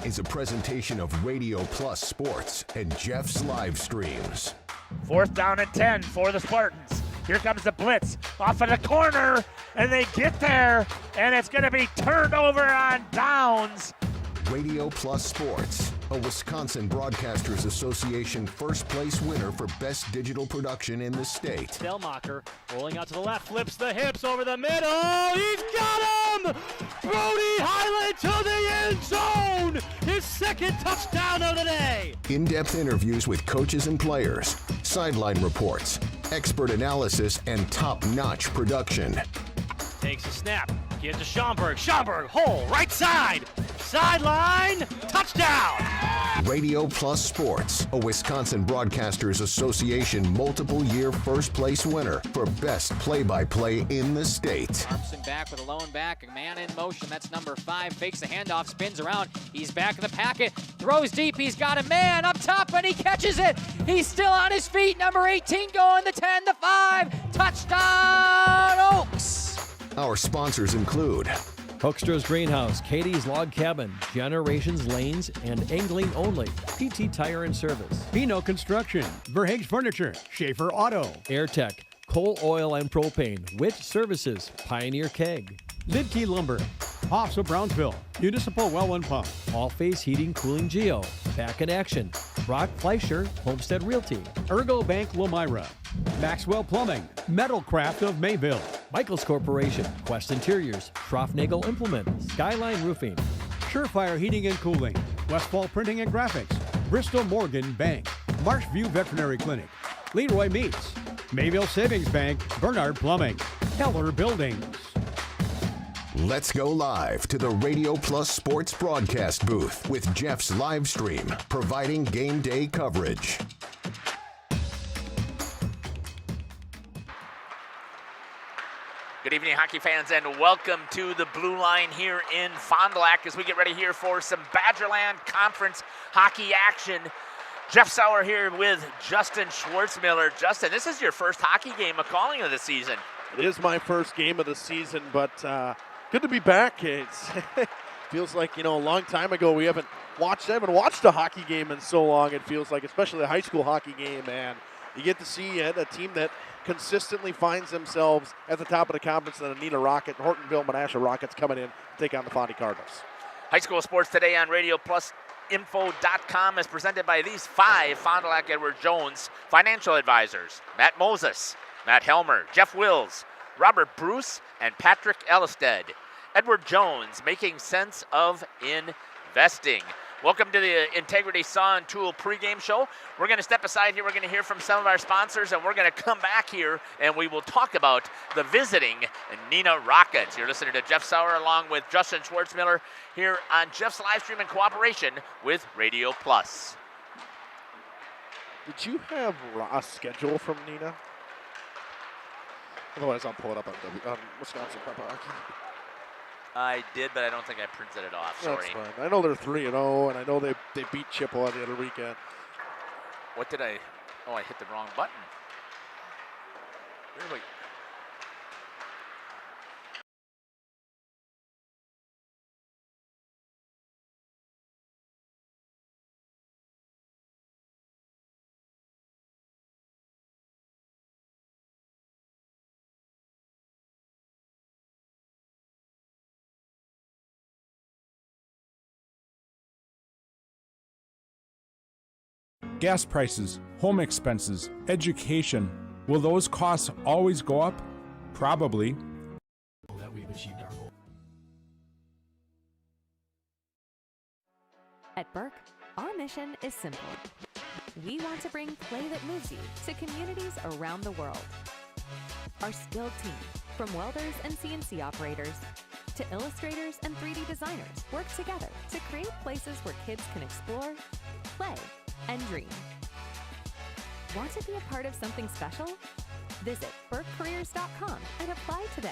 is a presentation of Radio Plus Sports and Jeff's Livestreams. 4th down and 10 for the Spartans. Here comes the blitz off of the corner, and they get there, and it's going to be turned over on downs. Radio Plus Sports, a Wisconsin Broadcasters Association first place winner for best digital production in the state. Delmacher rolling out to the left, flips the hips over the middle. He's got him! Brody Highland to the end zone! His second touchdown of the day! In-depth interviews with coaches and players, sideline reports, expert analysis, and top-notch production. Takes a snap, gives to Schomburg. Schomburg, hole, right side! Sideline, touchdown! Radio Plus Sports, a Wisconsin Broadcasters Association multiple-year first-place winner for best play-by-play in the state. Thompson back with a lone back, a man in motion, that's number 5, fakes the handoff, spins around, he's back in the packet, throws deep, he's got a man up top, and he catches it! He's still on his feet, number 18 going, the 10, the 5, touchdown Oaks! Our sponsors include Hoekstra's Greenhouse, Katie's Log Cabin, Generations Lanes, and Angling Only, PT Tire and Service, Pino Construction, Verhaeg's Furniture, Schaefer Auto, AirTech, Coal Oil and Propane, Witt Services, Pioneer Keg, Lidkey Lumber, Hoffs of Brownsville, Municipal Well and Pump, All Phase Heating Cooling Geo, Back in Action, Brock Fleischer, Homestead Realty, Ergo Bank Lomira, Maxwell Plumbing, Metalcraft of Mayville, Michaels Corporation, Quest Interiors, Schroffnagel Implement, Skyline Roofing, Surefire Heating and Cooling, Westfall Printing and Graphics, Bristol Morgan Bank, Marshview Veterinary Clinic, Leroy Meats, Mayville Savings Bank, Bernard Plumbing, Keller Buildings. Let's go live to the Radio Plus Sports broadcast booth with Jeff's Livestream, providing game day coverage. Good evening, hockey fans, and welcome to the Blue Line here in Fond du Lac as we get ready here for some Badgerland Conference hockey action. Jeff Sauer here with Justin Schwartzmiller. Justin, this is your first hockey game of calling of the season. It is my first game of the season, but good to be back. It feels like, a long time ago I haven't watched a hockey game in so long, it feels like, especially a high school hockey game, and you get to see a team that consistently finds themselves at the top of the conference, and the Neenah Rocket, Hortonville, Menasha Rockets coming in to take on the Fondy Cardinals. High school sports today on Radio Plus Info.com is presented by these 5 Fond du Lac Edward Jones financial advisors: Matt Moses, Matt Helmer, Jeff Wills, Robert Bruce, and Patrick Ellisted. Edward Jones, making sense of investing. Welcome to the Integrity Saw and Tool pregame show. We're going to step aside here. We're going to hear from some of our sponsors, and we're going to come back here, and we will talk about the visiting Neenah Rockets. You're listening to Jeff Sauer along with Justin Schwartzmiller here on Jeff's Livestream in cooperation with Radio Plus. Did you have a schedule from Neenah? Otherwise, I'll pull it up on Wisconsin Prep Hockey. I did, but I don't think I printed it off. Sorry. That's fine. I know they're 3-0, and I know they beat Chippewa the other weekend. What did I? Oh, I hit the wrong button. Where do we? Gas prices, home expenses, education. Will those costs always go up? Probably. That we've achieved our goal. At Burke, our mission is simple. We want to bring play that moves you to communities around the world. Our skilled team, from welders and CNC operators to illustrators and 3D designers, work together to create places where kids can explore, play, and dream. Want to be a part of something special? Visit burkecareers.com and apply today.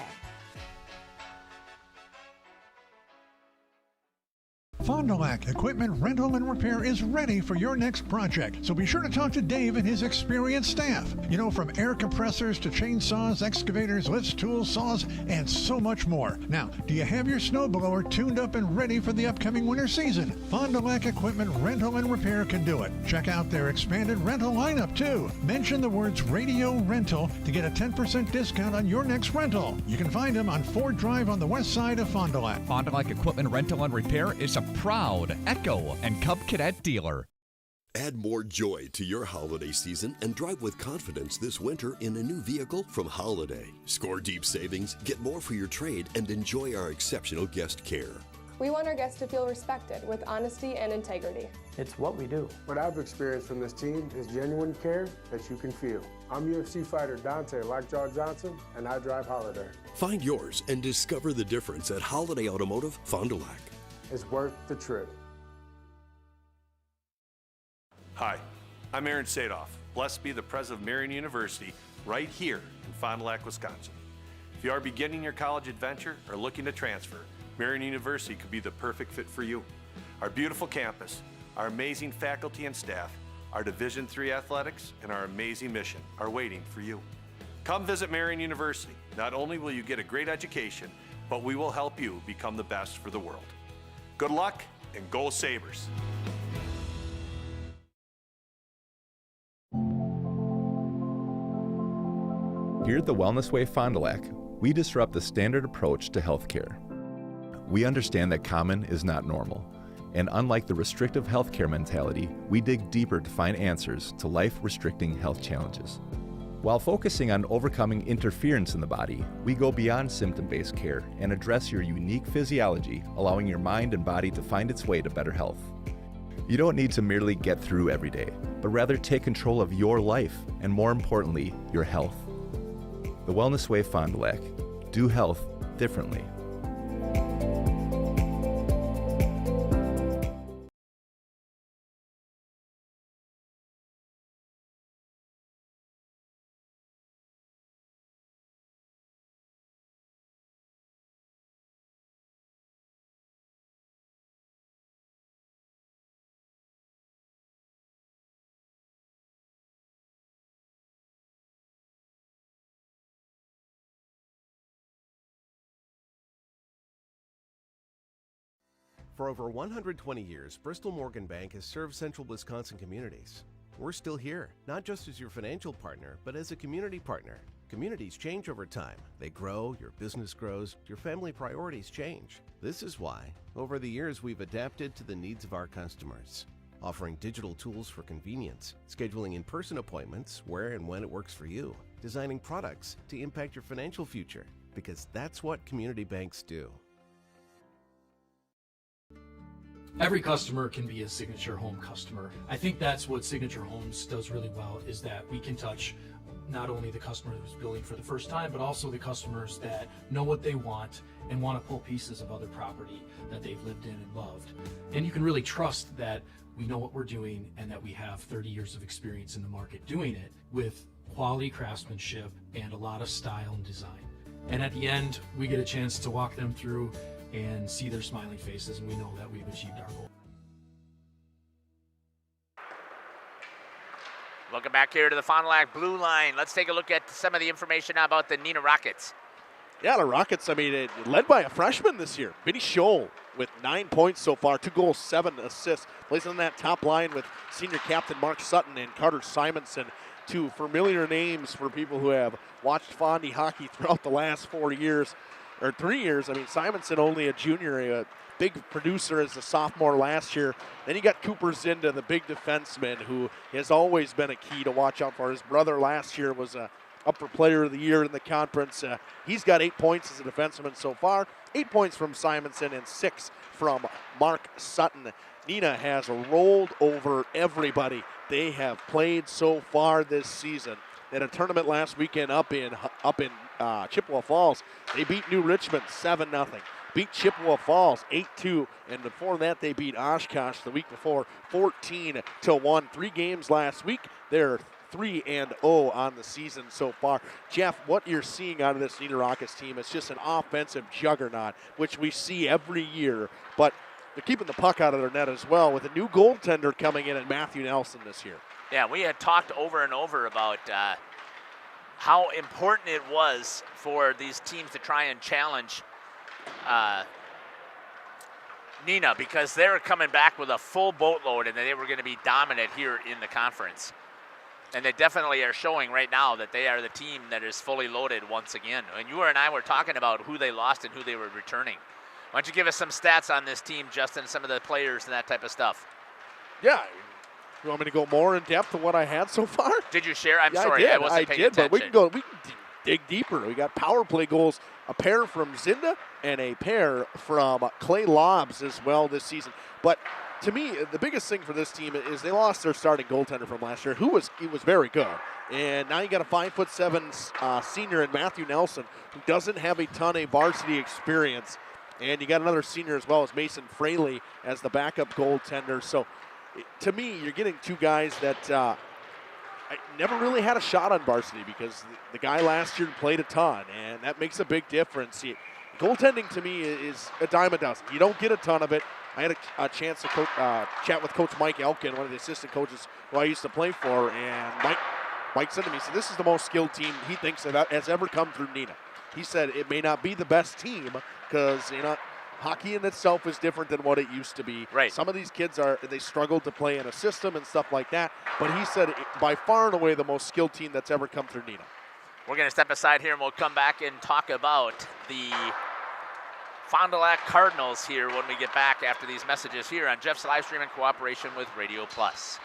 Fond du Lac Equipment Rental and Repair is ready for your next project, so be sure to talk to Dave and his experienced staff. You know, from air compressors to chainsaws, excavators, lifts, tools, saws, and so much more. Now, do you have your snowblower tuned up and ready for the upcoming winter season? Fond du Lac Equipment Rental and Repair can do it. Check out their expanded rental lineup, too. Mention the words Radio Rental to get a 10% discount on your next rental. You can find them on Ford Drive on the west side of Fond du Lac. Fond du Lac Equipment Rental and Repair is a proud Echo and Cub Cadet dealer. Add more joy to your holiday season and drive with confidence this winter in a new vehicle from Holiday. Score deep savings, get more for your trade, and enjoy our exceptional guest care. We want our guests to feel respected with honesty and integrity. It's what we do. What I've experienced from this team is genuine care that you can feel. I'm UFC fighter Dante Lockjaw Johnson, and I drive Holiday. Find yours and discover the difference at Holiday Automotive, Fond du Lac. It's worth the trip. Hi, I'm Aaron Sadoff. Blessed be the president of Marion University right here in Fond du Lac, Wisconsin. If you are beginning your college adventure or looking to transfer, Marion University could be the perfect fit for you. Our beautiful campus, our amazing faculty and staff, our Division III athletics, and our amazing mission are waiting for you. Come visit Marion University. Not only will you get a great education, but we will help you become the best for the world. Good luck and go Sabres! Here at the Wellness Way Fond du Lac, we disrupt the standard approach to healthcare. We understand that common is not normal, and unlike the restrictive healthcare mentality, we dig deeper to find answers to life-restricting health challenges. While focusing on overcoming interference in the body, we go beyond symptom-based care and address your unique physiology, allowing your mind and body to find its way to better health. You don't need to merely get through every day, but rather take control of your life and, more importantly, your health. The Wellness Way Fond du Lac. Do health differently. For over 120 years, Bristol Morgan Bank has served central Wisconsin communities. We're still here, not just as your financial partner, but as a community partner. Communities change over time. They grow, your business grows, your family priorities change. This is why, over the years, we've adapted to the needs of our customers, offering digital tools for convenience, scheduling in-person appointments where and when it works for you, designing products to impact your financial future, because that's what community banks do. Every customer can be a Signature Home customer. I think that's what Signature Homes does really well, is that we can touch not only the customer who's building for the first time, but also the customers that know what they want and want to pull pieces of other property that they've lived in and loved. And you can really trust that we know what we're doing and that we have 30 years of experience in the market doing it with quality craftsmanship and a lot of style and design. And at the end, we get a chance to walk them through and see their smiling faces, and we know that we've achieved our goal. Welcome back here to the Fond du Lac Blue Line. Let's take a look at some of the information about the Neenah Rockets. Yeah, the Rockets, I mean, led by a freshman this year, Vinny Scholl, with 9 points so far, 2 goals, 7 assists. Plays on that top line with senior captain Mark Sutton and Carter Simonson, two familiar names for people who have watched Fondy hockey throughout the last 4 years. Or 3 years. I mean, Simonson only a junior, a big producer as a sophomore last year. Then you got Cooper Zinda, the big defenseman, who has always been a key to watch out for. His brother last year was up for player of the year in the conference. He's got 8 points as a defenseman so far. 8 points from Simonson and 6 from Mark Sutton. Neenah has rolled over everybody they have played so far this season. At a tournament last weekend up in Chippewa Falls, they beat New Richmond 7-0. Beat Chippewa Falls 8-2, and before that they beat Oshkosh the week before 14-1. 3 games last week. They're 3-0 on the season so far. Jeff, what you're seeing out of this Neenah Rockets team is just an offensive juggernaut, which we see every year. But they're keeping the puck out of their net as well with a new goaltender coming in at Matthew Nelson this year. Yeah, we had talked over and over about how important it was for these teams to try and challenge Neenah, because they're coming back with a full boatload and they were going to be dominant here in the conference. And they definitely are showing right now that they are the team that is fully loaded once again. And you and I were talking about who they lost and who they were returning. Why don't you give us some stats on this team, Justin, some of the players and that type of stuff? Yeah. You want me to go more in depth than what I had so far? Did you share? I'm sorry, I wasn't paying attention. But we can dig deeper. We got power play goals, a pair from Zinda and a pair from Clay Lobbs as well this season. But to me, the biggest thing for this team is they lost their starting goaltender from last year, he was very good. And now you got a 5'7" senior in Matthew Nelson, who doesn't have a ton of varsity experience. And you got another senior as well as Mason Fraley as the backup goaltender. So to me, you're getting two guys that never really had a shot on varsity, because the guy last year played a ton, and that makes a big difference. Goaltending to me is a dime a dozen. You don't get a ton of it. I had a chance to chat with Coach Mike Elkin, one of the assistant coaches who I used to play for, and Mike said to me, so this is the most skilled team he thinks that has ever come through Neenah. He said it may not be the best team because, hockey in itself is different than what it used to be. Right. Some of these kids they struggle to play in a system and stuff like that. But he said by far and away the most skilled team that's ever come through Neenah. We're going to step aside here and we'll come back and talk about the Fond du Lac Cardinals here when we get back after these messages here on Jeff's live stream in cooperation with Radio Plus.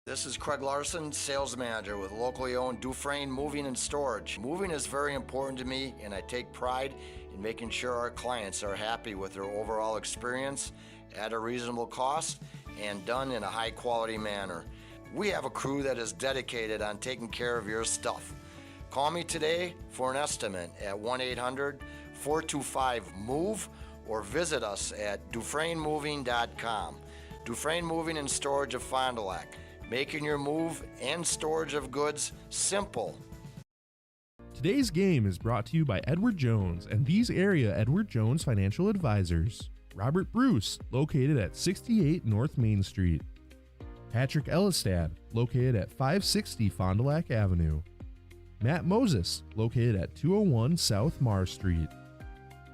This is Craig Larson, sales manager with locally owned Dufresne Moving and Storage. Moving is very important to me, and I take pride in making sure our clients are happy with their overall experience at a reasonable cost and done in a high quality manner. We have a crew that is dedicated on taking care of your stuff. Call me today for an estimate at 1-800-425-MOVE or visit us at DufresneMoving.com. Dufresne Moving and Storage of Fond du Lac. Making your move and storage of goods simple. Today's game is brought to you by Edward Jones and these area Edward Jones financial advisors. Robert Bruce, located at 68 North Main Street. Patrick Ellistad, located at 560 Fond du Lac Avenue. Matt Moses, located at 201 South Marr Street.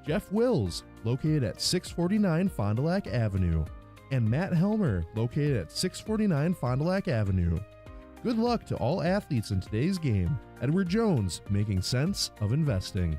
Jeff Wills, located at 649 Fond du Lac Avenue. And Matt Helmer, located at 649 Fond du Lac Avenue. Good luck to all athletes in today's game. Edward Jones, making sense of investing.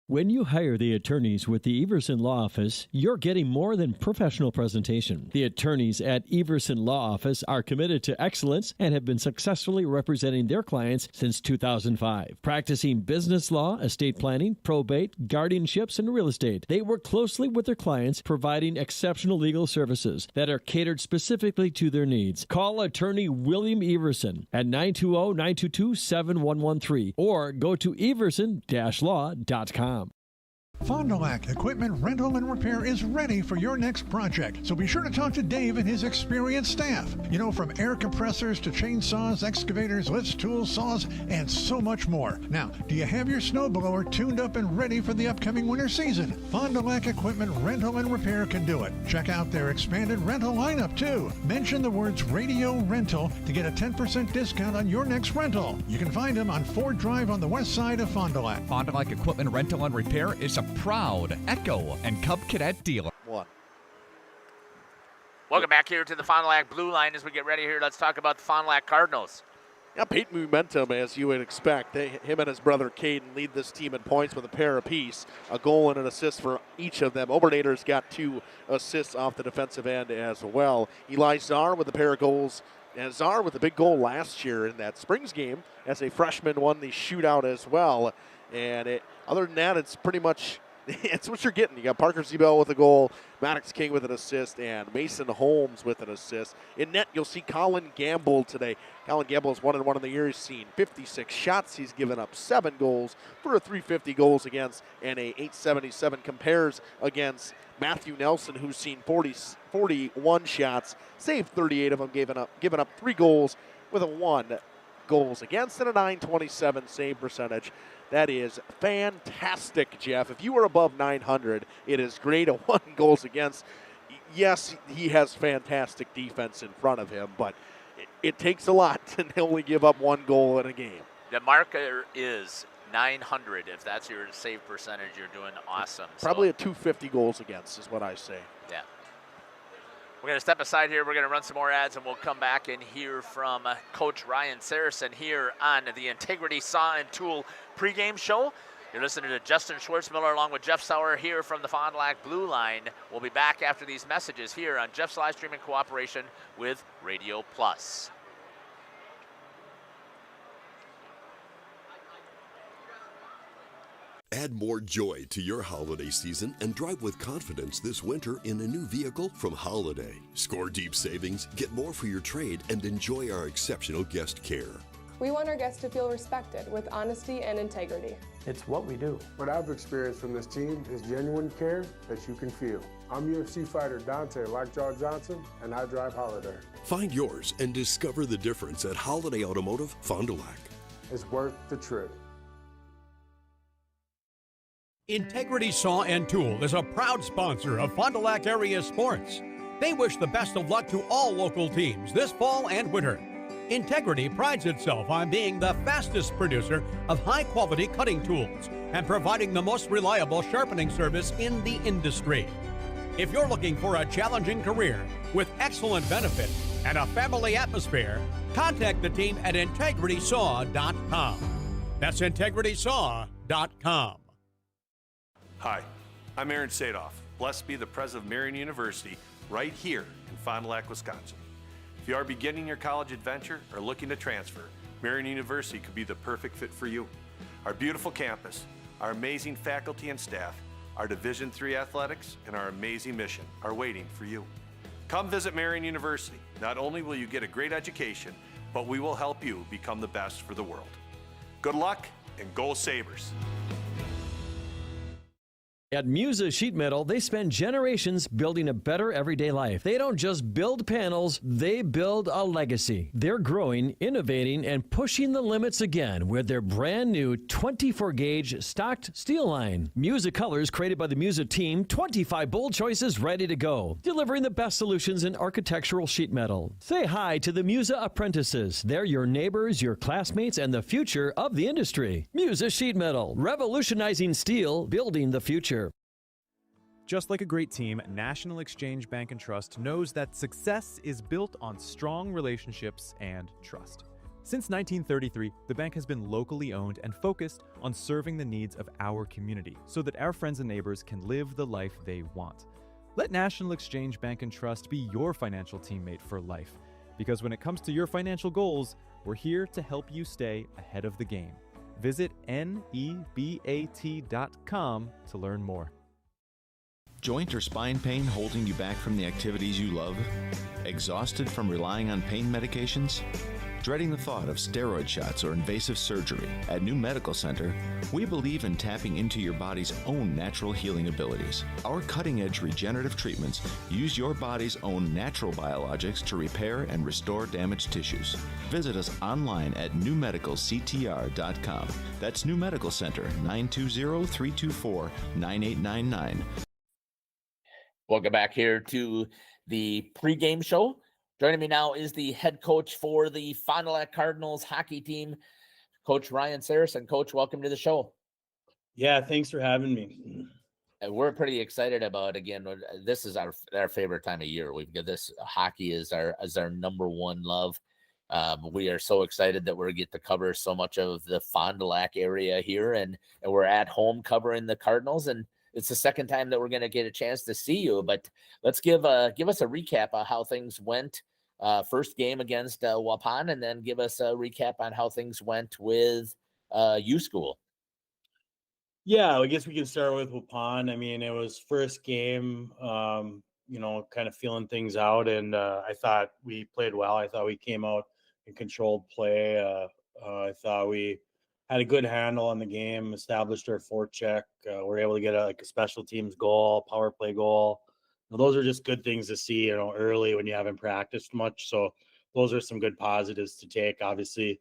When you hire the attorneys with the Everson Law Office, you're getting more than professional presentation. The attorneys at Everson Law Office are committed to excellence and have been successfully representing their clients since 2005. Practicing business law, estate planning, probate, guardianships, and real estate, they work closely with their clients, providing exceptional legal services that are catered specifically to their needs. Call attorney William Everson at 920-922-7113 or go to everson-law.com. Fond du Lac Equipment Rental and Repair is ready for your next project, so be sure to talk to Dave and his experienced staff. From air compressors to chainsaws, excavators, lifts, tools, saws, and so much more. Now, do you have your snowblower tuned up and ready for the upcoming winter season? Fond du Lac Equipment Rental and Repair can do it. Check out their expanded rental lineup, too. Mention the words Radio Rental to get a 10% discount on your next rental. You can find them on Ford Drive on the west side of Fond du Lac. Fond du Lac Equipment Rental and Repair is a proud Echo and Cub Cadet dealer. Welcome back here to the Fond du Lac Blue Line as we get ready here. Let's talk about the Fond du Lac Cardinals. Yeah, Peyton momentum, as you would expect. Him and his brother Caden lead this team in points with a pair apiece, a goal and an assist for each of them. Obernader's got 2 assists off the defensive end as well. Eli Czar with a pair of goals. And Czar with a big goal last year in that Springs game as a freshman won the shootout as well. And other than that, it's pretty much it's what you're getting. You got Parker Zebel with a goal, Maddox King with an assist, and Mason Holmes with an assist. In net, you'll see Colin Gamble today. Colin Gamble is 1-1 in the year. He's seen 56 shots. He's given up 7 goals for a .350 goals against and a .877 compares against Matthew Nelson, who's seen 41 shots, saved 38 of them, given up 3 goals with a 1 goals against and a .927 save percentage. That is fantastic, Jeff. If you are above 900, it is great. A 1 goals against. Yes, he has fantastic defense in front of him, but it takes a lot to only give up 1 goal in a game. The marker is 900. If that's your save percentage, you're doing awesome. Probably a .250 goals against is what I say. Yeah. We're going to step aside here. We're going to run some more ads, and we'll come back and hear from Coach Ryan Saracen here on the Integrity Saw and Tool pregame show. You're listening to Justin Schwartzmiller along with Jeff Sauer here from the Fond du Lac Blue Line. We'll be back after these messages here on Jeff's live stream in cooperation with Radio Plus. Add more joy to your holiday season and drive with confidence this winter in a new vehicle from Holiday. Score deep savings, get more for your trade, and enjoy our exceptional guest care. We want our guests to feel respected with honesty and integrity. It's what we do. What I've experienced from this team is genuine care that you can feel. I'm UFC fighter Dante Lockjaw Johnson, and I drive Holiday. Find yours and discover the difference at Holiday Automotive Fond du Lac. It's worth the trip. Integrity Saw and Tool is a proud sponsor of Fond du Lac area sports. They wish the best of luck to all local teams this fall and winter. Integrity prides itself on being the fastest producer of high-quality cutting tools and providing the most reliable sharpening service in the industry. If you're looking for a challenging career with excellent benefits and a family atmosphere, contact the team at integritysaw.com. That's integritysaw.com. Hi, I'm Aaron Sadoff. Blessed be the president of Marion University right here in Fond du Lac, Wisconsin. If you are beginning your college adventure or looking to transfer, Marion University could be the perfect fit for you. Our beautiful campus, our amazing faculty and staff, our Division III athletics, and our amazing mission are waiting for you. Come visit Marion University. Not only will you get a great education, but we will help you become the best for the world. Good luck and go Sabres! At Musa Sheet Metal, they spend generations building a better everyday life. They don't just build panels, they build a legacy. They're growing, innovating, and pushing the limits again with their brand new 24-gauge stocked steel line. Musa colors created by the Musa team, 25 bold choices ready to go, delivering the best solutions in architectural sheet metal. Say hi to the Musa apprentices. They're your neighbors, your classmates, and the future of the industry. Musa Sheet Metal, revolutionizing steel, building the future. Just like a great team, National Exchange Bank and Trust knows that success is built on strong relationships and trust. Since 1933, the bank has been locally owned and focused on serving the needs of our community so that our friends and neighbors can live the life they want. Let National Exchange Bank and Trust be your financial teammate for life, because when it comes to your financial goals, we're here to help you stay ahead of the game. Visit nebat.com to learn more. Joint or spine pain holding you back from the activities you love? Exhausted from relying on pain medications? Dreading the thought of steroid shots or invasive surgery? At New Medical Center, we believe in tapping into your body's own natural healing abilities. Our cutting-edge regenerative treatments use your body's own natural biologics to repair and restore damaged tissues. Visit us online at newmedicalctr.com. That's New Medical Center, 920-324-9899. Welcome back here to the pregame show. Joining me now is the head coach for the Fond du Lac Cardinals hockey team, Coach Ryan Saracen. Coach, welcome to the show. Yeah, thanks for having me. We're pretty excited about, again, this is our favorite time of year. We've got this, hockey is our number one love. We are so excited that we get to cover so much of the Fond du Lac area here, and we're at home covering the Cardinals, and it's the second time that we're going to get a chance to see you, but let's give us a recap of how things went. First game against Waupun, and then give us a recap on how things went with U School. Yeah, I guess we can start with Waupun. I mean, it was first game, kind of feeling things out, and I thought we played well. I thought we came out and controlled play. I thought we had a good handle on the game, established our forecheck. We're able to get a special teams goal, power play goal. Those are just good things to see, early when you haven't practiced much. So those are some good positives to take. Obviously,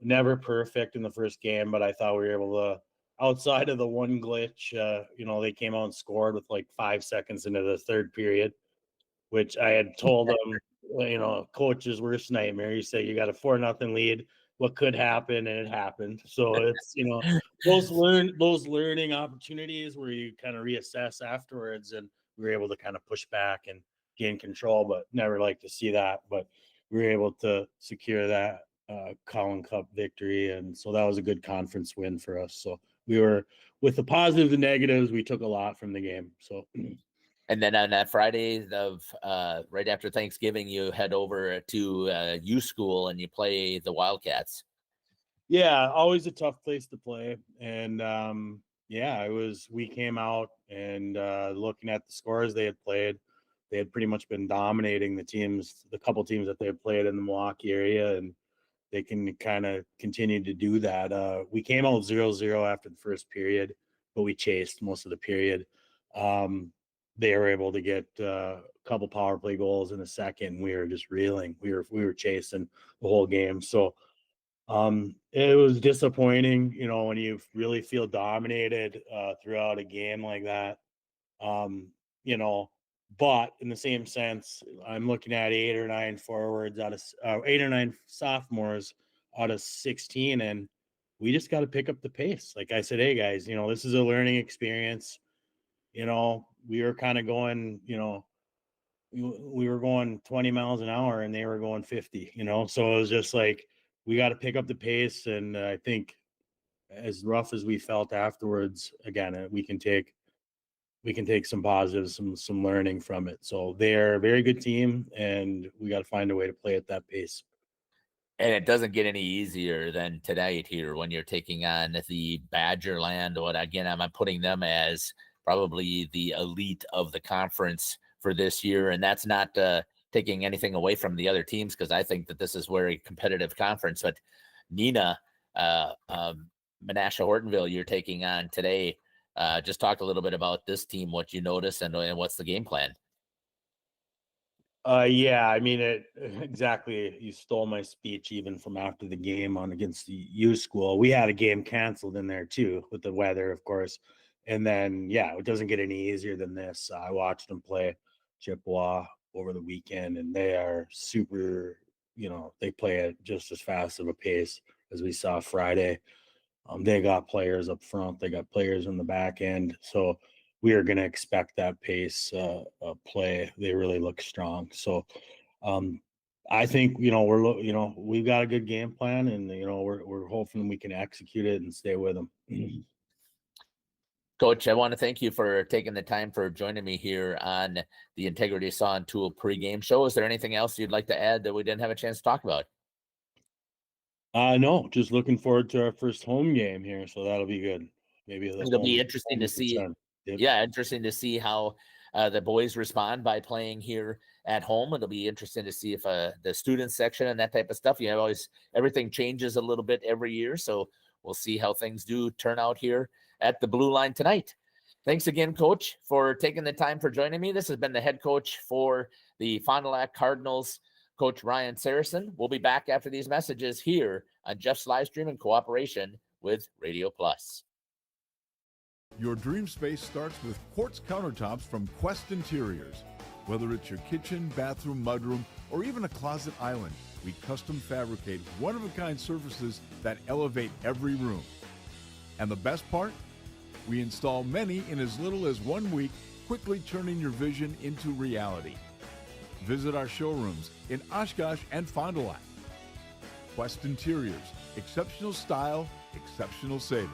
never perfect in the first game, but I thought we were able to, outside of the one glitch, they came out and scored with like 5 seconds into the third period, which I had told them, coach's worst nightmare. You say you got a 4-0 lead, what could happen, and it happened. So it's those learning opportunities where you kind of reassess afterwards, and we were able to kind of push back and gain control, but never like to see that. But we were able to secure that Collin Cup victory, and so that was a good conference win for us. So we were, with the positives and negatives, we took a lot from the game. So. And then on that Friday of right after Thanksgiving, you head over to U School and you play the Wildcats. Yeah, always a tough place to play. And we came out and looking at the scores they had played, they had pretty much been dominating the couple teams that they had played in the Milwaukee area, and they can kind of continue to do that. We came out 0-0 after the first period, but we chased most of the period. They were able to get a couple power play goals in the second. We were just reeling. We were chasing the whole game. So it was disappointing, when you really feel dominated throughout a game like that. But in the same sense, I'm looking at 8 or 9 forwards out of 8 or 9 sophomores out of 16, and we just got to pick up the pace. Like I said, hey guys, this is a learning experience. We were kind of going, we were going 20 miles an hour and they were going 50, so it was just like, we got to pick up the pace. And I think as rough as we felt afterwards, again, we can take some positives, some learning from it. So they're a very good team, and we got to find a way to play at that pace. And it doesn't get any easier than tonight here when you're taking on the Badgerland. I'm putting them as probably the elite of the conference for this year. And that's not taking anything away from the other teams, because I think that this is a very competitive conference. But Neenah, Menasha Hortonville, you're taking on today. Just talk a little bit about this team, what you notice, and what's the game plan. Exactly. You stole my speech even from after the game against the U School. We had a game canceled in there too, with the weather, of course. And then, it doesn't get any easier than this. I watched them play Chippewa over the weekend, and they are super, they play at just as fast of a pace as we saw Friday. They got players up front, they got players in the back end. So we are going to expect that pace play. They really look strong. So I think, we've got a good game plan, and, we're hoping we can execute it and stay with them. Coach, I want to thank you for taking the time for joining me here on the Integrity Saw and Tool pregame show. Is there anything else you'd like to add that we didn't have a chance to talk about? No, just looking forward to our first home game here, so that'll be good. Maybe it'll be interesting to see. Yep. Yeah, interesting to see how the boys respond by playing here at home. It'll be interesting to see if the student section and that type of stuff. Everything changes a little bit every year, so we'll see how things do turn out here at the Blue Line tonight. Thanks again, Coach, for taking the time for joining me. This has been the head coach for the Fond du Lac Cardinals, Coach Ryan Saracen. We'll be back after these messages here on Jeff's Livestream in cooperation with Radio Plus. Your dream space starts with quartz countertops from Quest Interiors. Whether it's your kitchen, bathroom, mudroom, or even a closet island, we custom fabricate one-of-a-kind surfaces that elevate every room. And the best part? We install many in as little as 1 week, quickly turning your vision into reality. Visit our showrooms in Oshkosh and Fond du Lac. Quest Interiors, exceptional style, exceptional savings.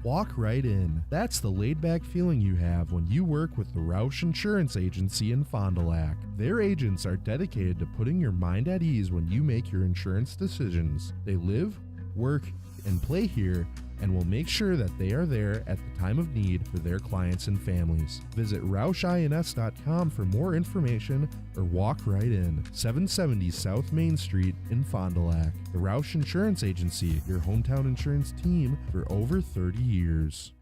Walk right in. That's the laid-back feeling you have when you work with the Roush Insurance Agency in Fond du Lac. Their agents are dedicated to putting your mind at ease when you make your insurance decisions. They live, work, and play here and will make sure that they are there at the time of need for their clients and families. Visit RoushINS.com for more information or walk right in. 770 South Main Street in Fond du Lac. The Roush Insurance Agency, your hometown insurance team for over 30 years.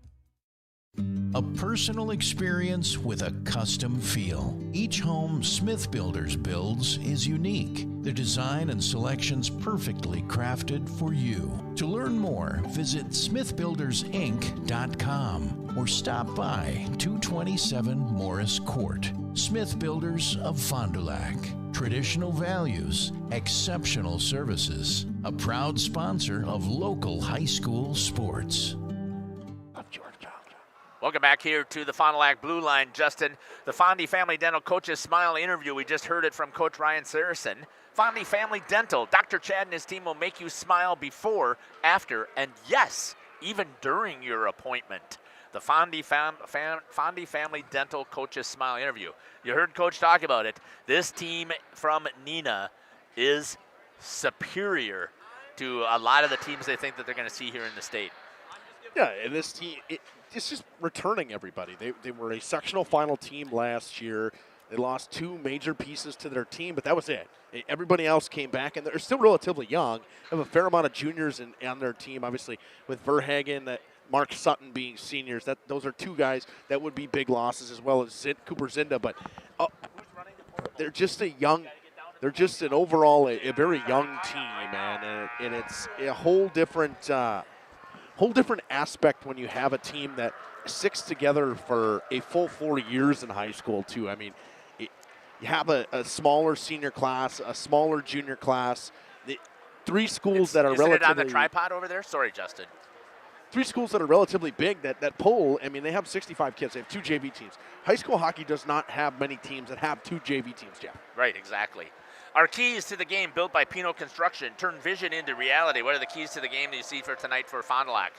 A personal experience with a custom feel. Each home Smith Builders builds is unique. The design and selections perfectly crafted for you. To learn more, visit smithbuildersinc.com or stop by 227 Morris Court. Smith Builders of Fond du Lac. Traditional values, exceptional services. A proud sponsor of local high school sports. Welcome back here to the Fond du Lac Blue Line, Justin. The Fondy Family Dental Coaches Smile interview. We just heard it from Coach Ryan Saracen. Fondy Family Dental. Dr. Chad and his team will make you smile before, after, and yes, even during your appointment. The Fondy Family Dental Coaches Smile interview. You heard Coach talk about it. This team from Neenah is superior to a lot of the teams they think that they're going to see here in the state. Yeah, and this team, it's just returning everybody. They were a sectional final team last year. They lost two major pieces to their team, but that was it. Everybody else came back, and they're still relatively young. They have a fair amount of juniors on their team, obviously, with Verhagen, Mark Sutton being seniors. Those are two guys that would be big losses, as well as Cooper Zinda. But they're just an overall a very young team, man, and it's a whole different aspect when you have a team that sticks together for a full 4 years in high school, too. I mean, you have a smaller senior class, a smaller junior class, three schools that are relatively... Isn't it on the tripod over there? Sorry, Justin. Three schools that are relatively big that poll, I mean, they have 65 kids. They have two JV teams. High school hockey does not have many teams that have two JV teams, Jeff. Right, exactly. Our keys to the game built by Pino Construction. Turn vision into reality. What are the keys to the game that you see for tonight for Fond du Lac?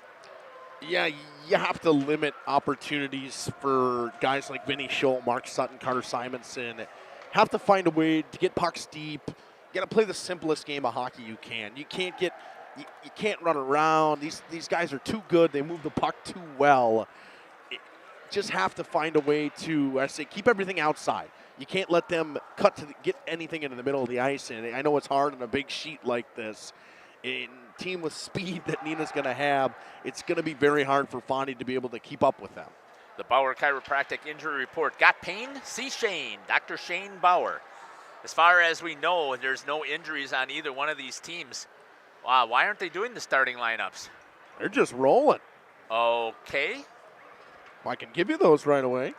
Yeah, you have to limit opportunities for guys like Vinny Scholl, Mark Sutton, Carter Simonson. Have to find a way to get pucks deep. You got to play the simplest game of hockey you can. You can't run around. These guys are too good. They move the puck too well. Just have to find a way to, I say, keep everything outside. You can't let them get anything into the middle of the ice. And I know it's hard on a big sheet like this. A team with speed that Neenah's going to have, it's going to be very hard for Fondy to be able to keep up with them. The Bauer Chiropractic Injury Report. Got pain? See Shane, Dr. Shane Bauer. As far as we know, there's no injuries on either one of these teams. Wow, why aren't they doing the starting lineups? They're just rolling. Okay. I can give you those right away.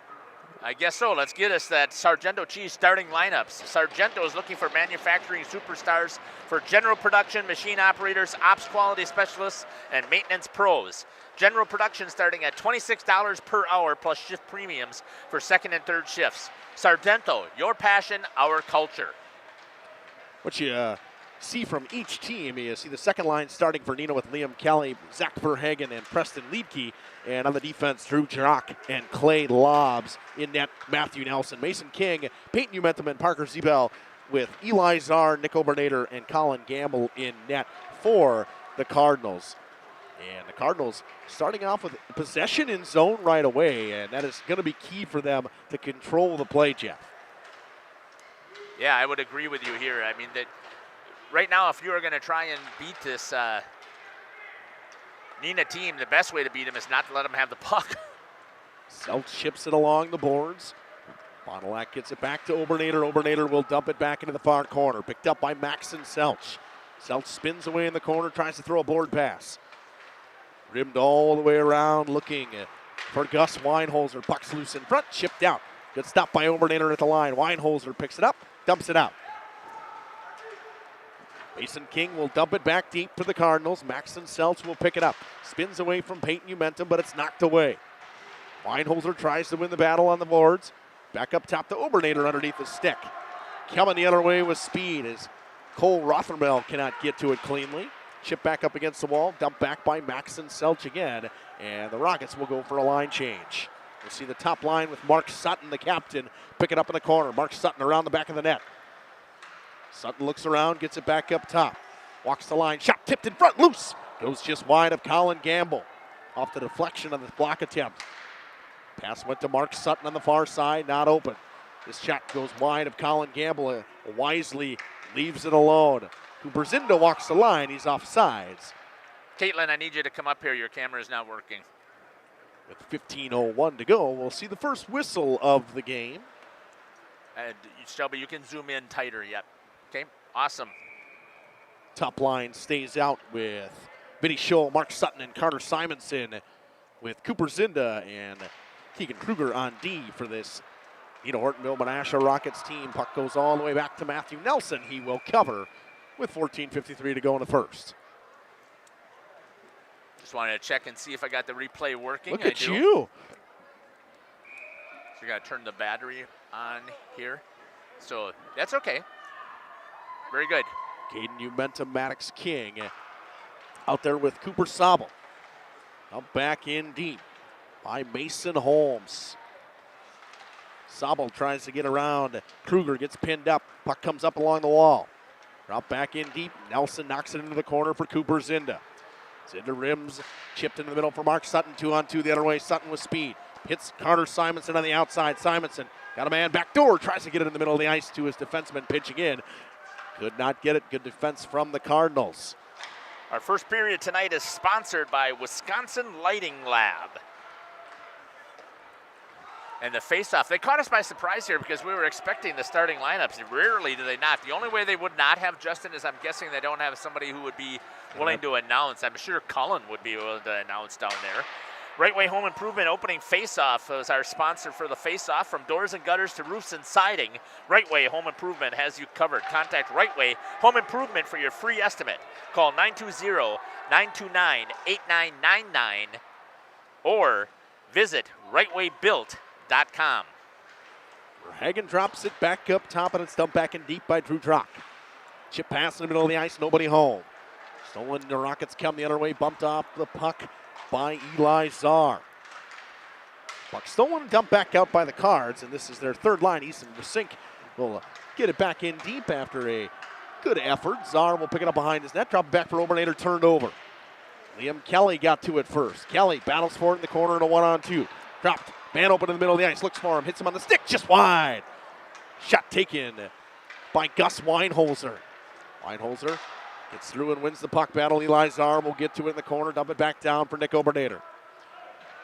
I guess so. Let's get us that Sargento Cheese starting lineups. Sargento is looking for manufacturing superstars for general production, machine operators, ops quality specialists, and maintenance pros. General production starting at $26 per hour plus shift premiums for second and third shifts. Sargento, your passion, our culture. What you see from each team, you see the second line starting for Neenah with Liam Kelly, Zach Verhagen, and Preston Liedke. And on the defense, Drew Jarrock and Clay Lobbs. In net, Matthew Nelson, Mason King, Peyton Umentum, and Parker Zebel with Eli Czar, Nick Obernader, and Colin Gamble in net for the Cardinals. And the Cardinals starting off with possession in zone right away, and that is going to be key for them to control the play, Jeff. Yeah, I would agree with you here. I mean, that right now, if you are going to try and beat this Neenah team, the best way to beat them is not to let them have the puck. Selch chips it along the boards. Fond du Lac gets it back to Obernader. Obernader will dump it back into the far corner. Picked up by Maxon Selch. Selch spins away in the corner, tries to throw a board pass. Rimmed all the way around, looking for Gus Weinholzer. Puck's loose in front, chipped out. Good stop by Obernader at the line. Weinholzer picks it up, dumps it out. Mason King will dump it back deep to the Cardinals. Maxon Selch will pick it up. Spins away from Peyton Umentum, but it's knocked away. Weinholzer tries to win the battle on the boards. Back up top to Obernader underneath the stick. Coming the other way with speed as Cole Rothermel cannot get to it cleanly. Chip back up against the wall. Dump back by Maxon Selch again. And the Rockets will go for a line change. We'll see the top line with Mark Sutton, the captain, pick it up in the corner. Mark Sutton around the back of the net. Sutton looks around, gets it back up top. Walks the line, shot tipped in front, loose. Goes just wide of Colin Gamble. Off the deflection of the block attempt. Pass went to Mark Sutton on the far side, not open. This shot goes wide of Colin Gamble. Wisely leaves it alone. Cooper Zinda walks the line. He's off sides. Caitlin, I need you to come up here. Your camera is not working. With 15:01 to go, we'll see the first whistle of the game. And Shelby, you can zoom in tighter yet. Okay, awesome. Top line stays out with Vinny Scholl, Mark Sutton, and Carter Simonson, with Cooper Zinda and Keegan Kruger on D for this Neenah Hortonville Menasha Rockets team. Puck goes all the way back to Matthew Nelson. He will cover with 14:53 to go in the first. Just wanted to check and see if I got the replay working. Look at you. So you got to turn the battery on here. So that's okay. Very good. Caden Umentum, Maddox King out there with Cooper Sobel. Up back in deep by Mason Holmes. Sobel tries to get around. Kruger gets pinned up. Puck comes up along the wall. Drop back in deep. Nelson knocks it into the corner for Cooper Zinda. Zinda rims, chipped into the middle for Mark Sutton. 2-on-2 the other way. Sutton with speed. Hits Carter Simonson on the outside. Simonson got a man back door. Tries to get it in the middle of the ice to his defenseman pitching in. Could not get it. Good defense from the Cardinals. Our first period tonight is sponsored by Wisconsin Lighting Lab. And the face-off, they caught us by surprise here because we were expecting the starting lineups. Rarely do they not. The only way they would not have Justin is I'm guessing they don't have somebody who would be willing to announce. I'm sure Cullen would be willing to announce down there. Right Way Home Improvement opening face-off is our sponsor for the face-off. From doors and gutters to roofs and siding, Right Way Home Improvement has you covered. Contact Right Way Home Improvement for your free estimate. Call 920-929-8999 or visit rightwaybuilt.com. Hagen drops it back up top, and it's dumped back in deep by Drew Drock. Chip pass in the middle of the ice, nobody home. Stolen, the Rockets come the other way, bumped off the puck by Eli Czar. Puck stolen and dumped back out by the Cards, and this is their third line. Easton Vasink will get it back in deep after a good effort. Czar will pick it up behind his net, drop it back for Obernator, turned over. Liam Kelly got to it first. Kelly battles for it in the corner in a 1-on-2. Dropped, man open in the middle of the ice, looks for him, hits him on the stick, just wide. Shot taken by Gus Weinholzer. Weinholzer gets through and wins the puck battle. Eli Czar will get to it in the corner, dump it back down for Nick Obernator.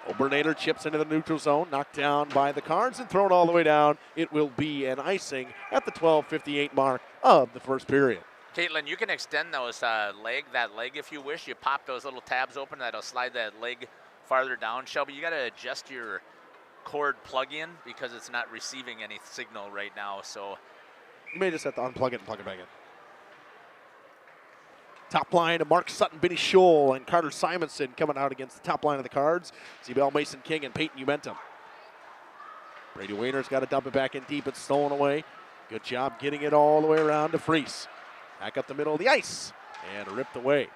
Obernator chips into the neutral zone, knocked down by the Cards and thrown all the way down. It will be an icing at the 12:58 mark of the first period. Caitlin, you can extend those that leg if you wish. You pop those little tabs open, that'll slide that leg farther down. Shelby, you got to adjust your cord plug-in because it's not receiving any signal right now. So you may just have to unplug it and plug it back in. Top line of Mark Sutton, Benny Scholl, and Carter Simonson coming out against the top line of the Cards. Zebel, Mason King, and Peyton Umentum. Brady Wayner's got to dump it back in deep. It's stolen away. Good job getting it all the way around to Freese. Back up the middle of the ice and ripped away.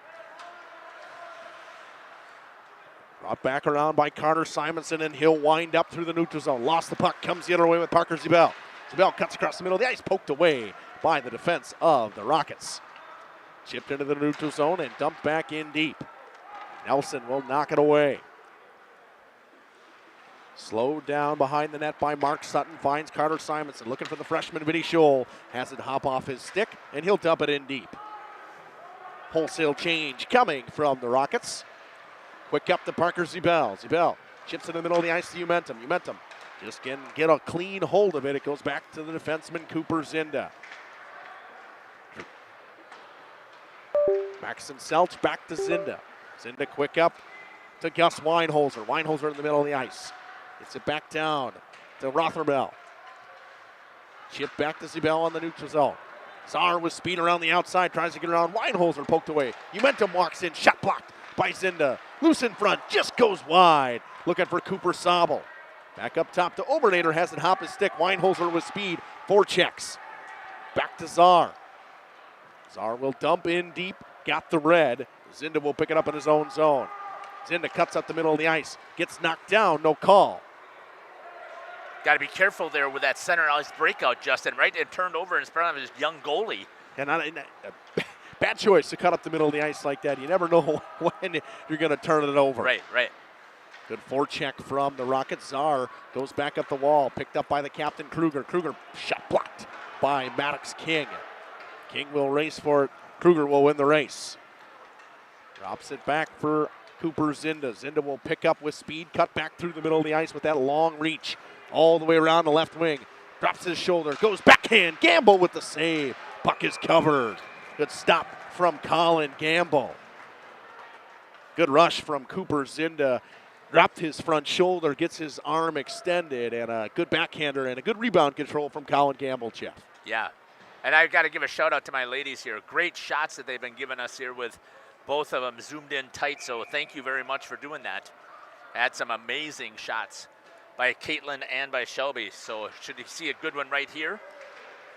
Brought back around by Carter Simonson, and he'll wind up through the neutral zone. Lost the puck, comes the other way with Parker Zebel. Zebel cuts across the middle of the ice, poked away by the defense of the Rockets. Chipped into the neutral zone and dumped back in deep. Nelson will knock it away. Slowed down behind the net by Mark Sutton, finds Carter Simonson, looking for the freshman Vinny Scholl. Has it hop off his stick, and he'll dump it in deep. Wholesale change coming from the Rockets. Quick up to Parker Zebel. Zebel chips in the middle of the ice to Umentum. Umentum just can get a clean hold of it. It goes back to the defenseman Cooper Zinda. Maxon Selch back to Zinda. Zinda quick up to Gus Weinholzer. Weinholzer in the middle of the ice. Gets it back down to Rothermel. Chip back to Zebel on the neutral zone. Czar with speed around the outside, tries to get around. Weinholzer poked away. Umentum walks in, shot blocked by Zinda. Loose in front, just goes wide. Looking for Cooper Sobel. Back up top to Obernator, has it hop his stick. Weinholzer with speed, 4 checks. Back to Czar. Czar will dump in deep, got the red. Zinda will pick it up in his own zone. Zinda cuts up the middle of the ice, gets knocked down, no call. Got to be careful there with that center ice breakout, Justin, right? It turned over in front of his young goalie. And Bad choice to cut up the middle of the ice like that. You never know when you're going to turn it over. Right. Good forecheck from the Rockets. Czar goes back up the wall, picked up by the captain, Kruger. Kruger shot blocked by Maddox King. King will race for it. Kruger will win the race. Drops it back for Cooper Zinda. Zinda will pick up with speed, cut back through the middle of the ice with that long reach all the way around the left wing. Drops his shoulder, goes backhand. Gamble with the save. Puck is covered. Good stop from Colin Gamble. Good rush from Cooper Zinda. Dropped his front shoulder, gets his arm extended, and a good backhander and a good rebound control from Colin Gamble, Jeff. Yeah. And I've got to give a shout out to my ladies here. Great shots that they've been giving us here with both of them zoomed in tight. So thank you very much for doing that. Had some amazing shots by Caitlin and by Shelby. So should you see a good one right here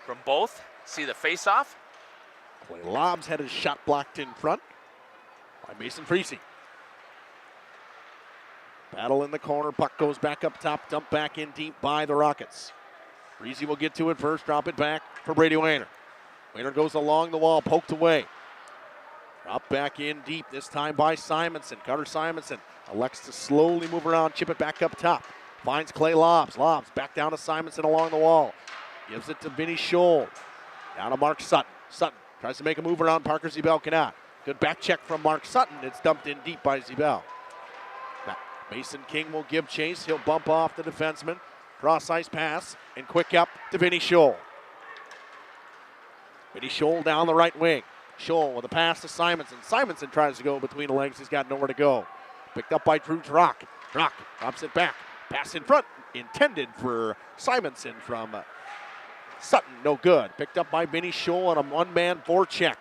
from both? See the face-off? Clay Lobbs had his shot blocked in front by Mason Freese. Battle in the corner. Puck goes back up top. Dumped back in deep by the Rockets. Freese will get to it first. Drop it back for Brady Wayner. Wayner goes along the wall. Poked away. Drop back in deep. This time by Simonson. Carter Simonson elects to slowly move around. Chip it back up top. Finds Clay Lobbs. Lobbs back down to Simonson along the wall. Gives it to Vinny Scholl. Down to Mark Sutton. Sutton tries to make a move around Parker Zebel. Cannot. Good back check from Mark Sutton. It's dumped in deep by Zebel. Mason King will give chase. He'll bump off the defenseman. Cross-ice pass and quick up to Vinny Scholl. Vinny Scholl down the right wing. Scholl with a pass to Simonson. Simonson tries to go between the legs. He's got nowhere to go. Picked up by Drew Drock. Drock drops it back. Pass in front. Intended for Simonson from Sutton. No good. Picked up by Vinny Scholl on a one-man forecheck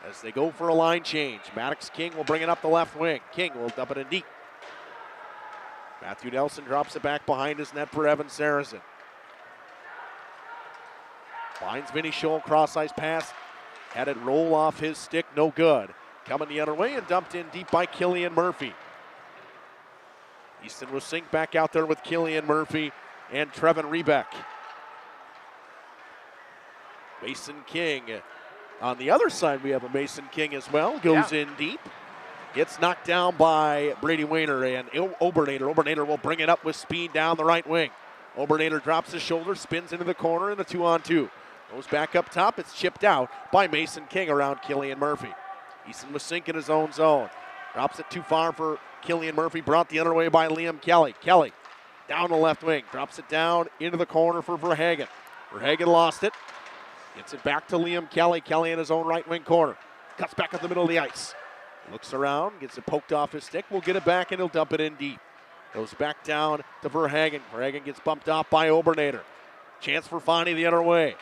as they go for a line change. Maddox King will bring it up the left wing. King will dump it in deep. Matthew Nelson drops it back behind his net for Evan Saracen. Finds Vinny Scholl, cross-ice pass. Had it roll off his stick, no good. Coming the other way and dumped in deep by Killian Murphy. Easton will sink back out there with Killian Murphy and Trevin Rebeck. Mason King. On the other side, we have a Mason King as well. Goes in deep. Gets knocked down by Brady Wayner and Obernader. Obernader will bring it up with speed down the right wing. Obernader drops his shoulder, spins into the corner in the 2-on-2. Goes back up top. It's chipped out by Mason King around Killian Murphy. Easton was sinking his own zone. Drops it too far for Killian Murphy. Brought the other way by Liam Kelly. Kelly down the left wing. Drops it down into the corner for Verhagen. Verhagen lost it. Gets it back to Liam Kelly. Kelly in his own right wing corner. Cuts back up the middle of the ice. Looks around, gets it poked off his stick. We'll get it back and he'll dump it in deep. Goes back down to Verhagen. Verhagen gets bumped off by Obernader. Chance for Fonnie the other way.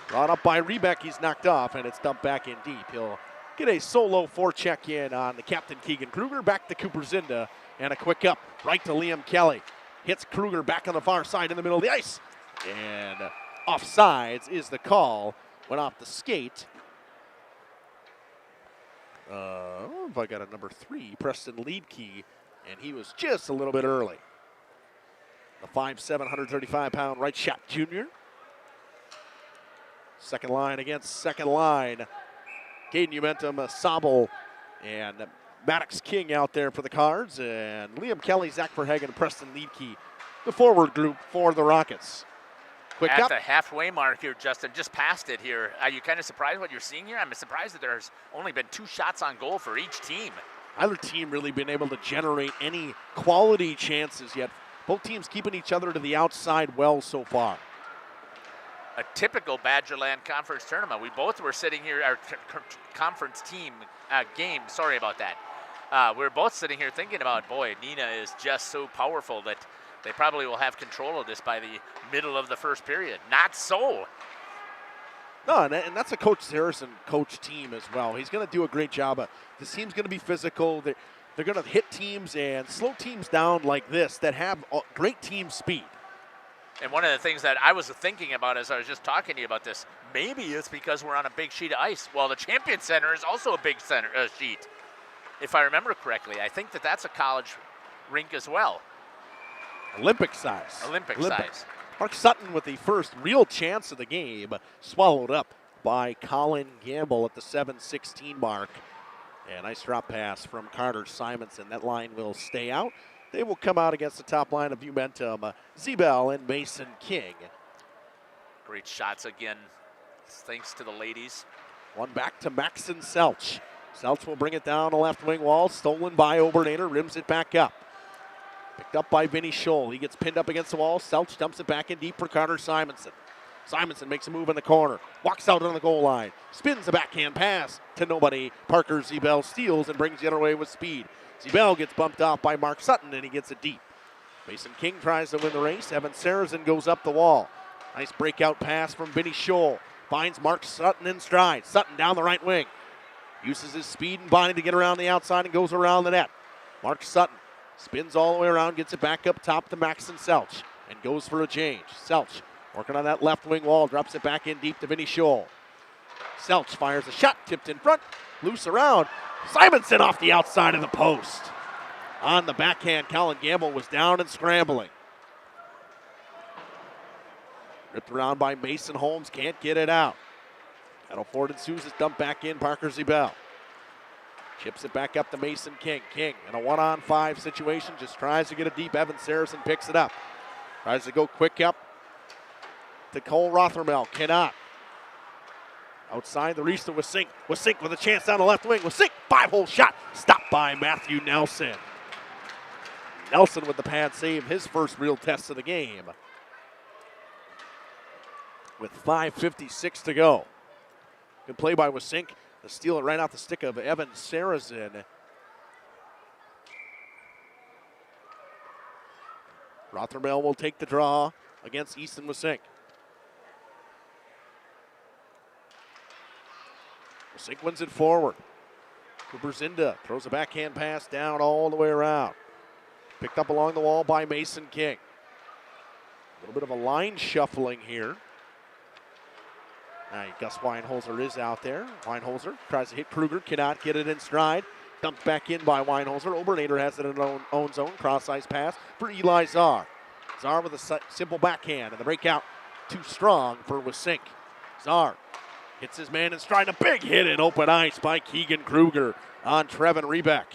Brought up by Rebeck. He's knocked off and it's dumped back in deep. He'll get a solo forecheck in on the captain Keegan Kruger. Back to Cooper Zinda and a quick up right to Liam Kelly. Hits Kruger back on the far side in the middle of the ice. And offsides is the call. Went off the skate. I got a number 3, Preston Leedkey, and he was just a little bit early. The 5'7", 135-pound right shot junior. Second line against second line. Caden Umentum, Sobel, and Maddox King out there for the Cards, and Liam Kelly, Zach Verhagen, Preston Leedkey, the forward group for the Rockets. Quick At up. the halfway mark here, Justin, just past it here. Are you kind of surprised what you're seeing here? I'm surprised that there's only been 2 shots on goal for each team. Neither team really been able to generate any quality chances yet. Both teams keeping each other to the outside well so far. A typical Badgerland Conference tournament. We both were sitting here, our conference team game, sorry about that. We were both sitting here thinking about, boy, Neenah is just so powerful that they probably will have control of this by the middle of the first period. Not so. No, and that's a Coach Harrison coach team as well. He's going to do a great job. This team's going to be physical. They're going to hit teams and slow teams down like this that have great team speed. And one of the things that I was thinking about as I was just talking to you about this, maybe it's because we're on a big sheet of ice. Well, the Champion Center is also a big sheet. If I remember correctly, I think that's a college rink as well. Olympic size. Olympic size. Mark Sutton with the first real chance of the game, swallowed up by Colin Gamble at the 7:16 mark. And nice drop pass from Carter Simonson. That line will stay out. They will come out against the top line of Umentum, Zebel and Mason King. Great shots again, thanks to the ladies. One back to Maxon Selch. Selch will bring it down the left wing wall. Stolen by Obernader, rims it back up. Picked up by Vinny Scholl. He gets pinned up against the wall. Selch dumps it back in deep for Carter Simonson. Simonson makes a move in the corner. Walks out on the goal line. Spins a backhand pass to nobody. Parker Zebel steals and brings the other way with speed. Zebel gets bumped off by Mark Sutton and he gets it deep. Mason King tries to win the race. Evan Sarazen goes up the wall. Nice breakout pass from Vinny Scholl. Finds Mark Sutton in stride. Sutton down the right wing. Uses his speed and body to get around the outside and goes around the net. Mark Sutton spins all the way around, gets it back up top to Maxon Selch and goes for a change. Selch working on that left wing wall, drops it back in deep to Vinny Scholl. Selch fires a shot, tipped in front, loose around. Simonson off the outside of the post. On the backhand, Colin Gamble was down and scrambling. Ripped around by Mason Holmes, can't get it out. Battle Ford ensues, it's dumped back in, Parker Zebel. Chips it back up to Mason King. King in a 1-on-5 situation, just tries to get it deep. Evan Sarazen picks it up. Tries to go quick up to Cole Rothermel, cannot. Outside the Riesta with Sink. With Sink with a chance down the left wing. With Sink, 5-hole shot. Stopped by Matthew Nelson. Nelson with the pad save, his first real test of the game. With 5:56 to go. Good play by Wasink to steal it right off the stick of Evan Sarazen. Rothermel will take the draw against Easton Wasink. Wasink wins it forward. Cooper Zinda throws a backhand pass down all the way around. Picked up along the wall by Mason King. A little bit of a line shuffling here. Gus Weinholzer is out there. Weinholzer tries to hit Kruger, cannot get it in stride. Dumped back in by Weinholzer. Obernader has it in his own zone. Cross-ice pass for Eli Czar. Czar with a simple backhand, and the breakout too strong for Wasink. Czar hits his man in stride. A big hit in open ice by Keegan Kruger on Trevin Rebeck.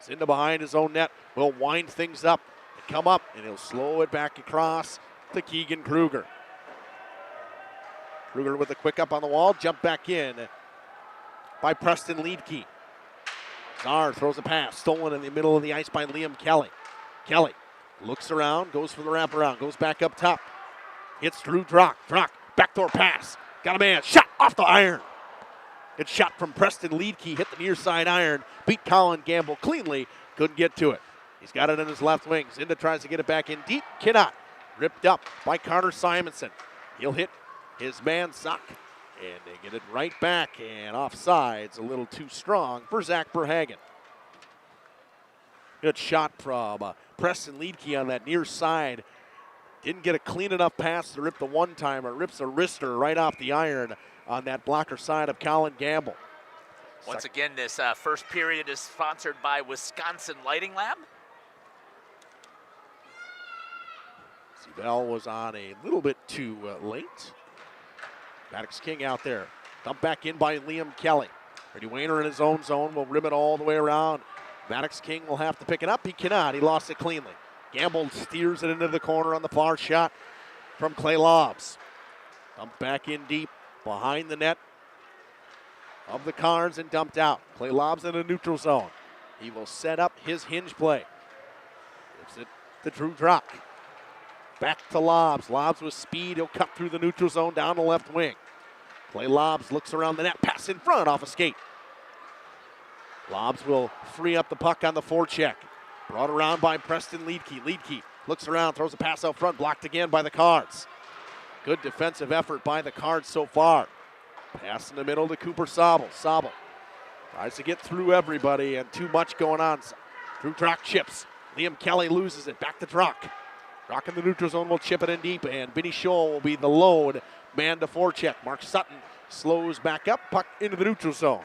Zinda behind his own net. Will wind things up and come up, and he'll slow it back across to Keegan Kruger. Kruger with a quick up on the wall, jump back in by Preston Leedke. Czar throws a pass, stolen in the middle of the ice by Liam Kelly. Kelly looks around, goes for the wraparound, goes back up top. Hits Drew Drock. Drock, backdoor pass. Got a man, shot off the iron. Good shot from Preston Leedke, hit the near side iron, beat Colin Gamble cleanly, couldn't get to it. He's got it in his left wing. Zinda tries to get it back in deep, cannot. Ripped up by Carter Simonson. He'll hit his man Sock, and they get it right back, and offsides a little too strong for Zach Berhagen. Good shot from Preston Leedke on that near side. Didn't get a clean enough pass to rip the one-timer. Rips a wrister right off the iron on that blocker side of Colin Gamble. Once again, this first period is sponsored by Wisconsin Lighting Lab. Zebel was on a little bit too late. Maddox King out there. Dumped back in by Liam Kelly. Freddie Wayner in his own zone will rim it all the way around. Maddox King will have to pick it up. He cannot. He lost it cleanly. Gamble steers it into the corner on the far shot from Clay Lobbs. Dumped back in deep behind the net of the Cards and dumped out. Clay Lobbs in a neutral zone. He will set up his hinge play. Gives it to Drew Drock. Back to Lobbs. Lobbs with speed. He'll cut through the neutral zone down the left wing. Clay Lobbs looks around the net. Pass in front off a skate. Lobbs will free up the puck on the forecheck. Brought around by Preston Leedke. Leedke looks around, throws a pass out front. Blocked again by the Cards. Good defensive effort by the Cards so far. Pass in the middle to Cooper Sobel. Sobel tries to get through everybody and too much going on. Drew Drock chips. Liam Kelly loses it. Back to Drock. Drock in the neutral zone will chip it in deep, and Vinny Scholl will be the lone man to forecheck. Mark Sutton slows back up, puck into the neutral zone.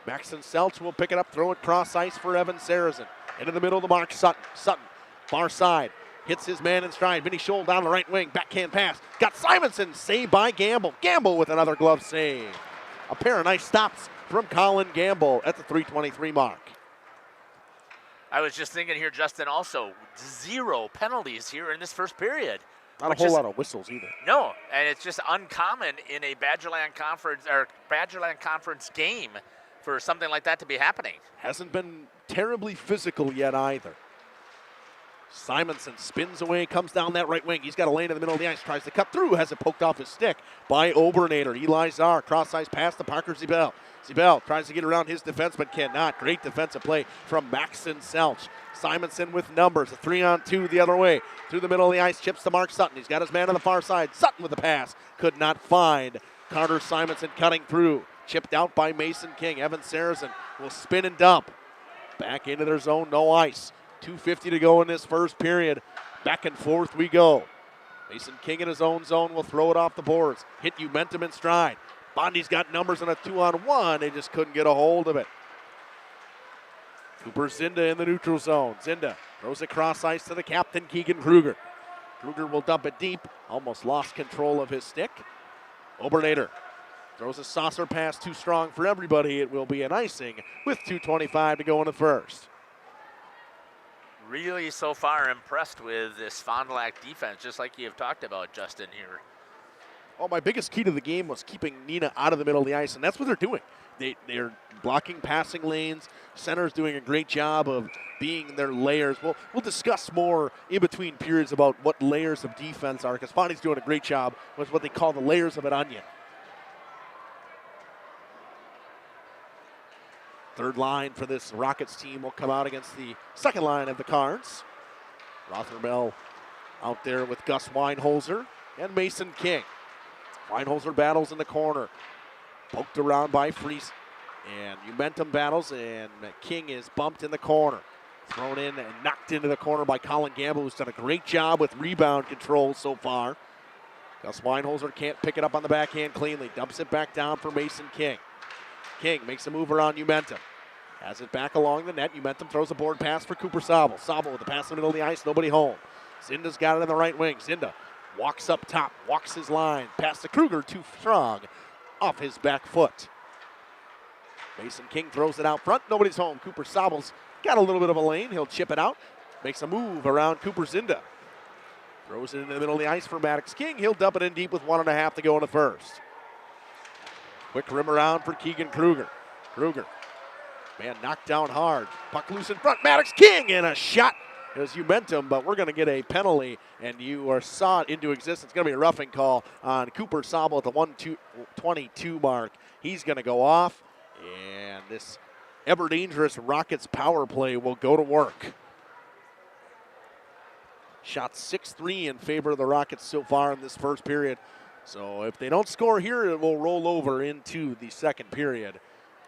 Maxon Selch will pick it up, throw it cross ice for Evan Sarazen. Into the middle to Mark Sutton. Sutton, far side. hits his man in stride. Vinny Scholl down the right wing, backhand pass. Got Simonson, saved by Gamble. Gamble with another glove save. A pair of nice stops from Colin Gamble at the 3:23 mark. I was just thinking here, Justin, also 0 penalties here in this first period. Not a whole lot of whistles either. No, and it's just uncommon in a Badgerland Conference game for something like that to be happening. Hasn't been terribly physical yet either. Simonson spins away, comes down that right wing. He's got a lane in the middle of the ice, tries to cut through, has it poked off his stick by Obernader. Eli Czar, cross-ice pass to Parker Zibel. Zibel tries to get around his defense, but cannot. Great defensive play from Maxon Selch. Simonson with numbers, a 3-on-2 the other way. Through the middle of the ice, chips to Mark Sutton. He's got his man on the far side. Sutton with the pass, could not find Carter Simonson cutting through. Chipped out by Mason King. Evan Saracen will spin and dump. Back into their zone, no ice. 2:50 to go in this first period. Back and forth we go. Mason King in his own zone will throw it off the boards. Hit Umentum in stride. Bondi's got numbers on a 2-on-1. They just couldn't get a hold of it. Cooper Zinda in the neutral zone. Zinda throws it cross ice to the captain, Keegan Kruger. Kruger will dump it deep. Almost lost control of his stick. Obernader throws a saucer pass too strong for everybody. It will be an icing with 2:25 to go in the first. Really, so far, impressed with this Fond du Lac defense, just like you have talked about, Justin, here. Oh, my biggest key to the game was keeping Neenah out of the middle of the ice, and that's what they're doing. They're blocking passing lanes. Center's doing a great job of being their layers. We'll discuss more in between periods about what layers of defense are, because Fondy's doing a great job with what they call the layers of an onion. Third line for this Rockets team will come out against the second line of the Cards. Rothermel out there with Gus Weinholzer and Mason King. Weinholzer battles in the corner. Poked around by Fries. And Umentum battles, and King is bumped in the corner. Thrown in and knocked into the corner by Colin Gamble, who's done a great job with rebound control so far. Gus Weinholzer can't pick it up on the backhand cleanly. Dumps it back down for Mason King. King makes a move around Umentum. Has it back along the net. Umentum throws a board pass for Cooper Sobel. Sobel with the pass in the middle of the ice, nobody home. Zinda's got it in the right wing. Zinda walks up top, walks his line. Pass to Kruger, too strong, off his back foot. Mason King throws it out front, nobody's home. Cooper Sobel's got a little bit of a lane. He'll chip it out. Makes a move around Cooper Zinda. Throws it into the middle of the ice for Maddox King. He'll dump it in deep with 1.5 to go in the first. Quick rim around for Keegan Kruger. Kruger, man, knocked down hard. Puck loose in front. Maddox King, and a shot as Umentum, but we're going to get a penalty, and you are saw it into existence. It's going to be a roughing call on Cooper Sobel at the 1:22 mark. He's going to go off, and this ever dangerous Rockets power play will go to work. Shot 6-3 in favor of the Rockets so far in this first period. So if they don't score here, it will roll over into the second period.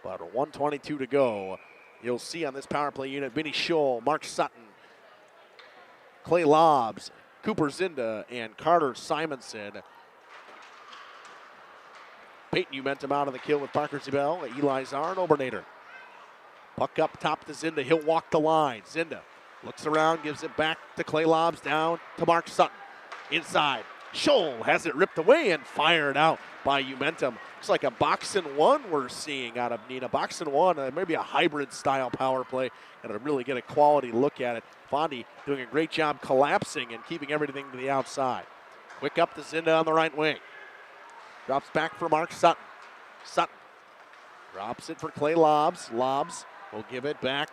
But 1:22 to go. You'll see on this power play unit, Vinny Scholl, Mark Sutton, Clay Lobbs, Cooper Zinda, and Carter Simonson. Peyton Umentum out of the kill with Parker Zibel, Eli Czar, and Obernader. Puck up top to Zinda. He'll walk the line. Zinda looks around, gives it back to Clay Lobbs, down to Mark Sutton. Inside. Scholl has it ripped away and fired out by Umentum. Looks like a box and one we're seeing out of Neenah. Box and one, maybe a hybrid style power play. Got to really get a quality look at it. Fondy doing a great job collapsing and keeping everything to the outside. Quick up to Zinda on the right wing. Drops back for Mark Sutton. Sutton drops it for Clay Lobbs. Lobbs will give it back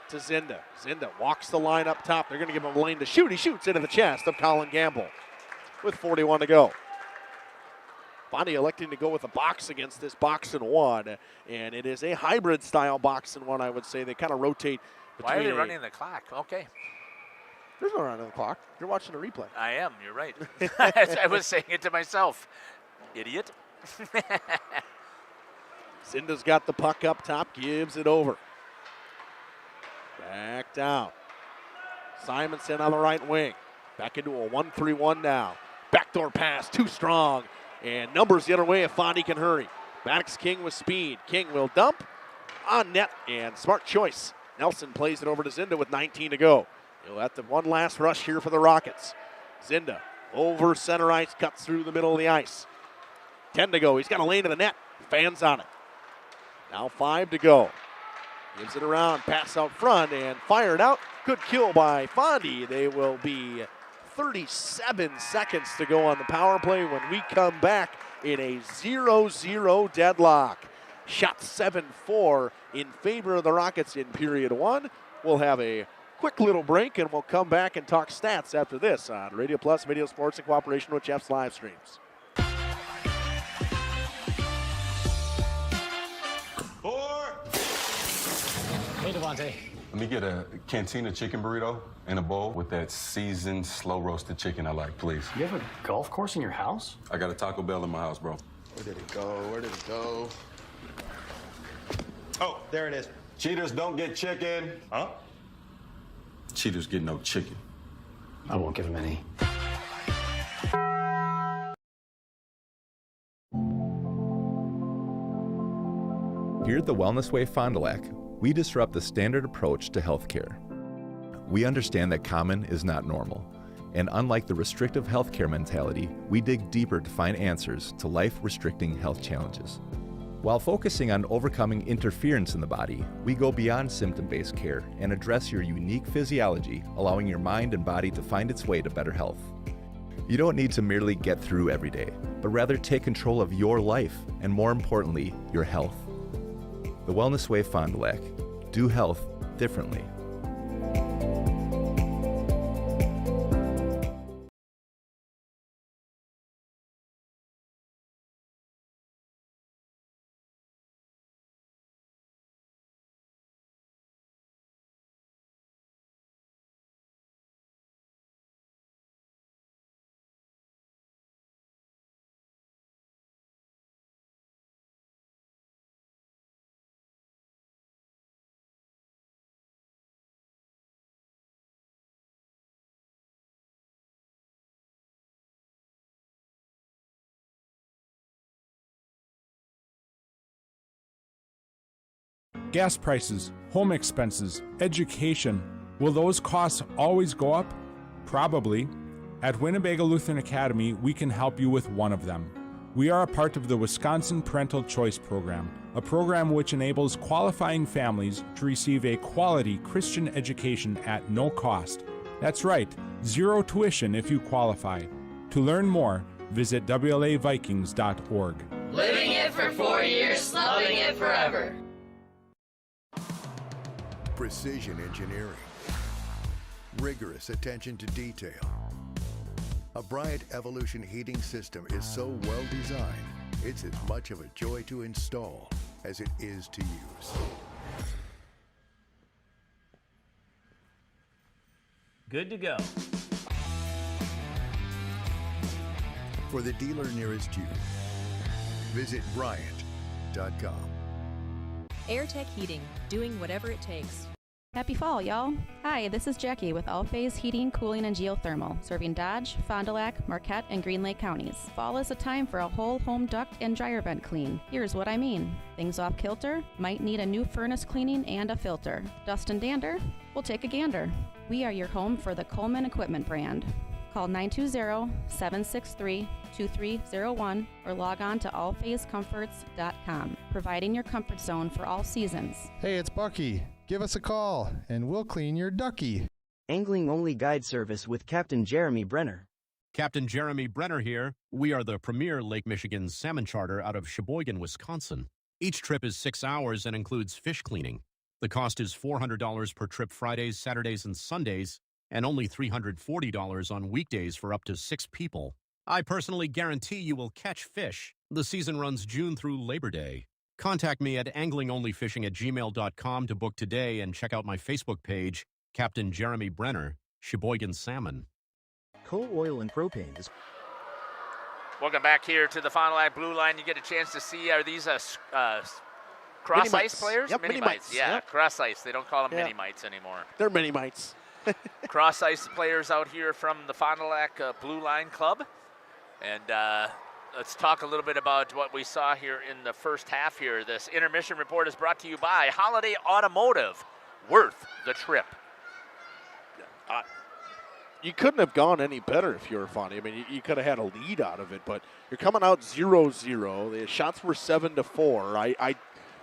to Zinda. Zinda walks the line up top. They're going to give him a lane to shoot. He shoots into the chest of Colin Gamble with 41 to go. Fondy electing to go with a box against this box and one, and it is a hybrid style box and one, I would say. They kind of rotate between. Why are they running the clock? Okay. There's no running the clock. You're watching a replay. I am. You're right. I was saying it to myself. Idiot. Zinda's got the puck up top, gives it over. Back down. Simonson on the right wing. Back into a 1-3-1 now. Backdoor pass, too strong. And numbers the other way if Fondy can hurry. Maddox King with speed. King will dump on net, and smart choice. Nelson plays it over to Zinda with 19 to go. He'll have the one last rush here for the Rockets. Zinda over center ice, cuts through the middle of the ice. 10 to go. He's got a lane to the net. Fans on it. Now 5 to go. Gives it around, pass out front, and fired out. Good kill by Fondy. They will be 37 seconds to go on the power play when we come back in a 0-0 deadlock. Shot 7-4 in favor of the Rockets in period 1. We'll have a quick little break, and we'll come back and talk stats after this on Radio Plus Video Sports in cooperation with Jeff's Livestreams. Hey, Devontae. Let me get a Cantina chicken burrito and a bowl with that seasoned, slow-roasted chicken I like, please. You have a golf course in your house? I got a Taco Bell in my house, bro. Where did it go? Where did it go? Oh, there it is. Cheaters don't get chicken. Huh? Cheaters get no chicken. I won't give him any. Here at the Wellness Way Fond du Lac, we disrupt the standard approach to healthcare. We understand that common is not normal, and unlike the restrictive healthcare mentality, we dig deeper to find answers to life-restricting health challenges. While focusing on overcoming interference in the body, we go beyond symptom-based care and address your unique physiology, allowing your mind and body to find its way to better health. You don't need to merely get through every day, but rather take control of your life and, more importantly, your health. The Wellness Way Fond du Lac. Do health differently. Gas prices, home expenses, education. Will those costs always go up? Probably. At Winnebago Lutheran Academy, we can help you with one of them. We are a part of the Wisconsin Parental Choice Program, a program which enables qualifying families to receive a quality Christian education at no cost. That's right, zero tuition if you qualify. To learn more, visit WLAVikings.org. Living it for 4 years, loving it forever. Precision engineering, rigorous attention to detail. A Bryant Evolution heating system is so well designed, it's as much of a joy to install as it is to use. Good to go. For the dealer nearest you, visit Bryant.com. AirTech Heating, doing whatever it takes. Happy fall, y'all. Hi, this is Jackie with All Phase Heating, Cooling, and Geothermal, serving Dodge, Fond du Lac, Marquette, and Green Lake counties. Fall is a time for a whole home duct and dryer vent clean. Here's what I mean. Things off kilter? Might need a new furnace cleaning and a filter. Dust and dander? We'll take a gander. We are your home for the Coleman Equipment brand. Call 920-763-2301 or log on to allphasecomforts.com, providing your comfort zone for all seasons. Hey, it's Bucky. Give us a call, and we'll clean your ducky. Angling-only guide service with Captain Jeremy Brenner. Captain Jeremy Brenner here. We are the premier Lake Michigan salmon charter out of Sheboygan, Wisconsin. Each trip is 6 hours and includes fish cleaning. The cost is $400 per trip Fridays, Saturdays, and Sundays, and only $340 on weekdays for up to 6 people. I personally guarantee you will catch fish. The season runs June through Labor Day. Contact me at anglingonlyfishing@gmail.com to book today and check out my Facebook page, Captain Jeremy Brenner, Sheboygan Salmon. Coal oil and propane is... Welcome back here to the Fond du Lac Blue Line. You get a chance to see, are these cross-ice players? Yep, mini-mites. Yeah, Yep. cross-ice. They don't call them mini-mites anymore. They're mini-mites. Cross-ice players out here from the Fond du Lac Blue Line Club. And let's talk a little bit about what we saw here in the first half here. This intermission report is brought to you by Holiday Automotive. Worth the trip. You couldn't have gone any better if you were Fondy. I mean, you could have had a lead out of it, but you're coming out 0-0. The shots were 7-4. I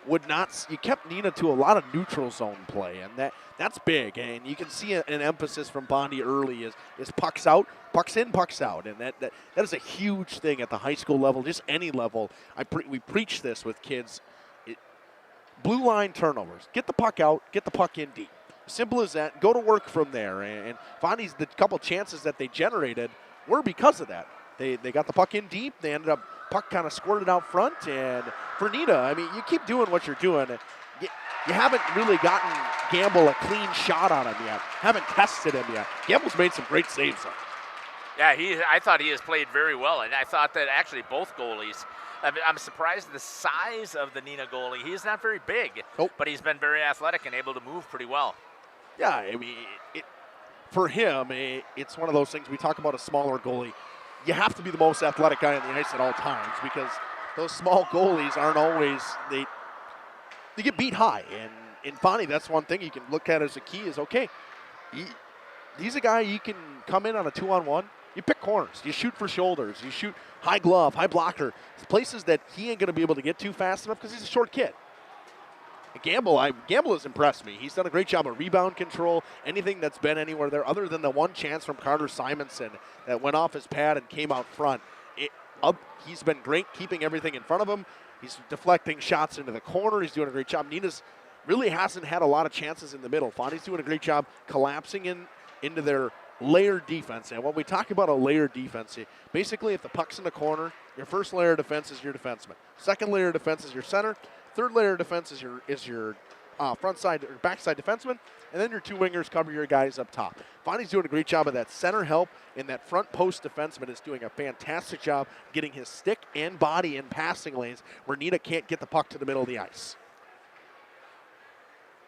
would not. You kept Neenah to a lot of neutral zone play, and that's big. And you can see an emphasis from Bondi early is pucks out, pucks in, pucks out, and that is a huge thing at the high school level, just any level. We preach this with kids. Blue line turnovers. Get the puck out, get the puck in deep. Simple as that. Go to work from there. And Fondy's, the couple chances that they generated were because of that. They got the puck in deep. They ended up, puck kind of squirted out front. And for Neenah, I mean, you keep doing what you're doing. You haven't really gotten Gamble a clean shot on him yet. Haven't tested him yet. Gamble's made some great saves, though. Yeah, I thought he has played very well. And I thought that actually both goalies, I'm surprised at the size of the Neenah goalie. He's not very big, but he's been very athletic and able to move pretty well. Yeah, I mean, for him, it's one of those things. We talk about a smaller goalie. You have to be the most athletic guy on the ice at all times because those small goalies aren't always, they get beat high. And in Fondy, that's one thing you can look at as a key is, okay, he's a guy you can come in on a 2-on-1. You pick corners. You shoot for shoulders. You shoot high glove, high blocker. It's places that he ain't going to be able to get to fast enough because he's a short kid. Gamble has impressed me. He's done a great job of rebound control, anything that's been anywhere there, other than the one chance from Carter Simonson that went off his pad and came out front. He's been great keeping everything in front of him. He's deflecting shots into the corner. He's doing a great job. Neenah's really hasn't had a lot of chances in the middle. Fondy's doing a great job collapsing into their layered defense. And when we talk about a layered defense, basically if the puck's in the corner, your first layer of defense is your defenseman. Second layer of defense is your center. Third layer of defense is your front side or backside defenseman, and then your two wingers cover your guys up top. Fondy's doing a great job of that center help, and that front post defenseman is doing a fantastic job getting his stick and body in passing lanes where Neenah can't get the puck to the middle of the ice.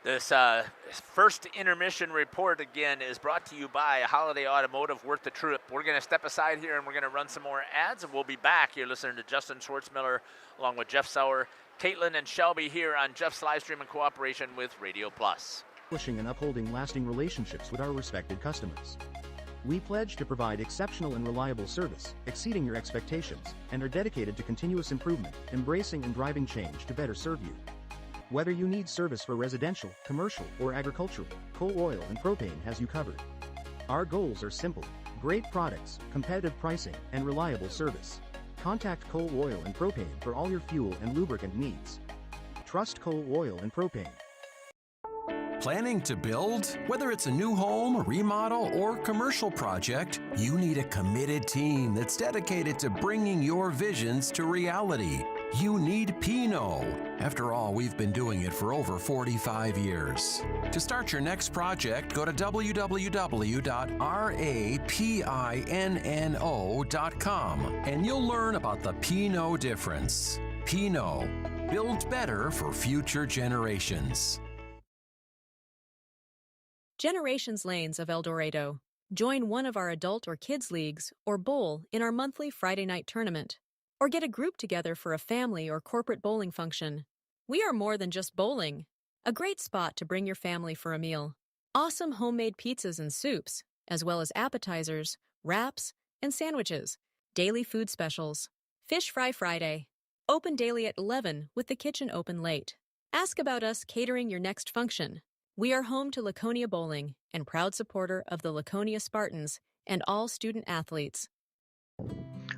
This first intermission report, again, is brought to you by Holiday Automotive, worth the trip. We're going to step aside here, and we're going to run some more ads, and we'll be back. You're listening to Justin Schwartzmiller along with Jeff Sauer, Caitlin, and Shelby here on Jeff's live stream in cooperation with Radio Plus. Pushing and upholding lasting relationships with our respected customers. We pledge to provide exceptional and reliable service, exceeding your expectations, and are dedicated to continuous improvement, embracing and driving change to better serve you. Whether you need service for residential, commercial, or agricultural, Coal Oil and Propane has you covered. Our goals are simple: great products, competitive pricing, and reliable service. Contact Coal Oil and Propane for all your fuel and lubricant needs. Trust Coal Oil and Propane. Planning to build? Whether it's a new home, remodel, or commercial project, you need a committed team that's dedicated to bringing your visions to reality. You need Pinot. After all, we've been doing it for over 45 years. To start your next project, go to www.rapinno.com and you'll learn about the Pinot difference. Pinot, build better for future generations. Generations Lanes of El Dorado. Join one of our adult or kids leagues or bowl in our monthly Friday night tournament. Or get a group together for a family or corporate bowling function. We are more than just bowling. A great spot to bring your family for a meal. Awesome homemade pizzas and soups, as well as appetizers, wraps, and sandwiches. Daily food specials. Fish Fry Friday. Open daily at 11 with the kitchen open late. Ask about us catering your next function. We are home to Laconia Bowling and proud supporter of the Laconia Spartans and all student athletes.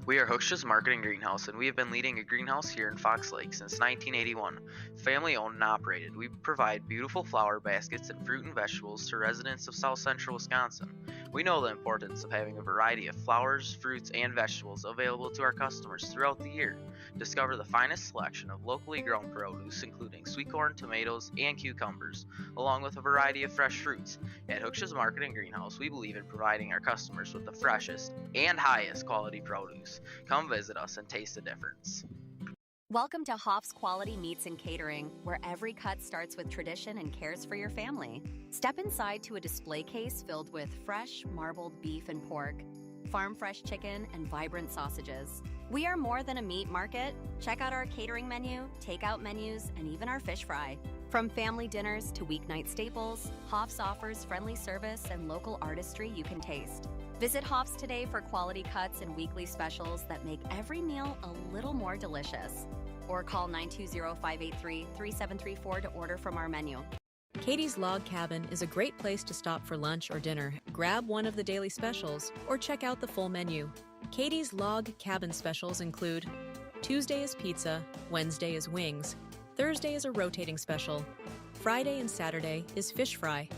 We are Hooksha's Marketing Greenhouse, and we have been leading a greenhouse here in Fox Lake since 1981. Family owned and operated, we provide beautiful flower baskets and fruit and vegetables to residents of South Central Wisconsin. We know the importance of having a variety of flowers, fruits, and vegetables available to our customers throughout the year. Discover the finest selection of locally grown produce, including sweet corn, tomatoes, and cucumbers, along with a variety of fresh fruits. At Hooksha's Marketing Greenhouse, we believe in providing our customers with the freshest and highest quality produce. Come visit us and taste the difference. Welcome to Hoff's Quality Meats and Catering, where every cut starts with tradition and cares for your family. Step inside to a display case filled with fresh, marbled beef and pork, farm fresh chicken, and vibrant sausages. We are more than a meat market. Check out our catering menu, takeout menus, and even our fish fry. From family dinners to weeknight staples, Hoff's offers friendly service and local artistry you can taste. Visit Hoff's today for quality cuts and weekly specials that make every meal a little more delicious. Or call 920-583-3734 to order from our menu. Katie's Log Cabin is a great place to stop for lunch or dinner, grab one of the daily specials, or check out the full menu. Katie's Log Cabin specials include Tuesday is pizza, Wednesday is wings, Thursday is a rotating special, Friday and Saturday is fish fry,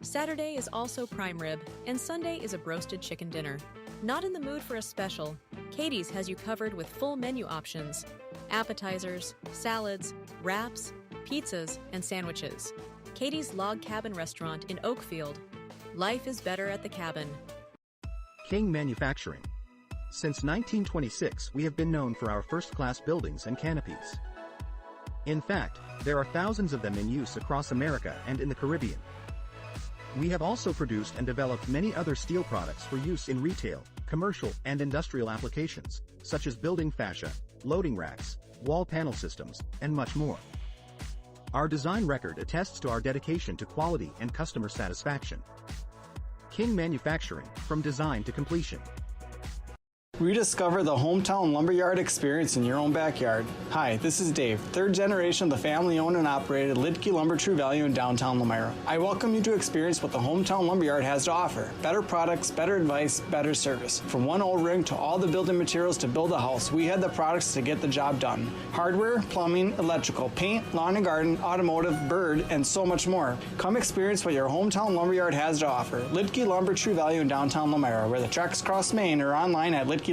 Saturday is also prime rib, and Sunday is a broasted chicken dinner. Not in the mood for a special? Katie's has you covered with full menu options, appetizers, salads, wraps, pizzas, and sandwiches. Katie's Log Cabin Restaurant in Oakfield. Life is better at the cabin. King Manufacturing. Since 1926, we have been known for our first-class buildings and canopies. In fact, there are thousands of them in use across America and in the Caribbean. We have also produced and developed many other steel products for use in retail, commercial, and industrial applications, such as building fascia, loading racks, wall panel systems, and much more. Our design record attests to our dedication to quality and customer satisfaction. King Manufacturing, from design to completion. Rediscover the hometown lumberyard experience in your own backyard. Hi, this is Dave, third generation of the family-owned and operated Lidke Lumber True Value in downtown Lamira. I welcome you to experience what the hometown lumberyard has to offer. Better products, better advice, better service. From one O-ring to all the building materials to build a house, we had the products to get the job done. Hardware, plumbing, electrical, paint, lawn and garden, automotive, bird, and so much more. Come experience what your hometown lumberyard has to offer. Lidke Lumber True Value in downtown Lamira, where the tracks cross Main, or online at lidkelumber.com.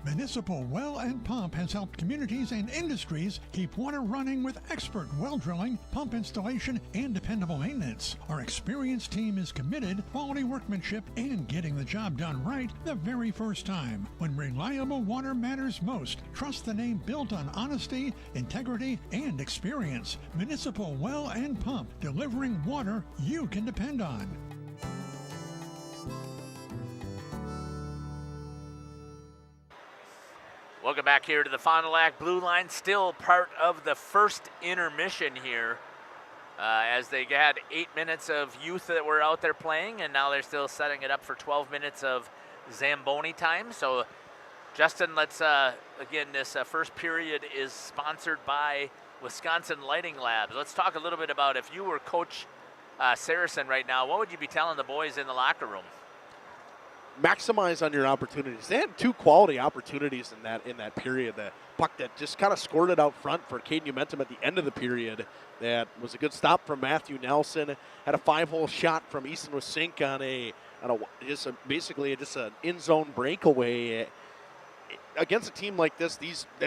Municipal Well and Pump has helped communities and industries keep water running with expert well drilling, pump installation, and dependable maintenance. Our experienced team is committed, quality workmanship, and getting the job done right the very first time. When reliable water matters most, trust the name built on honesty, integrity, and experience. Municipal Well and Pump, delivering water you can depend on. Welcome back here to the Fond du Lac Blue Line. Still part of the first intermission here, as they had 8 minutes of youth that were out there playing, and now they're still setting it up for 12 minutes of Zamboni time. So, Justin, let's again, this first period is sponsored by Wisconsin Lighting Labs. Let's talk a little bit about, if you were Coach Saracen right now, what would you be telling the boys in the locker room? Maximize on your opportunities. They had two quality opportunities in that period. The puck that just kind of scored it out front for Caden Umentum at the end of the period. That was a good stop from Matthew Nelson. Had a 5-hole shot from Easton Wasink on basically an in zone breakaway. Against a team like this,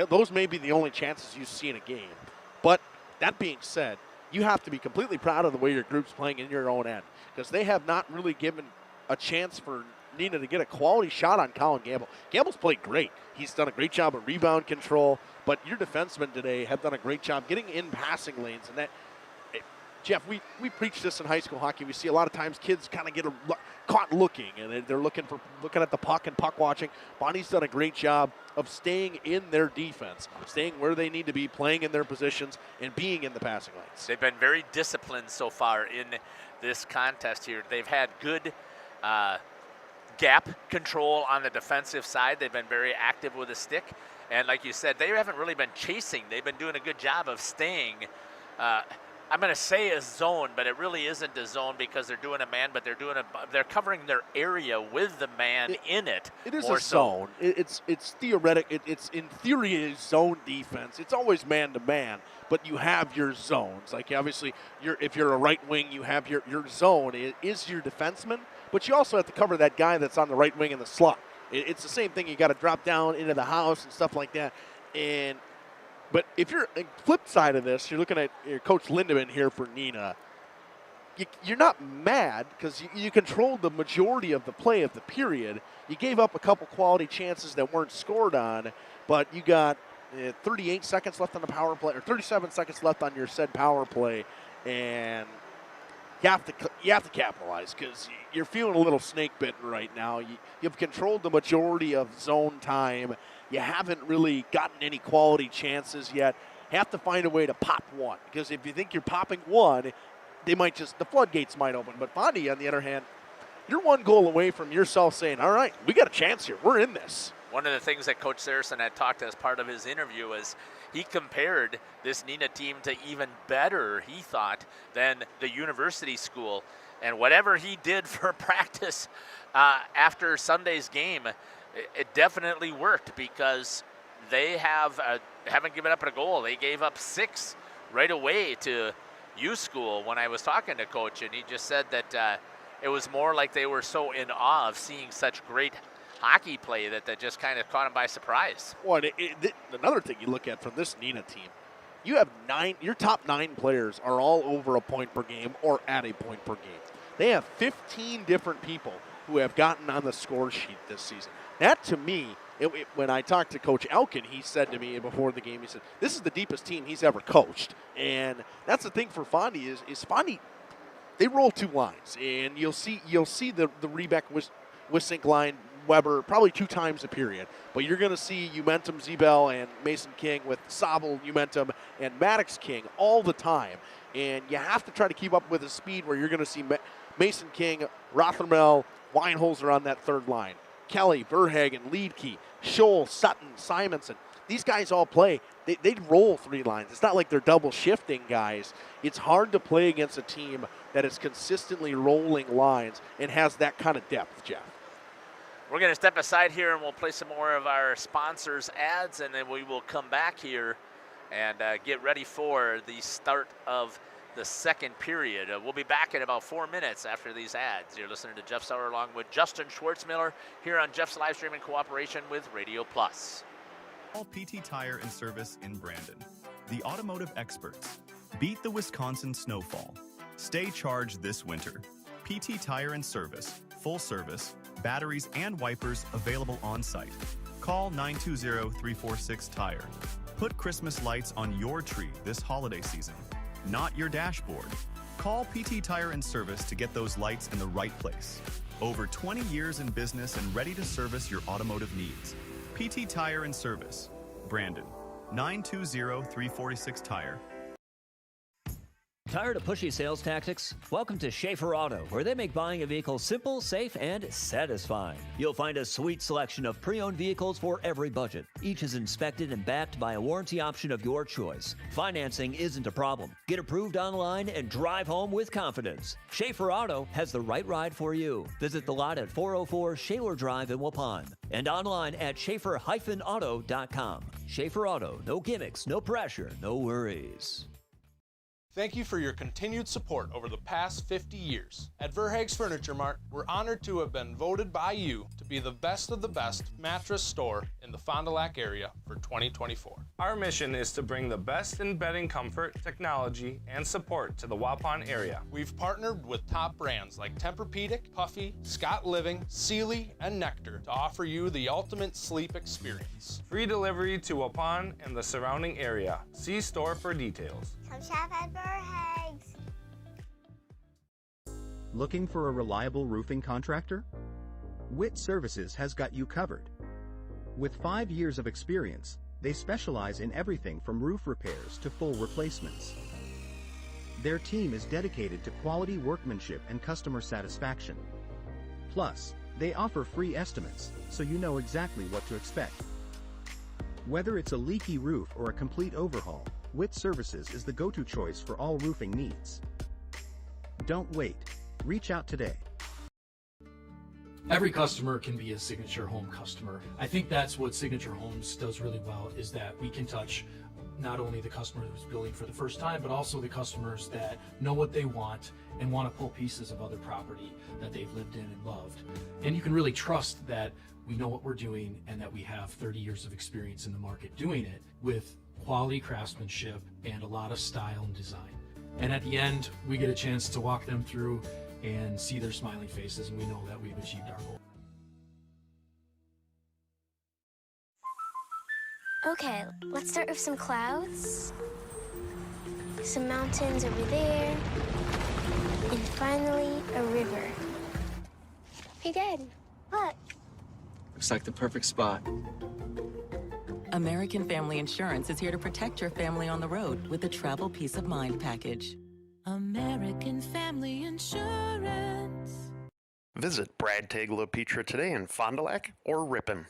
those may be the only chances you see in a game. But that being said, you have to be completely proud of the way your group's playing in your own end, because they have not really given a chance for Neenah to get a quality shot on Colin Gamble. Gamble's played great. He's done a great job of rebound control, but your defensemen today have done a great job getting in passing lanes. And that, Jeff, we preach this in high school hockey. We see a lot of times kids kind of get caught looking, and they're looking at the puck and puck watching. Bonnie's done a great job of staying in their defense, staying where they need to be, playing in their positions, and being in the passing lanes. They've been very disciplined so far in this contest here. They've had good gap control on the defensive side. They've been very active with a stick. And like you said, they haven't really been chasing. They've been doing a good job of staying, I'm going to say a zone, but it really isn't a zone because they're doing a man, but they're covering their area with the man in it. It is a zone. It's theoretic. It's in theory a zone defense. It's always man to man, but you have your zones. Like obviously, if you're a right wing, you have your zone is your defenseman, but you also have to cover that guy that's on the right wing in the slot. It's the same thing. You got to drop down into the house and stuff like that. But if you're flip side of this, you're looking at Coach Lindemann here for Neenah. You're not mad because you controlled the majority of the play of the period. You gave up a couple quality chances that weren't scored on, but you got 38 seconds left on the power play, or 37 seconds left on your said power play, and you have to capitalize because you're feeling a little snake bitten right now. You've controlled the majority of zone time. You haven't really gotten any quality chances yet. Have to find a way to pop one, because if you think you're popping one, the floodgates might open. But Fondy, on the other hand, you're one goal away from yourself saying, all right, we got a chance here. We're in this. One of the things that Coach Saracen had talked as part of his interview is he compared this Neenah team to even better, he thought, than the university school. And whatever he did for practice after Sunday's game, it definitely worked, because they haven't given up a goal. They gave up 6 right away to U School when I was talking to Coach, and he just said that it was more like they were so in awe of seeing such great hockey play that just kind of caught him by surprise. Well, another thing you look at from this Neenah team, you have your top 9 players are all over a point per game or at a point per game. They have 15 different people who have gotten on the score sheet this season. That, to me, when I talked to Coach Elkin, he said to me before the game, he said, this is the deepest team he's ever coached. And that's the thing for Fondy is Fondy, they roll 2 lines. And you'll see the Rebeck Wisink line, Weber, probably 2 times a period. But you're going to see Umentum Zebel and Mason King with Sobel, Umentum, and Maddox King all the time. And you have to try to keep up with the speed where you're going to see Mason King, Rothermel, Weinholzer on that 3rd line. Kelly, Verhagen, Leedke, Scholl, Sutton, Simonson. These guys all play. They roll 3 lines. It's not like they're double shifting guys. It's hard to play against a team that is consistently rolling lines and has that kind of depth, Jeff. We're going to step aside here and we'll play some more of our sponsors' ads, and then we will come back here and get ready for the start of the second period. We'll be back in about 4 minutes after these ads. You're listening to Jeff Sauer along with Justin Schwartzmiller here on Jeff's live stream in cooperation with Radio Plus. All PT Tire and Service in Brandon. The automotive experts. Beat the Wisconsin snowfall. Stay charged this winter. PT Tire and Service. Full service. Batteries and wipers available on site. Call 920-346-TIRE. Put Christmas lights on your tree this holiday season, not your dashboard. Call PT Tire and Service to get those lights in the right place. Over 20 years in business and ready to service your automotive needs. PT Tire and Service, Brandon, 920-346-TIRE. Tired of pushy sales tactics? Welcome to Schaefer Auto, where they make buying a vehicle simple, safe, and satisfying. You'll find a sweet selection of pre-owned vehicles for every budget. Each is inspected and backed by a warranty option of your choice. Financing isn't a problem. Get approved online and drive home with confidence. Schaefer Auto has the right ride for you. Visit the lot at 404 Shaler Drive in Waupun and online at schaefer-auto.com. Schaefer Auto, no gimmicks, no pressure, no worries. Thank you for your continued support over the past 50 years. At Verhaeg's Furniture Mart, we're honored to have been voted by you to be the best of the best mattress store in the Fond du Lac area for 2024. Our mission is to bring the best in bedding comfort, technology, and support to the Waupun area. We've partnered with top brands like Tempur-Pedic, Puffy, Scott Living, Sealy, and Nectar to offer you the ultimate sleep experience. Free delivery to Waupun and the surrounding area. See store for details. Come shop at Verhaeg's. Looking for a reliable roofing contractor? Witt Services has got you covered. With 5 years of experience, they specialize in everything from roof repairs to full replacements. Their team is dedicated to quality workmanship and customer satisfaction. Plus, they offer free estimates, so you know exactly what to expect. Whether it's a leaky roof or a complete overhaul, Witt Services is the go-to choice for all roofing needs. Don't wait. Reach out today. Every customer can be a Signature Home customer. I think that's what Signature Homes does really well, is that we can touch not only the customer who's building for the first time, but also the customers that know what they want and want to pull pieces of other property that they've lived in and loved. And you can really trust that we know what we're doing and that we have 30 years of experience in the market doing it with quality craftsmanship and a lot of style and design. And at the end, we get a chance to walk them through and see their smiling faces, and we know that we've achieved our goal. Okay, let's start with some clouds. Some mountains over there. And finally, a river. Hey, Dad, look. Looks like the perfect spot. American Family Insurance is here to protect your family on the road with the Travel Peace of Mind package. American Family Insurance. Visit Brad Taylor Pizza today in Fond du Lac or Ripon.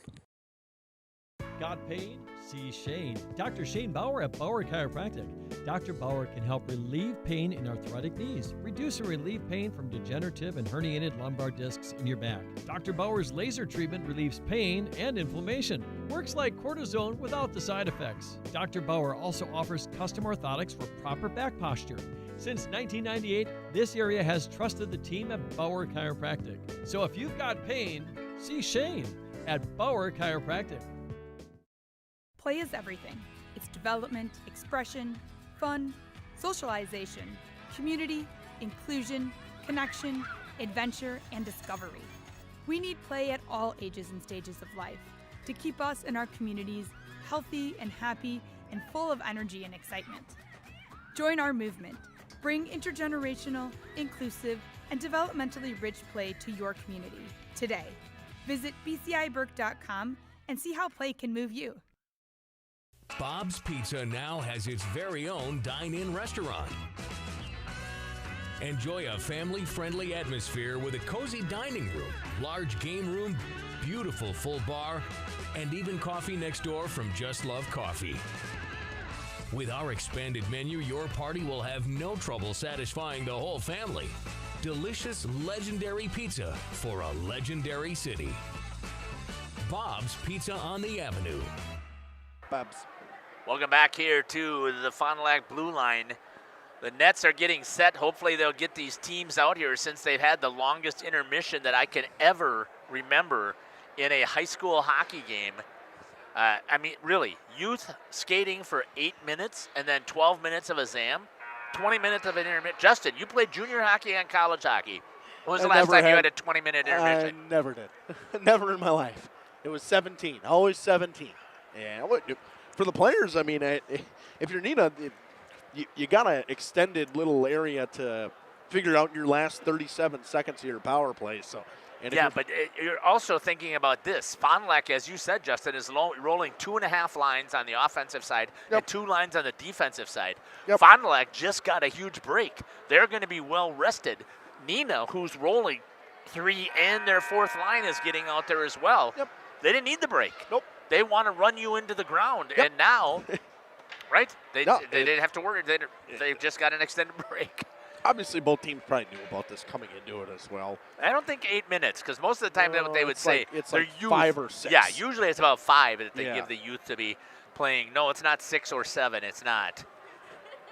Got pain? See Shane. Dr. Shane Bauer at Bauer Chiropractic. Dr. Bauer can help relieve pain in arthritic knees, reduce and relieve pain from degenerative and herniated lumbar discs in your back. Dr. Bauer's laser treatment relieves pain and inflammation. Works like cortisone without the side effects. Dr. Bauer also offers custom orthotics for proper back posture. Since 1998, this area has trusted the team at Bauer Chiropractic. So if you've got pain, see Shane at Bauer Chiropractic. Play is everything. It's development, expression, fun, socialization, community, inclusion, connection, adventure, and discovery. We need play at all ages and stages of life to keep us and our communities healthy and happy and full of energy and excitement. Join our movement. Bring intergenerational, inclusive, and developmentally rich play to your community today. Visit bciburke.com and see how play can move you. Bob's Pizza now has its very own dine-in restaurant. Enjoy a family-friendly atmosphere with a cozy dining room, large game room, beautiful full bar, and even coffee next door from Just Love Coffee. With our expanded menu, your party will have no trouble satisfying the whole family. Delicious, legendary pizza for a legendary city. Bob's Pizza on the Avenue. Bob's. Welcome back here to the Fond du Lac Blue Line. The nets are getting set. Hopefully they'll get these teams out here since they've had the longest intermission that I can ever remember in a high school hockey game. I mean, really, youth skating for 8 minutes and then 12 minutes of a ZAM, 20 minutes of an intermission. Justin, you played junior hockey and college hockey. When was the last time you had a 20-minute intermission? I never did. Never in my life. It was 17, always 17. And for the players, I mean, if you're Neenah, you got an extended little area to figure out your last 37 seconds of your power play. So, yeah, but you're also thinking about this. Fond du Lac, as you said, Justin, is rolling 2.5 lines on the offensive side and 2 lines on the defensive side. Fond du Lac just got a huge break. They're going to be well rested. Neenah, who's rolling 3 and their 4th line, is getting out there as well. They didn't need the break. They want to run you into the ground, and now, right? They didn't have to worry. They just got an extended break. Obviously, both teams probably knew about this coming into it as well. I don't think 8 minutes, because most of the time they would say it's their like youth. 5 or 6. Yeah, usually it's about 5 that they give the youth to be playing. No, it's not 6 or 7. It's not.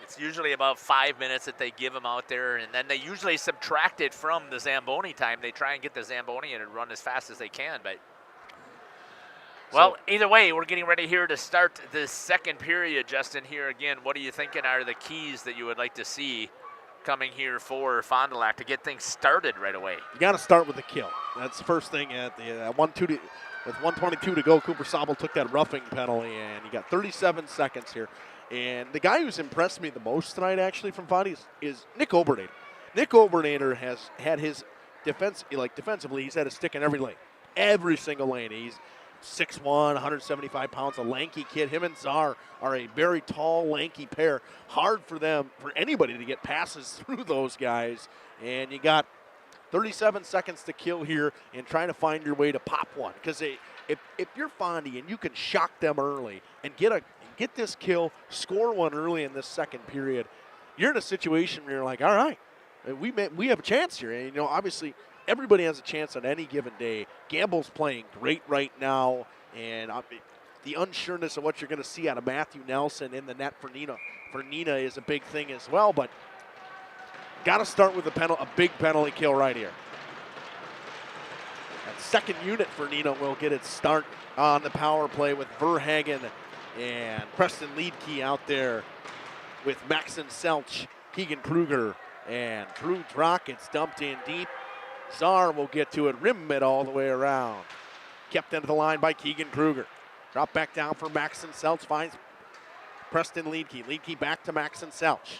It's usually about 5 minutes that they give them out there, and then they usually subtract it from the Zamboni time. They try and get the Zamboni in and run as fast as they can, but. Well, either way, we're getting ready here to start the second period, Justin. Here again, what are you thinking are the keys that you would like to see coming here for Fond du Lac to get things started right away? You got to start with the kill. That's the first thing at the 1-2 with 1:22 to go. Cooper Sobel took that roughing penalty, and you got 37 seconds here. And the guy who's impressed me the most tonight, actually, from Fond is Nick Obernader. Nick Obernader has had his defensively, he's had a stick in every lane, every single lane. He's 6'1", 175 pounds, a lanky kid. Him and Czar are a very tall, lanky pair. Hard for anybody to get passes through those guys. And you got 37 seconds to kill here and trying to find your way to pop one. Because if you're Fondy and you can shock them early and get this kill, score one early in this second period, you're in a situation where you're like, all right, we have a chance here. And, obviously, everybody has a chance on any given day. Gamble's playing great right now, and the unsureness of what you're going to see out of Matthew Nelson in the net for Neenah is a big thing as well, but got to start with a big penalty kill right here. That second unit for Neenah will get its start on the power play with Verhagen and Preston Leedke out there with Maxon Selch, Keegan Kruger, and Drew Drock. It's dumped in deep. Czar will get to it, rim it all the way around. Kept into the line by Keegan Kruger. Drop back down for Maxon Selch, finds Preston Leedke. Leedke back to Maxon Selch.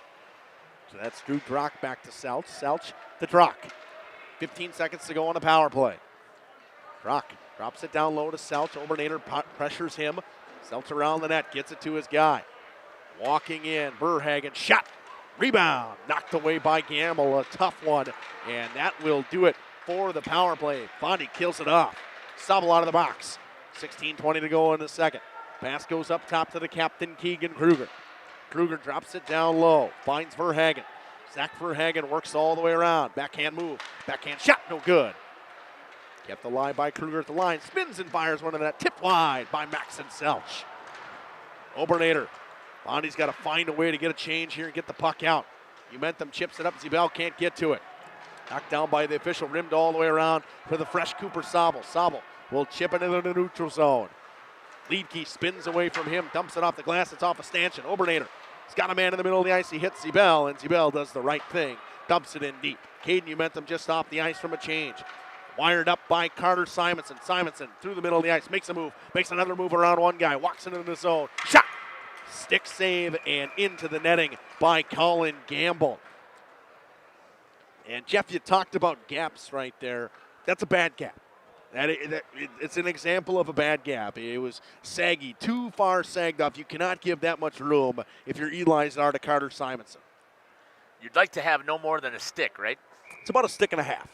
So that's Drew Drock back to Selch. Selch to Drock. 15 seconds to go on the power play. Drock drops it down low to Selch. Obernader pressures him. Selch around the net, gets it to his guy. Walking in, Verhagen, shot. Rebound, knocked away by Gamble, a tough one. And that will do it for the power play. Bondi kills it off. Sobel out of the box. 16:20 to go in the second. Pass goes up top to the captain, Keegan Kruger. Kruger drops it down low, finds Verhagen. Zach Verhagen works all the way around. Backhand move, backhand shot, no good. Kept alive by Kruger at the line, spins and fires one of that, tipped wide by Maxon Selch. Obernader, Bondi's got to find a way to get a change here and get the puck out. Umentum chips it up, Zibel can't get to it. Knocked down by the official, rimmed all the way around for the fresh Cooper Sobel. Sobel will chip it into the neutral zone. Liedke spins away from him, dumps it off the glass. It's off a stanchion. Obernader has got a man in the middle of the ice. He hits Zibel, and Zibel does the right thing. Dumps it in deep. Caden Umentum just off the ice from a change. Wired up by Carter Simonson. Simonson through the middle of the ice, makes a move, makes another move around one guy, walks into the zone. Shot! Stick save and into the netting by Colin Gamble. And Jeff, you talked about gaps right there. That's a bad gap. It's an example of a bad gap. It was saggy, too far sagged up. You cannot give that much room if you're Eli Czar to Carter Simonson. You'd like to have no more than a stick, right? It's about a stick and a half.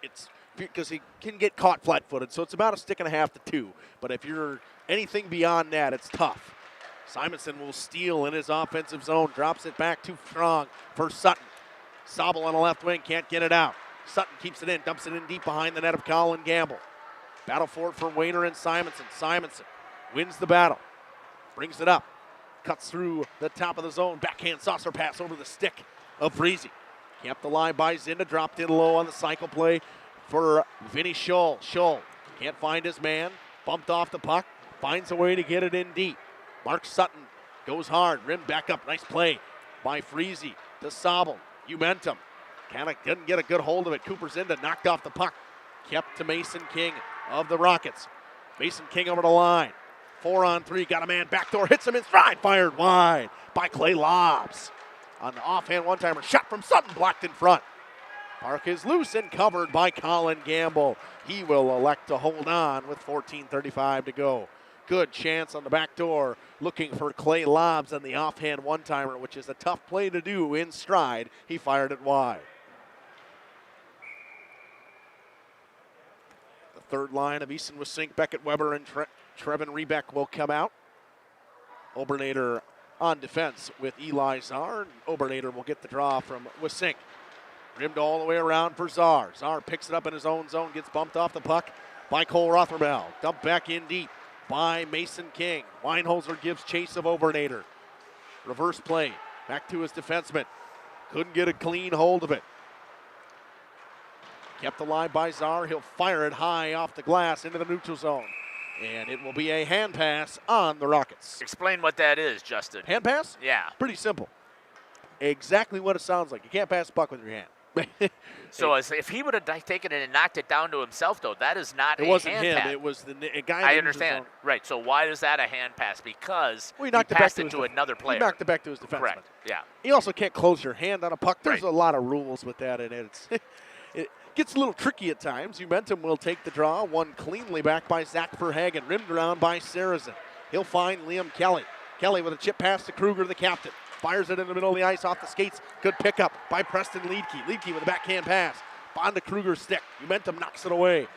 It's because he can get caught flat-footed, so it's about a stick and a half to two. But if you're anything beyond that, it's tough. Simonson will steal in his offensive zone, drops it back too strong for Sutton. Sobel on the left wing, can't get it out. Sutton keeps it in, dumps it in deep behind the net of Colin Gamble. Battle for it for Wayner and Simonson. Simonson wins the battle, brings it up, cuts through the top of the zone, backhand saucer pass over the stick of Breezy. Kept alive by Zinda, dropped in low on the cycle play for Vinny Scholl. Scholl can't find his man, bumped off the puck, finds a way to get it in deep. Mark Sutton goes hard, rim back up, nice play by Freezy to Sobel. Umentum kind of didn't get a good hold of it. Cooper Zinda knocked off the puck, kept to Mason King of the Rockets. Mason King over the line, 4-on-3, got a man, backdoor, hits him in stride, fired wide by Clay Lobbs. On the offhand one-timer, shot from Sutton, blocked in front. Park is loose and covered by Colin Gamble. He will elect to hold on with 14:35 to go. Good chance on the back door, looking for Clay Lobbs on the offhand one-timer, which is a tough play to do in stride. He fired it wide. The third line of Easton Wisink, Beckett Weber, and Trevin Rebeck will come out. Obernader on defense with Eli Czar. Obernader will get the draw from Wisink. Rimmed all the way around for Czar. Czar picks it up in his own zone, gets bumped off the puck by Cole Rothermel. Dumped back in deep by Mason King. Weinholzer gives chase of Obernader. Reverse play, back to his defenseman. Couldn't get a clean hold of it. Kept alive by Czar. He'll fire it high off the glass into the neutral zone. And it will be a hand pass on the Rockets. Explain what that is, Justin. Hand pass? Yeah. Pretty simple. Exactly what it sounds like. You can't pass the puck with your hand. So if he would have taken it and knocked it down to himself, though, that is not a hand pass. It wasn't him. It was the guy. I understand. Right. So why is that a hand pass? Because he passed it to another player. He knocked it back to his defenseman. Correct. Yeah. You also can't close your hand on a puck. There's a lot of rules with that, and it gets a little tricky at times. Umentum will take the draw. Won cleanly back by Zach Verhagen. Rimmed around by Sarazen. He'll find Liam Kelly. Kelly with a chip pass to Kruger, the captain. Fires it in the middle of the ice off the skates. Good pickup by Preston Liedke. Liedke with a backhand pass. Bond to Kruger's stick. Umentum knocks it away.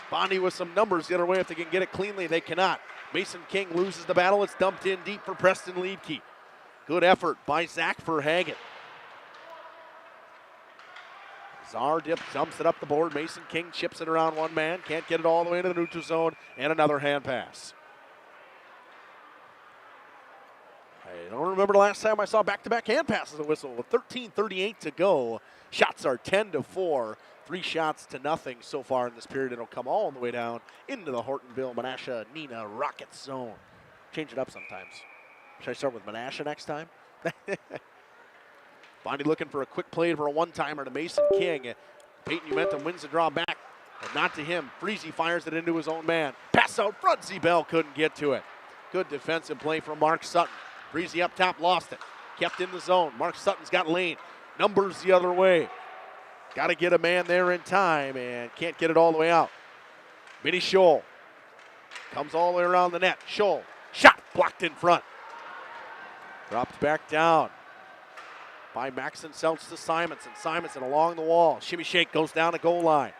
Bondy with some numbers the other way. If they can get it cleanly, they cannot. Mason King loses the battle. It's dumped in deep for Preston Liedke. Good effort by Zach Verhagen. Czar jumps it up the board. Mason King chips it around one man. Can't get it all the way into the neutral zone. And another hand pass. I don't remember the last time I saw back-to-back hand passes a whistle. With 13:38 to go, shots are 10-4. 3 shots to nothing so far in this period. It'll come all the way down into the Hortonville, Menasha, Neenah Rockets zone. Change it up sometimes. Should I start with Menasha next time? Bondy looking for a quick play for a one-timer to Mason King. Peyton Umentum wins the draw back, but not to him. Freezy fires it into his own man. Pass out front, Zebel couldn't get to it. Good defensive play from Mark Sutton. Breezy up top, lost it. kept in the zone. Mark Sutton's got lane. Numbers the other way. Got to get a man there in time and can't get it all the way out. Vinny Scholl comes all the way around the net. Scholl, shot blocked in front. Dropped back down by Maxon Seltz to Simonson. Simonson along the wall. Shimmy shake goes down the goal line.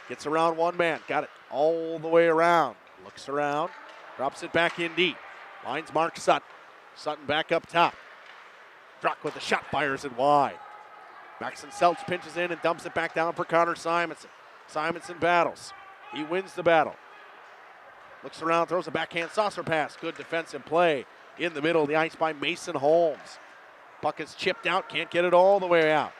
Gets around one man. Got it all the way around. Looks around. Drops it back in deep. Lines Mark Sutton. Sutton back up top. Druck with the shot, fires it wide. Maxon Seltz pinches in and dumps it back down for Connor Simonson. Simonson battles. He wins the battle. Looks around, throws a backhand saucer pass. Good defensive play in the middle of the ice by Mason Holmes. Puck is chipped out, can't get it all the way out.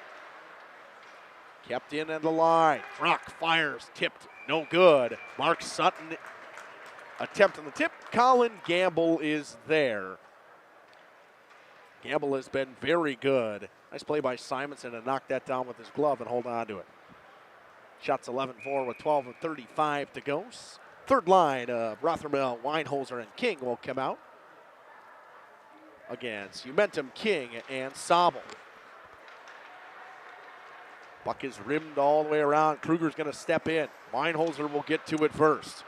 Kept in at the line. Druck fires, tipped, no good. Mark Sutton attempting the tip. Colin Gamble is there. Gamble has been very good. Nice play by Simonson to knock that down with his glove and hold on to it. Shots 11-4 with 12:35 to go. Third line of Rothermel, Weinholzer, and King will come out against Umentum, King, and Sobel. Puck is rimmed all the way around. Kruger's going to step in. Weinholzer will get to it first.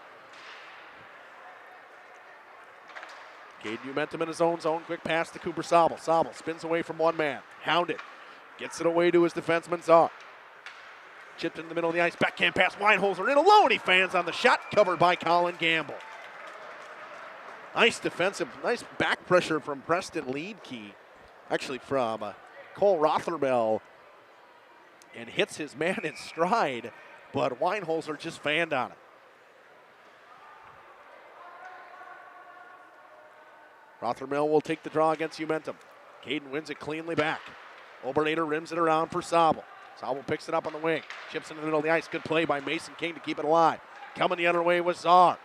Caden Umentum in his own zone. Quick pass to Cooper Sobel. Sobel spins away from one man. Hounded. Gets it away to his defenseman, Czar. Chipped in the middle of the ice. Backhand pass. Weinholzer in alone. He fans on the shot. Covered by Colin Gamble. Nice defensive. Nice back pressure from Preston Leedkey. Actually from Cole Rothermel. And hits his man in stride. But Weinholzer just fanned on it. Rothermel will take the draw against Umentum. Caden wins it cleanly back. Obernader rims it around for Sobel. Sobel picks it up on the wing. Chips in the middle of the ice. Good play by Mason King to keep it alive. Coming the other way was Czar.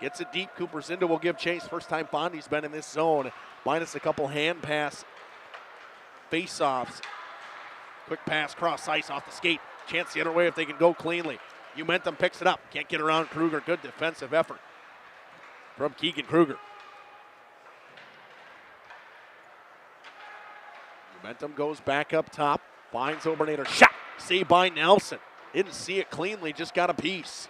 Gets it deep. Cooper Zinda will give chase. First time Bondi's been in this zone. Minus a couple hand pass face-offs. Quick pass cross ice off the skate. Chance the other way if they can go cleanly. Umentum picks it up. Can't get around Kruger. Good defensive effort from Keegan Kruger. Umentum goes back up top. Finds Obernader. Shot. Saved by Nelson. Didn't see it cleanly. Just got a piece.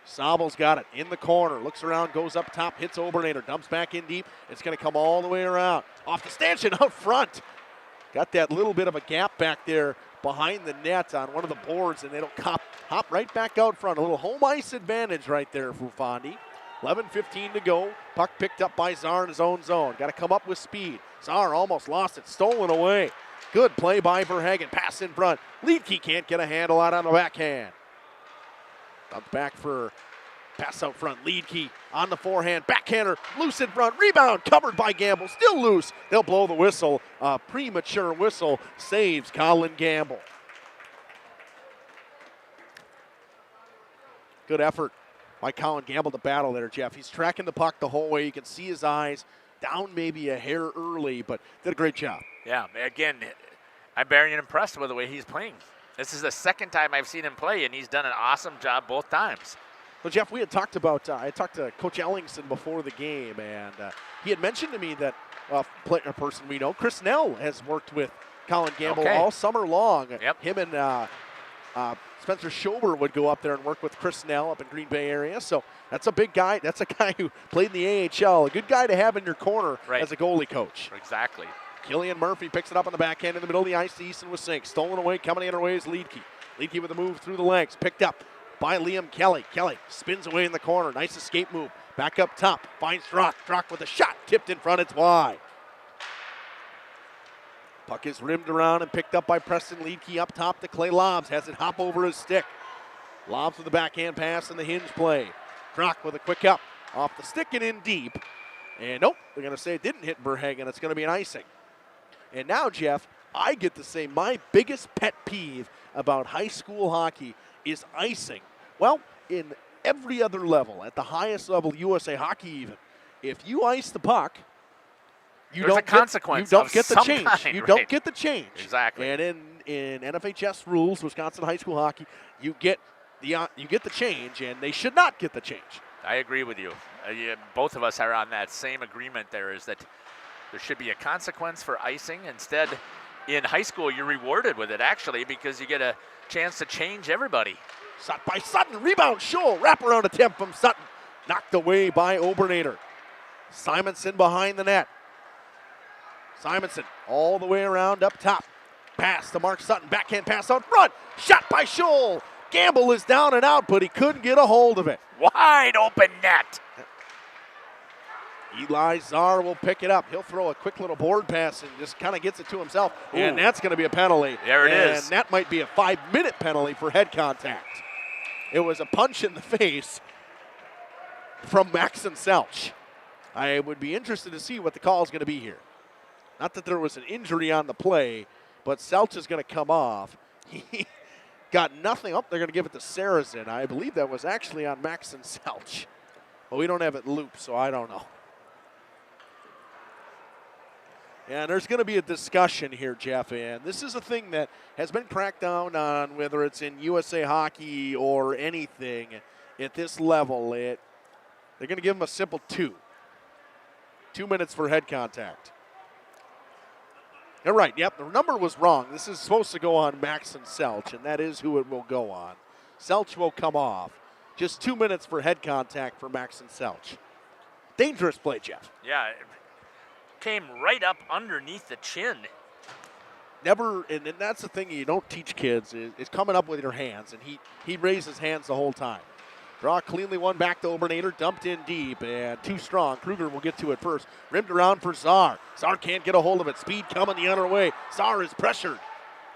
Sobel's got it in the corner. Looks around. Goes up top. Hits Obernader. Dumps back in deep. It's going to come all the way around. Off the stanchion out front. Got that little bit of a gap back there behind the net on one of the boards, and it'll hop right back out front. A little home ice advantage right there for Fondy. 11:15 to go. Puck picked up by Czar in his own zone. Got to come up with speed. Czar almost lost it. Stolen away. Good play by Verhagen. Pass in front. Leedkey can't get a handle out on the backhand. Dump back for pass out front. Leedkey on the forehand. Backhander loose in front. Rebound covered by Gamble. Still loose. They'll blow the whistle. A premature whistle saves Colin Gamble. Good effort by Colin Gamble to battle there, Jeff. He's tracking the puck the whole way. You can see his eyes down maybe a hair early, but did a great job. Yeah, again, I'm very impressed with the way he's playing. This is the second time I've seen him play, and he's done an awesome job both times. Well, Jeff, we had talked about, I talked to Coach Ellingson before the game, and he had mentioned to me that a person we know, Chris Nell, has worked with Colin Gamble all summer long. Yep. Him and Spencer Schober would go up there and work with Chris Nell up in Green Bay area. So that's a big guy. That's a guy who played in the AHL. A good guy to have in your corner as a goalie coach. Exactly. Killian Murphy picks it up on the backhand in the middle of the ice to Easton with Sink. Stolen away, coming the other way is Leedkey. Leedkey with a move through the legs. Picked up by Liam Kelly. Kelly spins away in the corner. Nice escape move. Back up top. Finds Drock. Drock with a shot. Tipped in front. It's wide. Puck is rimmed around and picked up by Preston Leedkey up top to Clay Lobs. Has it hop over his stick. Lobs with the backhand pass and the hinge play. Drock with a quick up. Off the stick and in deep. And nope, they're going to say it didn't hit Verhagen. It's going to be an icing. And now, Jeff, I get to say my biggest pet peeve about high school hockey is icing. Well, in every other level, at the highest level, USA Hockey even, if you ice the puck, you don't get the change. You don't get the change. Exactly. And in NFHS rules, Wisconsin high school hockey, you get the change, and they should not get the change. I agree with you. Both of us are on that same agreement there, is that there should be a consequence for icing. Instead, in high school, you're rewarded with it, actually, because you get a chance to change everybody. Shot by Sutton, rebound, Scholl, wraparound attempt from Sutton. Knocked away by Obernader. Simonson behind the net. Simonson all the way around up top. Pass to Mark Sutton, backhand pass out front. Shot by Scholl. Gamble is down and out, but he couldn't get a hold of it. Wide open net. Eli Czar will pick it up. He'll throw a quick little board pass and just kind of gets it to himself. Ooh. And that's going to be a penalty. There it is. And that might be a 5-minute penalty for head contact. It was a punch in the face from Maxon Selch. I would be interested to see what the call is going to be here. Not that there was an injury on the play, but Selch is going to come off. He got nothing. Oh, they're going to give it to Saracen. I believe that was actually on Maxon Selch. But we don't have it looped, so I don't know. And there's going to be a discussion here, Jeff, and this is a thing that has been cracked down on, whether it's in USA Hockey or anything at this level. They're going to give them a simple 2. 2 minutes for head contact. You're right, yep, the number was wrong. This is supposed to go on Maxon Selch, and that is who it will go on. Selch will come off. Just 2 minutes for head contact for Maxon Selch. Dangerous play, Jeff. Yeah, came right up underneath the chin. Never, and that's the thing you don't teach kids is coming up with your hands, and he raised his hands the whole time. Draw cleanly one back to Obernader, dumped in deep, and too strong. Kruger will get to it first. Rimmed around for Czar. Czar can't get a hold of it. Speed coming the other way. Czar is pressured.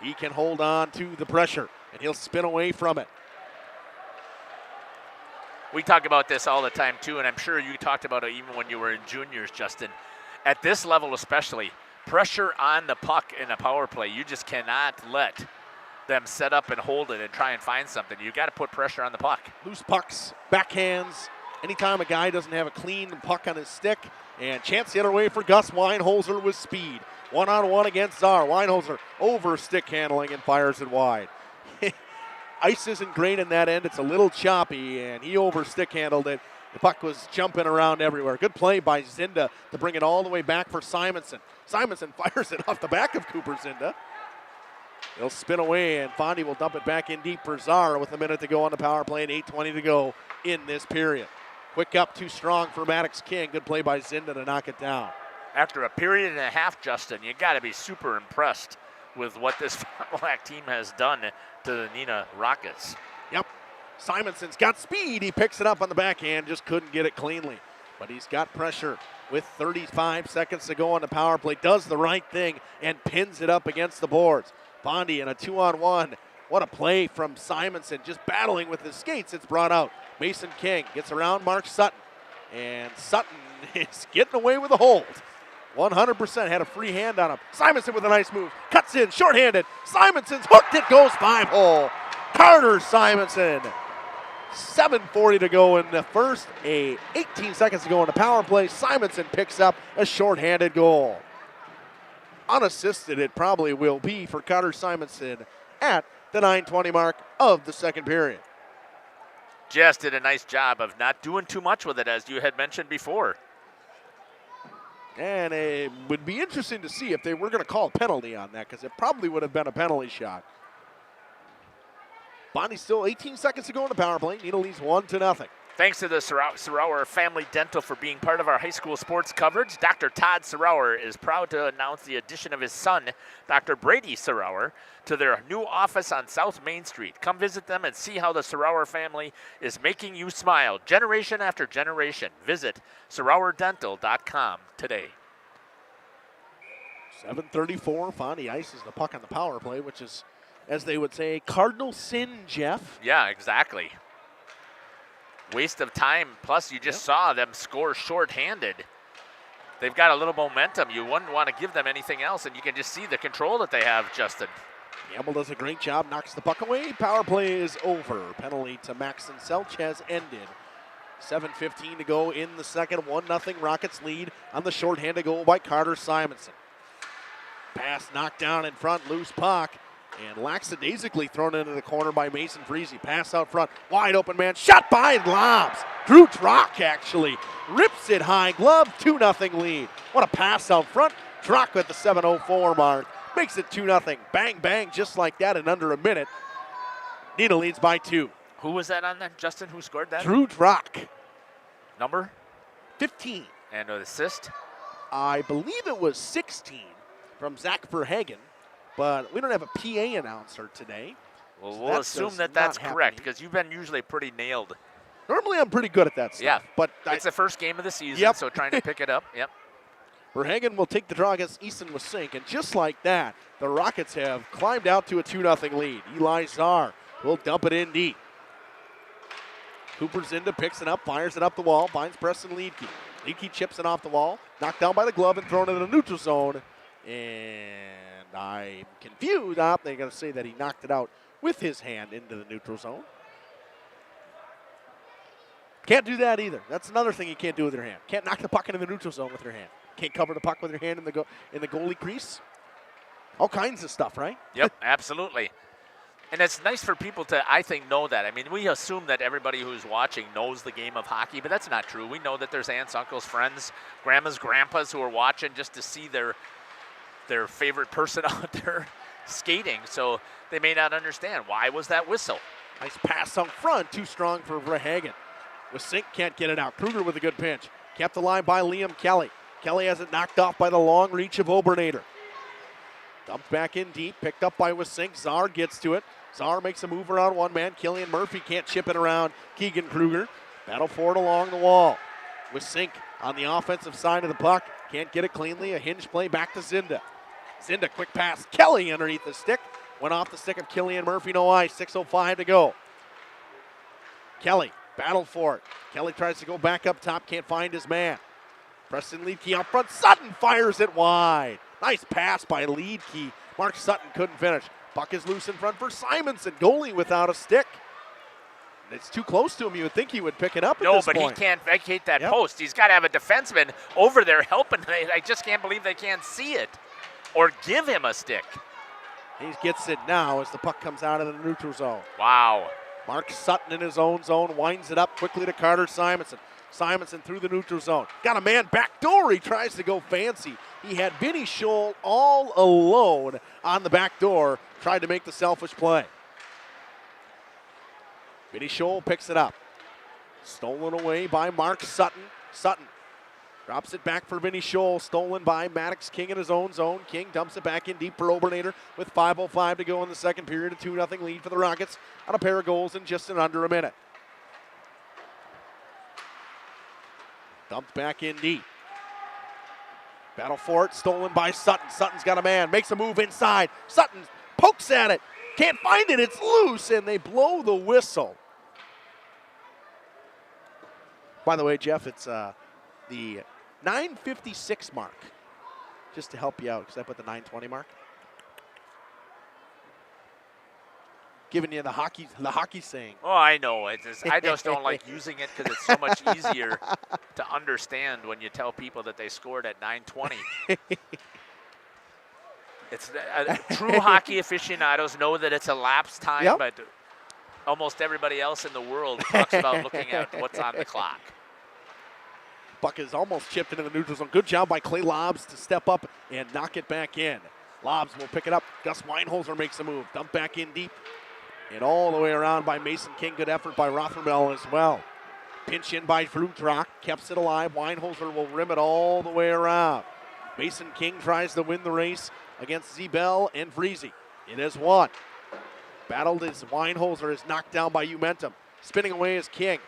He can hold on to the pressure, and he'll spin away from it. We talk about this all the time, too, and I'm sure you talked about it even when you were in juniors, Justin. At this level especially, pressure on the puck in a power play. You just cannot let them set up and hold it and try and find something. You got to put pressure on the puck. Loose pucks, backhands. Anytime a guy doesn't have a clean puck on his stick, and chance the other way for Gus Weinholzer with speed. 1-on-1 against Czar. Weinholzer over stick handling and fires it wide. Ice isn't great in that end. It's a little choppy, and he over stick handled it. The puck was jumping around everywhere. Good play by Zinda to bring it all the way back for Simonson. Simonson fires it off the back of Cooper Zinda. He'll spin away, and Fondy will dump it back in deep for Czar with a minute to go on the power play and 8:20 to go in this period. Quick up, too strong for Maddox King. Good play by Zinda to knock it down. After a period and a half, Justin, you got to be super impressed with what this Fond du Lac team has done to the Neenah Rockets. Yep. Simonson's got speed. He picks it up on the backhand, just couldn't get it cleanly. But he's got pressure with 35 seconds to go on the power play. Does the right thing and pins it up against the boards. Bondy in a 2-on-1. What a play from Simonson, just battling with his skates. It's brought out. Mason King gets around Mark Sutton. And Sutton is getting away with a hold. 100% had a free hand on him. Simonson with a nice move. Cuts in, shorthanded. Simonson's hooked. It goes 5-hole. Carter Simonson. 7:40 to go in the first. 18 seconds to go in the power play. Simonson picks up a shorthanded goal. Unassisted it probably will be for Carter Simonson at the 9:20 mark of the second period. Jess did a nice job of not doing too much with it, as you had mentioned before. And it would be interesting to see if they were going to call a penalty on that, because it probably would have been a penalty shot. Bonnie still 18 seconds to go in the power play. Neenah leads 1-0. Thanks to the Sarower Family Dental for being part of our high school sports coverage. Dr. Todd Sarower is proud to announce the addition of his son, Dr. Brady Sarower, to their new office on South Main Street. Come visit them and see how the Sarower family is making you smile generation after generation. Visit SarowerDental.com today. 7:34. Fondy ices the puck on the power play, which is, as they would say, cardinal sin, Jeff. Yeah, exactly. Waste of time. Plus, you just saw them score shorthanded. They've got a little momentum. You wouldn't want to give them anything else, and you can just see the control that they have, Justin. Gamble does a great job, knocks the puck away. Power play is over. Penalty to Maxon Selch has ended. 7:15 to go in the second. 1-0 Rockets lead on the shorthanded goal by Carter Simonson. Pass knocked down in front, loose puck. And lackadaisically thrown into the corner by Mason Freese. Pass out front. Wide open man. Shot by Lobs. Drew Trock actually rips it high glove. 2-0 lead. What a pass out front. Trock at the 7:04 mark. Makes it 2-0. Bang, bang, just like that in under a minute. Neenah leads by 2. Who was that on that, Justin? Who scored that? Drew Trock. Number? 15. And an assist? I believe it was 16 from Zach Verhagen, but we don't have a PA announcer today. Well, so we'll assume that that's correct because you've been usually pretty nailed. Normally I'm pretty good at that stuff. Yeah, but it's the first game of the season, so trying to pick it up. Yep. Verhagen will take the draw against Easton Wisink, and just like that, the Rockets have climbed out to a 2-0 lead. Eli Czar will dump it in deep. Cooper's into, picks it up, fires it up the wall, finds Preston Liedke. Liedke chips it off the wall, knocked down by the glove and thrown into the neutral zone. And I'm confused. They're going to say that he knocked it out with his hand into the neutral zone. Can't do that either. That's another thing you can't do with your hand. Can't knock the puck into the neutral zone with your hand. Can't cover the puck with your hand in the goalie crease. All kinds of stuff, right? Yep, absolutely. And it's nice for people to, I think, know that. I mean, we assume that everybody who's watching knows the game of hockey, but that's not true. We know that there's aunts, uncles, friends, grandmas, grandpas who are watching just to see their favorite person out there skating. So they may not understand, why was that whistle? Nice pass out front, too strong for Verhagen. Wisink can't get it out. Kruger with a good pinch. Kept alive by Liam Kelly. Kelly has it knocked off by the long reach of Obernader. Dumped back in deep, picked up by Wisink. Czar gets to it. Czar makes a move around one man. Killian Murphy can't chip it around Keegan Kruger. Battle for it along the wall. Wisink on the offensive side of the puck. Can't get it cleanly. A hinge play back to Zinda. Zinda, quick pass. Kelly underneath the stick. Went off the stick of Killian Murphy. No ice. 6:05 to go. Kelly battled for it. Kelly tries to go back up top. Can't find his man. Preston Liedke out front. Sutton fires it wide. Nice pass by Liedke. Mark Sutton couldn't finish. Puck is loose in front for Simonson. Goalie without a stick. It's too close to him. You would think he would pick it up at this point. No, but he can't vacate that post. He's got to have a defenseman over there helping. I just can't believe they can't see it or give him a stick. He gets it now as the puck comes out of the neutral zone. Wow. Mark Sutton in his own zone, winds it up quickly to Carter Simonson. Simonson through the neutral zone. Got a man back door. He tries to go fancy. He had Vinny Scholl all alone on the back door. Tried to make the selfish play. Vinny Scholl picks it up. Stolen away by Mark Sutton. Sutton drops it back for Vinny Scholl. Stolen by Maddox King in his own zone. King dumps it back in deep for Obernader with 5:05 to go in the second period. A 2-0 lead for the Rockets on a pair of goals in just under a minute. Dumped back in deep. Battle for it, stolen by Sutton. Sutton's got a man, makes a move inside. Sutton pokes at it, can't find it, it's loose, and they blow the whistle. By the way, Jeff, it's the 9:56 mark, just to help you out, because I put the 9:20 mark. Giving you the hockey saying. Oh, I know. I just don't like using it because it's so much easier to understand when you tell people that they scored at 9:20. It's true hockey aficionados know that it's a lapse time, but almost everybody else in the world talks about looking at what's on the clock. Puck is almost chipped into the neutral zone. Good job by Clay Lobs to step up and knock it back in. Lobs will pick it up. Gus Weinholzer makes a move. Dump back in deep. And all the way around by Mason King. Good effort by Rothermel as well. Pinch in by Frutrock. Kept it alive. Weinholzer will rim it all the way around. Mason King tries to win the race against Zebel and Freese. It is won. Battled as Weinholzer is knocked down by Umentum. Spinning away is King.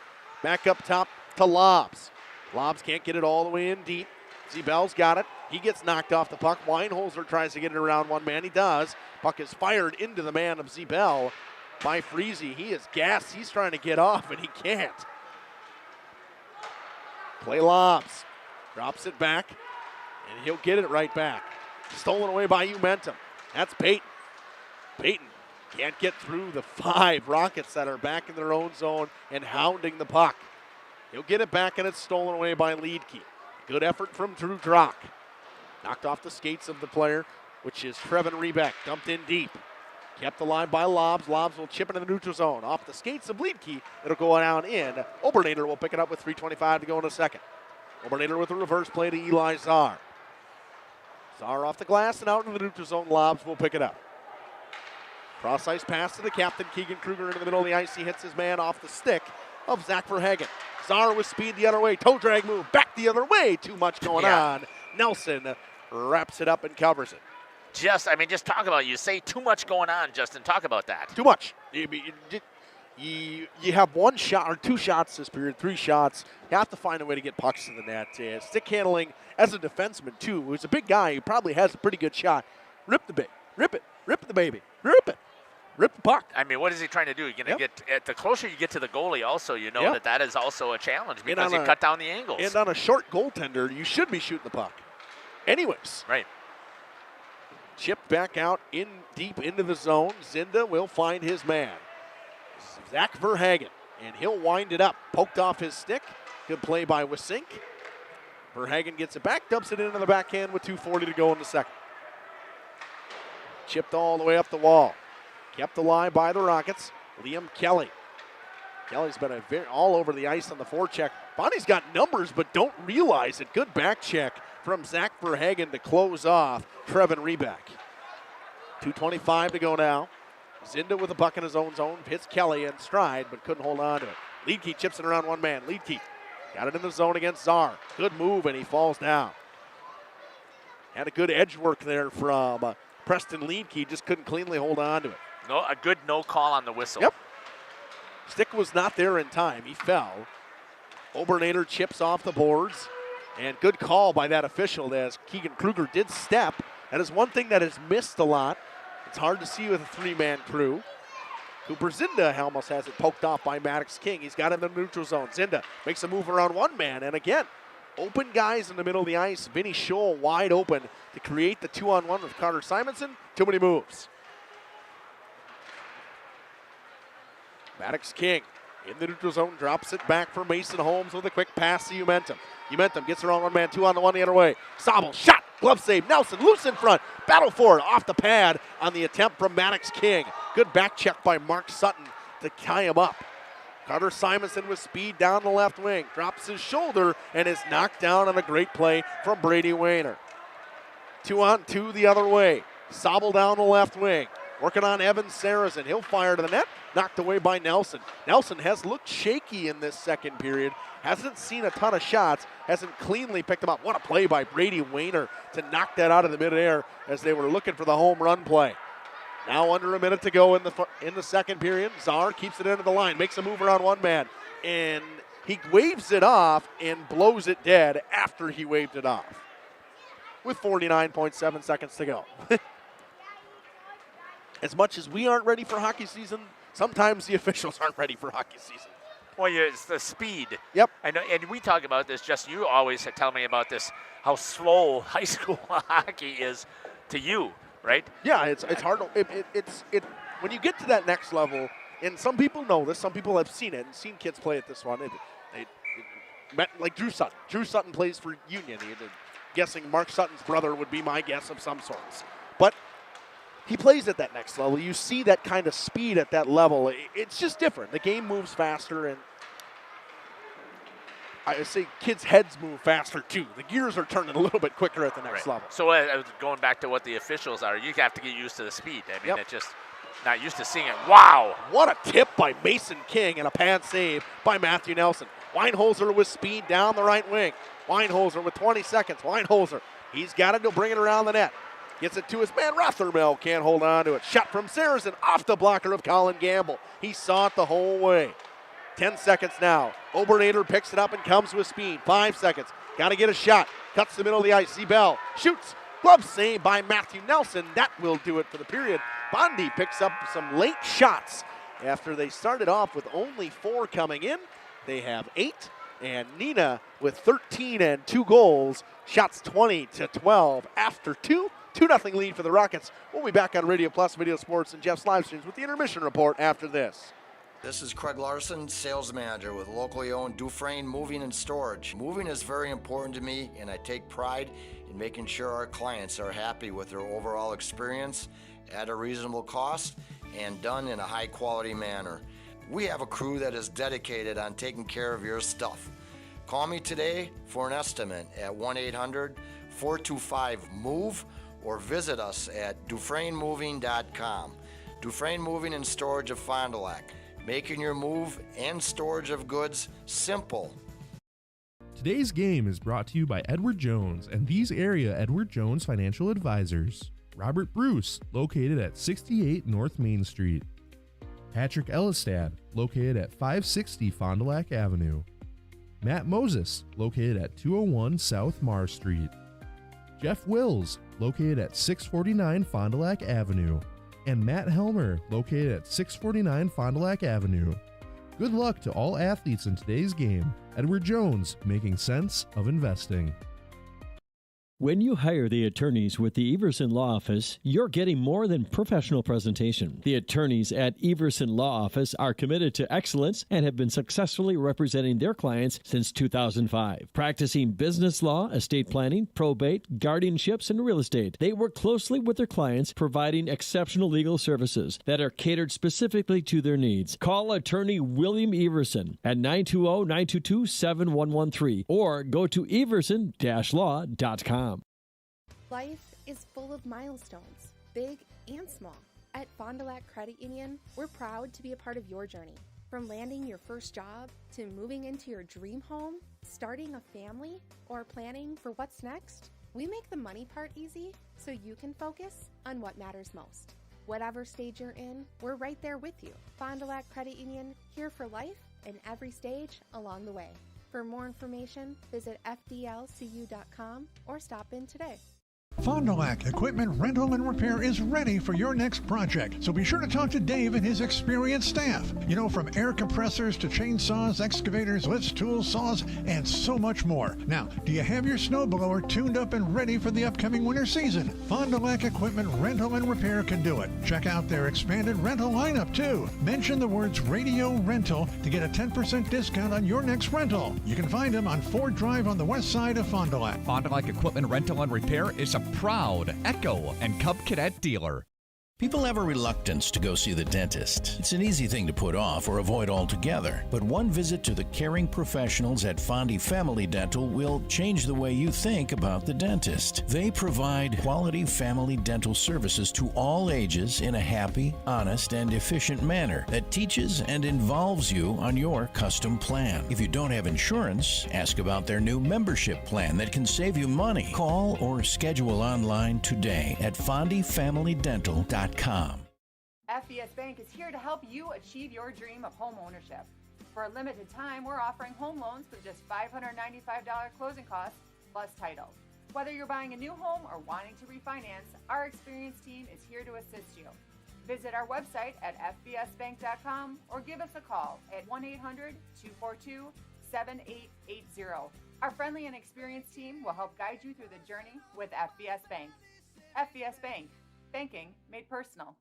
Back up top to Lobs. Lobs can't get it all the way in deep. Zebel's got it. He gets knocked off the puck. Weinholzer tries to get it around one man. He does. Puck is fired into the man of Zebel by Freese. He is gassed. He's trying to get off, and he can't. Play Lobs. Drops it back, and he'll get it right back. Stolen away by Umentum. That's Peyton. Peyton can't get through the 5 Rockets that are back in their own zone and hounding the puck. He'll get it back, and it's stolen away by Liedke. Good effort from Drew Drock. Knocked off the skates of the player, which is Trevin Rebeck. Dumped in deep. Kept alive by Lobs. Lobs will chip into the neutral zone. Off the skates of Liedtke. It'll go down in. Obernader will pick it up with 3:25 to go in the second. Obernader with a reverse play to Eli Czar. Czar off the glass and out in the neutral zone. Lobs will pick it up. Cross ice pass to the captain, Keegan Kruger, into the middle of the ice. He hits his man off the stick of Zach Verhagen. Czar with speed the other way. Toe drag move back the other way. Too much going on. Nelson wraps it up and covers it. Just talk about it. You say too much going on, Justin. Talk about that. Too much. You have one shot or two shots this period, 3 shots. You have to find a way to get pucks to the net. Stick handling as a defenseman, too. Who's a big guy. He probably has a pretty good shot. Rip the bait. Rip it. Rip the baby. Rip it. Rip the puck. I mean, what is he trying to do? You're going to get the closer you get to the goalie also, you know that is also a challenge because you cut down the angles. And on a short goaltender, you should be shooting the puck. Anyways. Right. Chip back out in deep into the zone. Zinda will find his man. Zach Verhagen, and he'll wind it up. Poked off his stick. Good play by Wisink. Verhagen gets it back, dumps it into the backhand with 2:40 to go in the second. Chipped all the way up the wall. Kept alive by the Rockets. Liam Kelly. Kelly's been all over the ice on the forecheck. Bonnie's got numbers, but don't realize it. Good back check from Zach Verhagen to close off Trevin Reback. 2:25 to go now. Zinda with a puck in his own zone. Hits Kelly in stride, but couldn't hold on to it. Liedtke chips it around one man. Liedtke got it in the zone against Czar. Good move, and he falls down. Had a good edge work there from Preston Liedtke. Just couldn't cleanly hold on to it. No, a good no call on the whistle. Yep. Stick was not there in time. He fell. Obernader chips off the boards. And good call by that official as Keegan Kruger did step. That is one thing that is missed a lot. It's hard to see with a 3-man crew. Cooper Zinda almost has it poked off by Maddox King. He's got it in the neutral zone. Zinda makes a move around one man. And again, open guys in the middle of the ice. Vinny Scholl wide open to create the 2-on-1 with Carter Simonson. Too many moves. Maddox King in the neutral zone, drops it back for Mason Holmes with a quick pass to Umentum. Umentum gets around one man, 2-on-1 the other way. Sobel, shot, glove save, Nelson loose in front. Battle for it, off the pad on the attempt from Maddox King. Good back check by Mark Sutton to tie him up. Carter Simonson with speed down the left wing, drops his shoulder and is knocked down on a great play from Brady Wayner. 2-on-2 the other way. Sobel down the left wing. Working on Evan Sarazen. He'll fire to the net. Knocked away by Nelson. Nelson has looked shaky in this second period. Hasn't seen a ton of shots. Hasn't cleanly picked them up. What a play by Brady Wayner to knock that out of the midair as they were looking for the home run play. Now under a minute to go in the second period. Czar keeps it into the line. Makes a move around one man. And he waves it off and blows it dead after he waved it off. With 49.7 seconds to go. As much as we aren't ready for hockey season, sometimes the officials aren't ready for hockey season. Well, it's the speed. Yep. I know, and we talk about this. Just you always tell me about this, how slow high school hockey is to you, right? Yeah, it's hard. When you get to that next level, and some people know this, some people have seen it and seen kids play at this one. Like Drew Sutton. Drew Sutton plays for Union. Guessing Mark Sutton's brother would be my guess of some sorts. But he plays at that next level. You see that kind of speed at that level. It's just different. The game moves faster, and I say kids' heads move faster too. The gears are turning a little bit quicker at the next level. So going back to what the officials are, you have to get used to the speed. I mean, it's just not used to seeing it. Wow. What a tip by Mason King and a pad save by Matthew Nelson. Weinholzer with speed down the right wing. Weinholzer with 20 seconds. Weinholzer, he's got it. He'll bring it around the net. Gets it to his man, Rothermel, can't hold on to it. Shot from Sarazen off the blocker of Colin Gamble. He saw it the whole way. 10 seconds now. Obernader picks it up and comes with speed. 5 seconds. Got to get a shot. Cuts the middle of the ice. Seabell shoots. Glove save by Matthew Nelson. That will do it for the period. Bondi picks up some late shots. After they started off with only 4 coming in, they have 8. And Neenah with 13 and 2 goals. Shots 20-12 after 2. 2-0 lead for the Rockets. We'll be back on Radio Plus Video Sports and Jeff's Livestreams with the intermission report after this. This is Craig Larson, sales manager with locally owned Dufresne Moving and Storage. Moving is very important to me, and I take pride in making sure our clients are happy with their overall experience at a reasonable cost and done in a high quality manner. We have a crew that is dedicated on taking care of your stuff. Call me today for an estimate at 1-800-425-MOVE or visit us at DufresneMoving.com. Dufresne Moving and Storage of Fond du Lac, making your move and storage of goods simple. Today's game is brought to you by Edward Jones and these area Edward Jones financial advisors. Robert Bruce, located at 68 North Main Street. Patrick Ellistad, located at 560 Fond du Lac Avenue. Matt Moses, located at 201 South Mars Street. Jeff Wills, located at 649 Fond du Lac Avenue. And Matt Helmer, located at 649 Fond du Lac Avenue. Good luck to all athletes in today's game. Edward Jones, making sense of investing. When you hire the attorneys with the Everson Law Office, you're getting more than professional presentation. The attorneys at Everson Law Office are committed to excellence and have been successfully representing their clients since 2005. Practicing business law, estate planning, probate, guardianships, and real estate, they work closely with their clients, providing exceptional legal services that are catered specifically to their needs. Call attorney William Everson at 920-922-7113 or go to everson-law.com. Life is full of milestones, big and small. At Fond du Lac Credit Union, we're proud to be a part of your journey. From landing your first job to moving into your dream home, starting a family, or planning for what's next, we make the money part easy so you can focus on what matters most. Whatever stage you're in, we're right there with you. Fond du Lac Credit Union, here for life and every stage along the way. For more information, visit fdlcu.com or stop in today. Fond du Lac Equipment Rental and Repair is ready for your next project, so be sure to talk to Dave and his experienced staff. You know, from air compressors to chainsaws, excavators, lifts, tools, saws, and so much more. Now, do you have your snowblower tuned up and ready for the upcoming winter season? Fond du Lac Equipment Rental and Repair can do it. Check out their expanded rental lineup, too. Mention the words Radio Rental to get a 10% discount on your next rental. You can find them on Ford Drive on the west side of Fond du Lac. Fond du Lac Equipment Rental and Repair is a proud Echo and Cub Cadet dealer. People have a reluctance to go see the dentist. It's an easy thing to put off or avoid altogether. But one visit to the caring professionals at Fondy Family Dental will change the way you think about the dentist. They provide quality family dental services to all ages in a happy, honest, and efficient manner that teaches and involves you on your custom plan. If you don't have insurance, ask about their new membership plan that can save you money. Call or schedule online today at fondyfamilydental.com. FBS Bank is here to help you achieve your dream of home ownership. For a limited time, we're offering home loans with just $595 closing costs plus title. Whether you're buying a new home or wanting to refinance, our experienced team is here to assist you. Visit our website at fbsbank.com or give us a call at 1-800-242-7880. Our friendly and experienced team will help guide you through the journey with FBS Bank. FBS Bank. Banking made personal.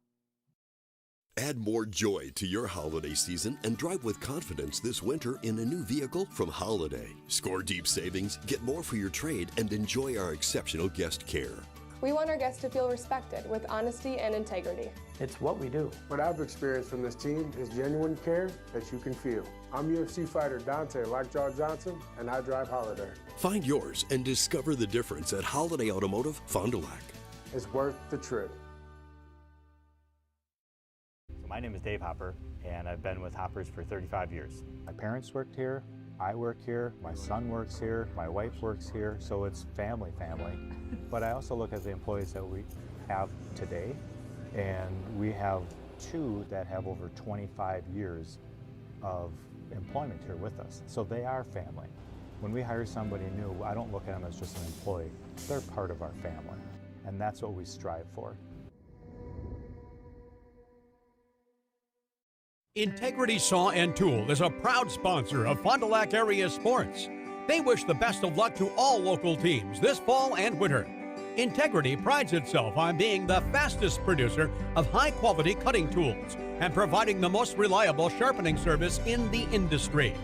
Add more joy to your holiday season and drive with confidence this winter in a new vehicle from Holiday. Score deep savings, get more for your trade, and enjoy our exceptional guest care. We want our guests to feel respected with honesty and integrity. It's what we do. What I've experienced from this team is genuine care that you can feel. I'm UFC fighter Dante Lockjaw Johnson, and I drive Holiday. Find yours and discover the difference at Holiday Automotive, Fond du Lac. It's worth the trip. My name is Dave Hopper, and I've been with Hoppers for 35 years. My parents worked here, I work here, my son works here, my wife works here, so it's family. But I also look at the employees that we have today, and we have two that have over 25 years of employment here with us, so they are family. When we hire somebody new, I don't look at them as just an employee. They're part of our family, and that's what we strive for. Integrity Saw and Tool is a proud sponsor of Fond du Lac area sports. They wish the best of luck to all local teams this fall and winter. Integrity prides itself on being the fastest producer of high-quality cutting tools and providing the most reliable sharpening service in the industry.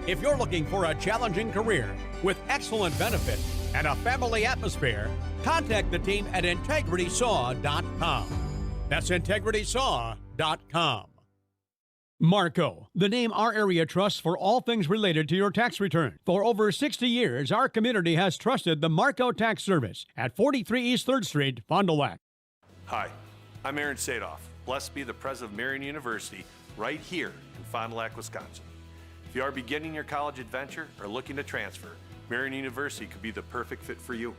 If you're looking for a challenging career with excellent benefits and a family atmosphere, contact the team at integritysaw.com. That's integritysaw.com. Marco, the name our area trusts for all things related to your tax return. For over 60 years, our community has trusted the Marco Tax Service at 43 East 3rd Street, Fond du Lac. Hi, I'm Aaron Sadoff, blessed to be the president of Marian University right here in Fond du Lac, Wisconsin. If you are beginning your college adventure or looking to transfer, Marian University could be the perfect fit for you.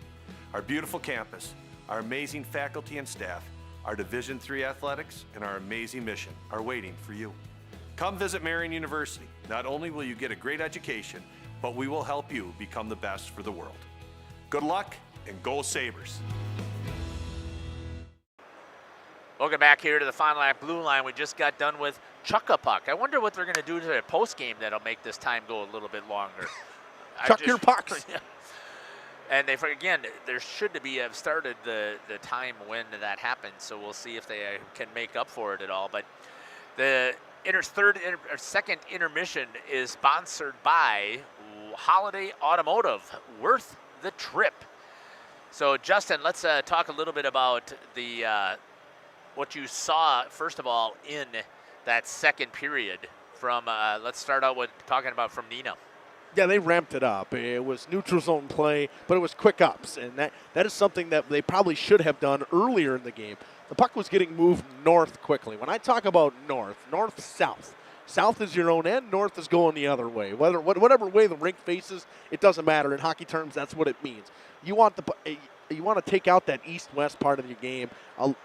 Our beautiful campus, our amazing faculty and staff, our Division III athletics, and our amazing mission are waiting for you. Come visit Marian University. Not only will you get a great education, but we will help you become the best for the world. Good luck and go Sabres. Welcome back here to the Fond du Lac Blue Line. We just got done with Chuck-a-Puck. I wonder what they're going to do to their post game that'll make this time go a little bit longer. Chuck your pucks. Yeah. And they, again, there should be have started the time when that happened, so we'll see if they can make up for it at all. But the second intermission is sponsored by Holiday Automotive. Worth the trip. So, Justin, let's talk a little bit about the what you saw, first of all, in that second period from, let's start out with talking about from Neenah. Yeah, they ramped it up. It was neutral zone play, but it was quick ups, and that is something that they probably should have done earlier in the game. The puck was getting moved north quickly. When I talk about north, south. South is your own end, north is going the other way. Whatever way the rink faces, it doesn't matter. In hockey terms, that's what it means. You want to take out that east-west part of your game.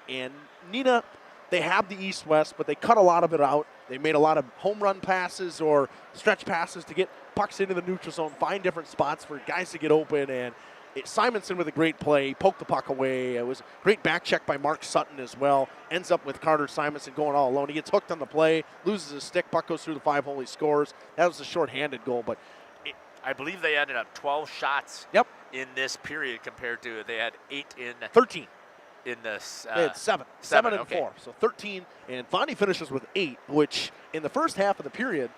And Neenah, they have the east-west, but they cut a lot of it out. They made a lot of home run passes or stretch passes to get pucks into the neutral zone, find different spots for guys to get open, and Simonson with a great play, poked the puck away. It was a great back check by Mark Sutton as well. Ends up with Carter Simonson going all alone. He gets hooked on the play, loses his stick, puck goes through the 5-hole, he scores. That was a short-handed goal, but I believe they ended up 12 shots in this period compared to they had 13 in this. They had 7 and 4, so 13. And Fondy finishes with 8, which in the first half of the period,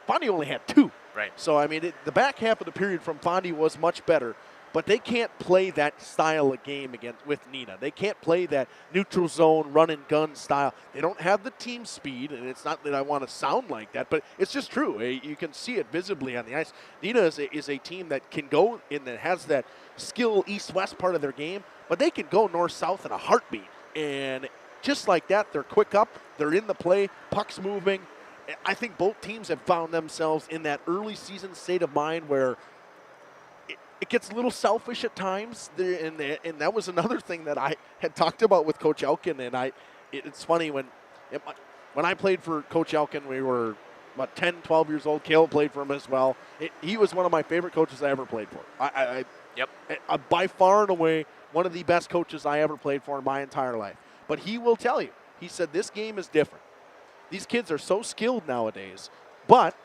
Fondy only had 2. Right. So I mean, the back half of the period from Fondy was much better. But they can't play that style of game with Neenah. They can't play that neutral zone run and gun style. They don't have the team speed, and it's not that I want to sound like that, but it's just true. You can see it visibly on the ice. Neenah is a team that can go in, that has that skill east-west part of their game, but they can go north-south in a heartbeat. And just like that, they're quick up, they're in the play, puck's moving. I think both teams have found themselves in that early season state of mind where it gets a little selfish at times, and that was another thing that I had talked about with Coach Elkin. And it's funny, when I played for Coach Elkin, we were about 10, 12 years old. Caleb played for him as well. He was one of my favorite coaches I ever played for. By far and away, one of the best coaches I ever played for in my entire life. But he will tell you, he said, this game is different. These kids are so skilled nowadays, but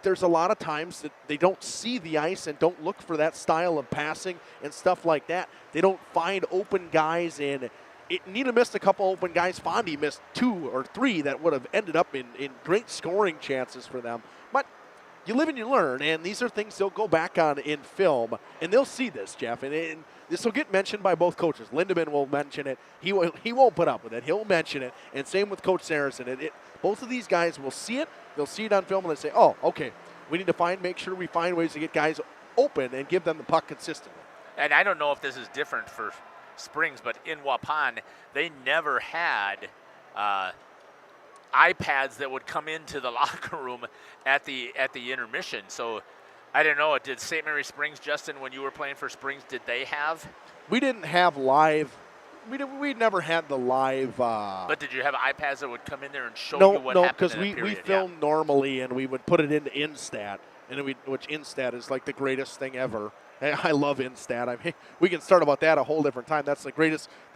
there's a lot of times that they don't see the ice and don't look for that style of passing and stuff like that. They don't find open guys, and Neenah missed a couple open guys. Fondy missed 2 or 3 that would have ended up in great scoring chances for them. But you live and you learn, and these are things they'll go back on in film, and they'll see this, Jeff. And this will get mentioned by both coaches. Lindemann will mention it. He won't put up with it. He'll mention it, and same with Coach Saracen. Both of these guys will see it. They'll see it on film, and they say, oh, okay, we need to make sure we find ways to get guys open and give them the puck consistently. And I don't know if this is different for Springs, but in Waupun, they never had iPads that would come into the locker room at the intermission. So I don't know. Did St. Mary Springs, Justin, when you were playing for Springs, did they have? We didn't have live. We never had the live. But did you have iPads that would come in there and show you what happened? No, because we filmed normally, and we would put it into Instat, which Instat is like the greatest thing ever. I love Instat. I mean, we can start about that a whole different time. That's the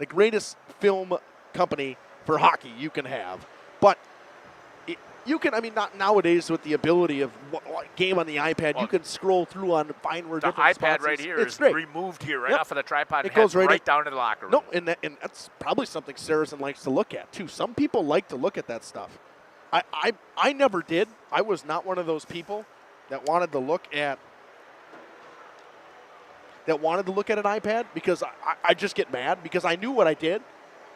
greatest film company for hockey you can have. But you can, not nowadays with the ability of game on the iPad, you can scroll through and find where different spots. The iPad right here is removed here right off of the tripod. It goes right down to the locker room. No, and that's probably something Saracen likes to look at too. Some people like to look at that stuff. I never did. I was not one of those people that wanted to look at an iPad because I just get mad because I knew what I did.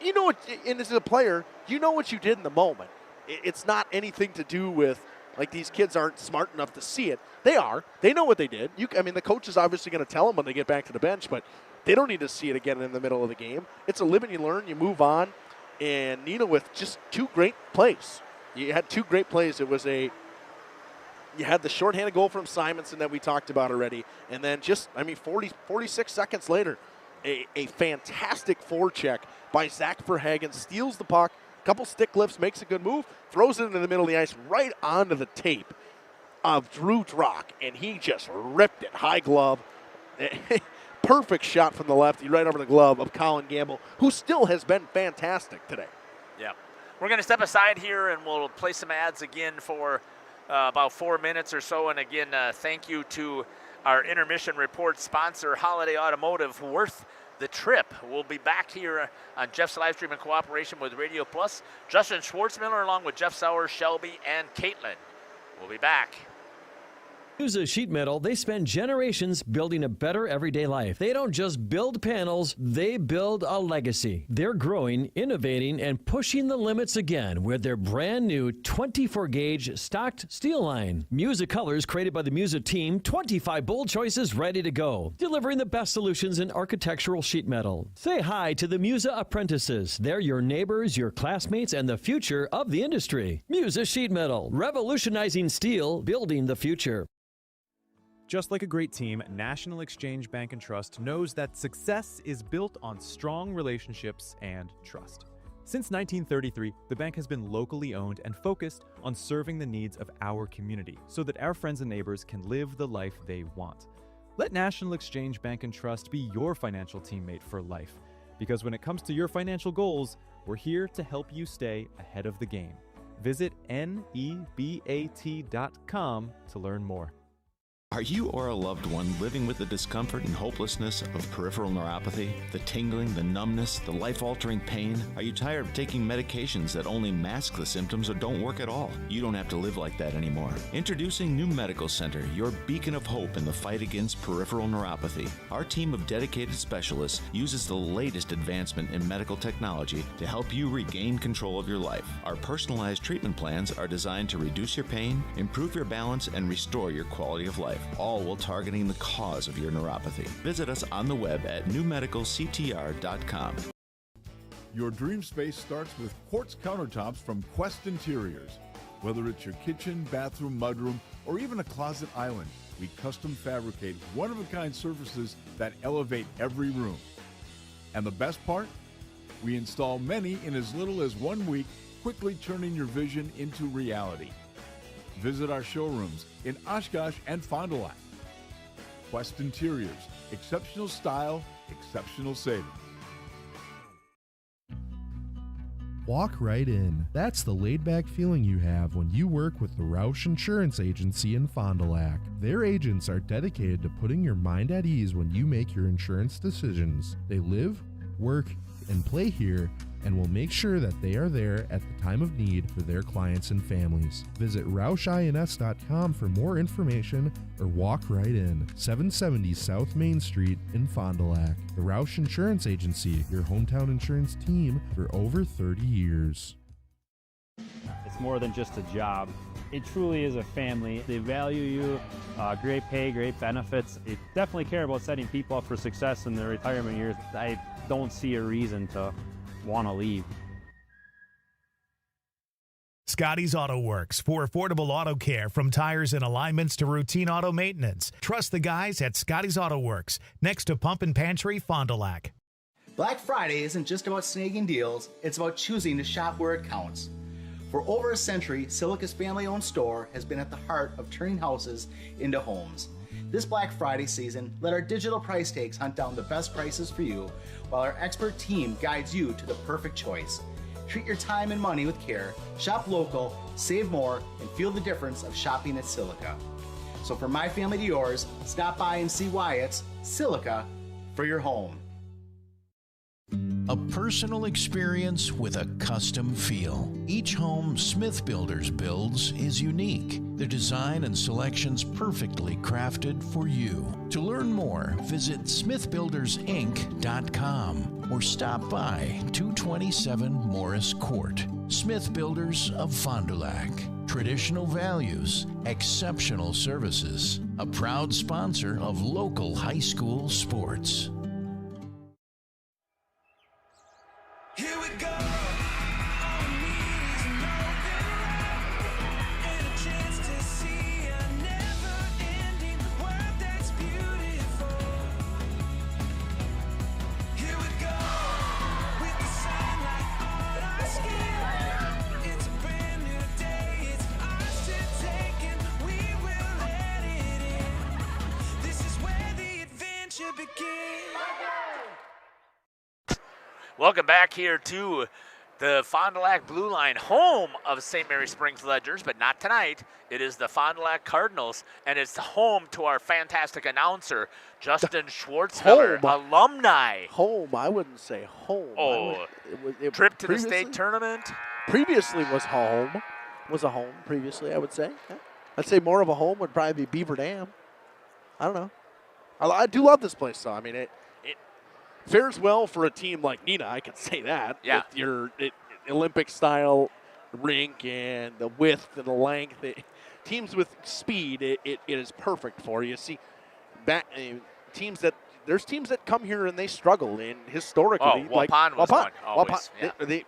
you know what, and as a player, you know what you did in the moment. It's not anything to do with, like, these kids aren't smart enough to see it. They are. They know what they did. The coach is obviously going to tell them when they get back to the bench, but they don't need to see it again in the middle of the game. It's a live and you learn, you move on. And Neenah with just 2 great plays. You had 2 great plays. You had the shorthanded goal from Simonson that we talked about already. And then 46 seconds later, a fantastic forecheck by Zach Verhagen, steals the puck, couple stick lifts, makes a good move, throws it into the middle of the ice right onto the tape of Drew Drock, and he just ripped it, high glove. Perfect shot from the lefty right over the glove of Colin Gamble, who still has been fantastic today. Yeah. We're going to step aside here, and we'll play some ads again for about 4 minutes or so. And again, thank you to our intermission report sponsor, Holiday Automotive, worth the trip. We'll be back here on Jeff's Livestream in cooperation with Radio Plus. Justin Schwartzmiller along with Jeff Sauer, Shelby, and Caitlin. We'll be back. Musa Sheet Metal, they spend generations building a better everyday life. They don't just build panels, they build a legacy. They're growing, innovating, and pushing the limits again with their brand new 24-gauge stocked steel line. Musa colors created by the Musa team, 25 bold choices ready to go, delivering the best solutions in architectural sheet metal. Say hi to the Musa apprentices. They're your neighbors, your classmates, and the future of the industry. Musa Sheet Metal, revolutionizing steel, building the future. Just like a great team, National Exchange Bank and Trust knows that success is built on strong relationships and trust. Since 1933, the bank has been locally owned and focused on serving the needs of our community so that our friends and neighbors can live the life they want. Let National Exchange Bank and Trust be your financial teammate for life, because when it comes to your financial goals, we're here to help you stay ahead of the game. Visit nebat.com to learn more. Are you or a loved one living with the discomfort and hopelessness of peripheral neuropathy? The tingling, the numbness, the life-altering pain? Are you tired of taking medications that only mask the symptoms or don't work at all? You don't have to live like that anymore. Introducing New Medical Center, your beacon of hope in the fight against peripheral neuropathy. Our team of dedicated specialists uses the latest advancement in medical technology to help you regain control of your life. Our personalized treatment plans are designed to reduce your pain, improve your balance, and restore your quality of life, all while targeting the cause of your neuropathy. Visit us on the web at newmedicalctr.com. Your dream space starts with quartz countertops from Quest Interiors. Whether it's your kitchen, bathroom, mudroom, or even a closet island, we custom fabricate one-of-a-kind surfaces that elevate every room. And the best part? We install many in as little as 1 week, quickly turning your vision into reality. Visit our showrooms in Oshkosh and Fond du Lac. Quest Interiors, exceptional style, exceptional savings. Walk right in. That's the laid-back feeling you have when you work with the Roush Insurance Agency in Fond du Lac. Their agents are dedicated to putting your mind at ease when you make your insurance decisions. They live, work, and play here, and will make sure that they are there at the time of need for their clients and families. Visit RoushINS.com for more information or walk right in. 770 South Main Street in Fond du Lac. The Roush Insurance Agency, your hometown insurance team for over 30 years. It's more than just a job. It truly is a family. They value you, great pay, great benefits. They definitely care about setting people up for success in their retirement years. I don't see a reason to want to leave. Scotty's Auto Works for affordable auto care, from tires and alignments to routine auto maintenance. Trust the guys at Scotty's Auto Works, next to Pump and Pantry, Fond du Lac. Black Friday isn't just about snagging deals, it's about choosing to shop where it counts. For over a century, Silica's family-owned store has been at the heart of turning houses into homes. This Black Friday season, let our digital price tags hunt down the best prices for you, while our expert team guides you to the perfect choice. Treat your time and money with care, shop local, save more, and feel the difference of shopping at Silica. So from my family to yours, stop by and see why it's Silica for your home. A personal experience with a custom feel. Each home Smith Builders builds is unique. The design and selections perfectly crafted for you. To learn more, visit smithbuildersinc.com or stop by 227 Morris Court. Smith Builders of Fond du Lac. Traditional values, exceptional services. A proud sponsor of local high school sports. Here we go. Welcome back here to the Fond du Lac Blue Line, home of St. Mary Springs Ledgers, but not tonight. It is the Fond du Lac Cardinals, and it's home to our fantastic announcer, Justin Schwartzfeller, alumni. Home, I wouldn't say home. Oh, trip to the state tournament? Previously was a home previously, I would say. I'd say more of a home would probably be Beaver Dam. I don't know. I do love this place, though. I mean, it fares well for a team like Neenah, I can say that. Yeah. With your Olympic-style rink and the width and the length. Teams with speed, it is perfect for. You see, teams that come here and they struggle. And historically, Waupun was one, always.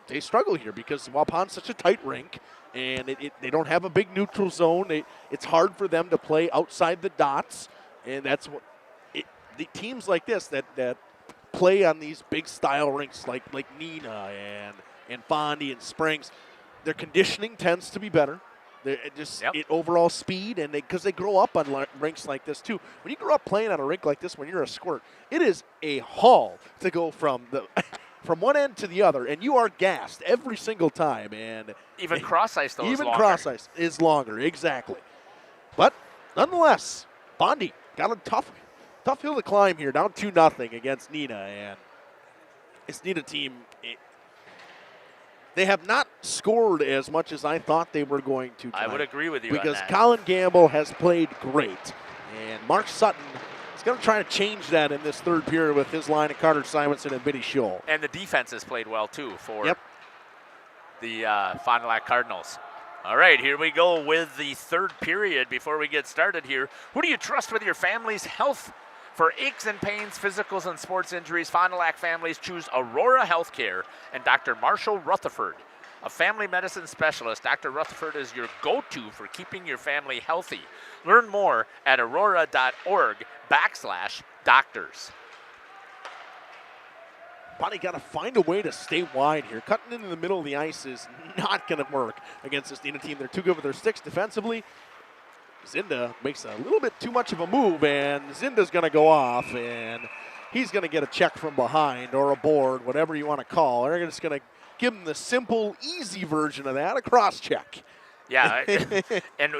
They struggle here because Waupun's such a tight rink, and they don't have a big neutral zone. It's hard for them to play outside the dots, and that's what the teams like this that play on these big style rinks like Neenah and Fondy and Springs, their conditioning tends to be better. Overall speed, and because they grow up on rinks like this too. When you grow up playing on a rink like this, when you're a squirt, it is a haul to go from one end to the other, and you are gassed every single time. And even cross ice, though, even cross ice is longer, exactly. But nonetheless, Fondy got a tough hill to climb here, down 2-0 against Neenah, and this Neenah team, they have not scored as much as I thought they were going to tonight. I would agree with you because on that. Colin Gamble has played great, and Mark Sutton is going to try to change that in this third period with his line of Carter Simonson and Vinny Scholl. And the defense has played well, too, for the Fond du Lac Cardinals. All right, here we go with the third period. Before we get started here, who do you trust with your family's health? For aches and pains, physicals, and sports injuries, Fond du Lac families choose Aurora Healthcare and Dr. Marshall Rutherford. A family medicine specialist, Dr. Rutherford is your go-to for keeping your family healthy. Learn more at aurora.org/doctors. Bonnie got to find a way to stay wide here. Cutting into the middle of the ice is not going to work against this Neenah team. They're too good with their sticks defensively. Zinda makes a little bit too much of a move, and Zinda's going to go off, and he's going to get a check from behind or a board, whatever you want to call. They're just going to give him the simple, easy version of that, a cross check. Yeah, and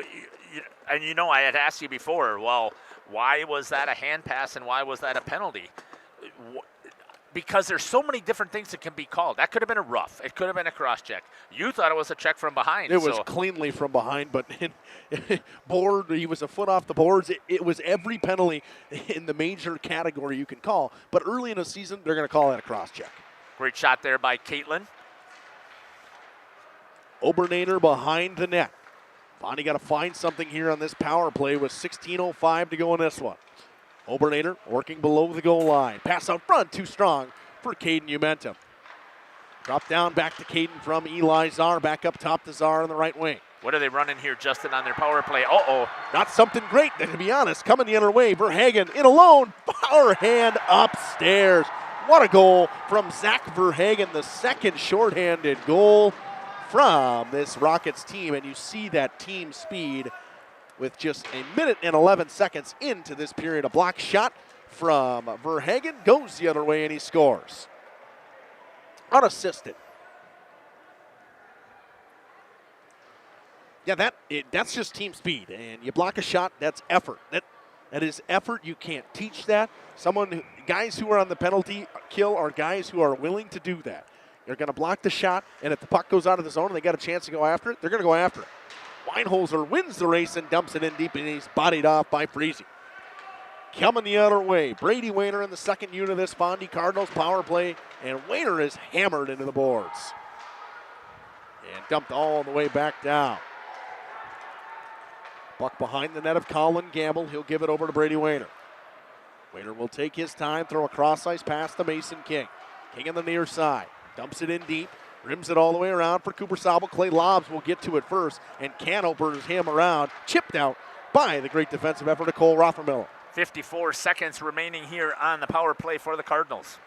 I had asked you before, well, why was that a hand pass and why was that a penalty? Because there's so many different things that can be called. That could have been a rough. It could have been a cross-check. You thought it was a check from behind. It was cleanly from behind, but board, he was a foot off the boards. It was every penalty in the major category you can call. But early in the season, they're going to call that a cross-check. Great shot there by Caitlin. Obernader behind the net. Bonnie got to find something here on this power play with 16:05 to go in this one. Obernader working below the goal line. Pass out front, too strong for Caden Umentum. Drop down back to Caden from Eli Czar. Back up top to Czar on the right wing. What are they running here, Justin, on their power play? Uh-oh. Not something great, to be honest. Coming the other way, Verhagen in alone. Power hand upstairs. What a goal from Zach Verhagen, the second shorthanded goal from this Rockets team. And you see that team speed with just a minute and 11 seconds into this period. A block shot from Verhagen goes the other way, and he scores. Unassisted. Yeah, that's just team speed. And you block a shot, that's effort. That is effort. You can't teach that. Guys who are on the penalty kill are guys who are willing to do that. They're going to block the shot, and if the puck goes out of the zone and they got a chance to go after it, they're going to go after it. Weinholzer wins the race and dumps it in deep, and he's bodied off by Freese. Coming the other way, Brady Wayner in the second unit of this Fondy Cardinals power play, and Wayner is hammered into the boards. And dumped all the way back down. Puck behind the net of Colin Gamble. He'll give it over to Brady Wayner. Wayner will take his time, throw a cross-ice pass to Mason King. King on the near side. Dumps it in deep. Rims it all the way around for Cooper Sobel. Clay Lobbs will get to it first, and Canopers him around. Chipped out by the great defensive effort of Cole Rothermiller. 54 seconds remaining here on the power play for the Cardinals.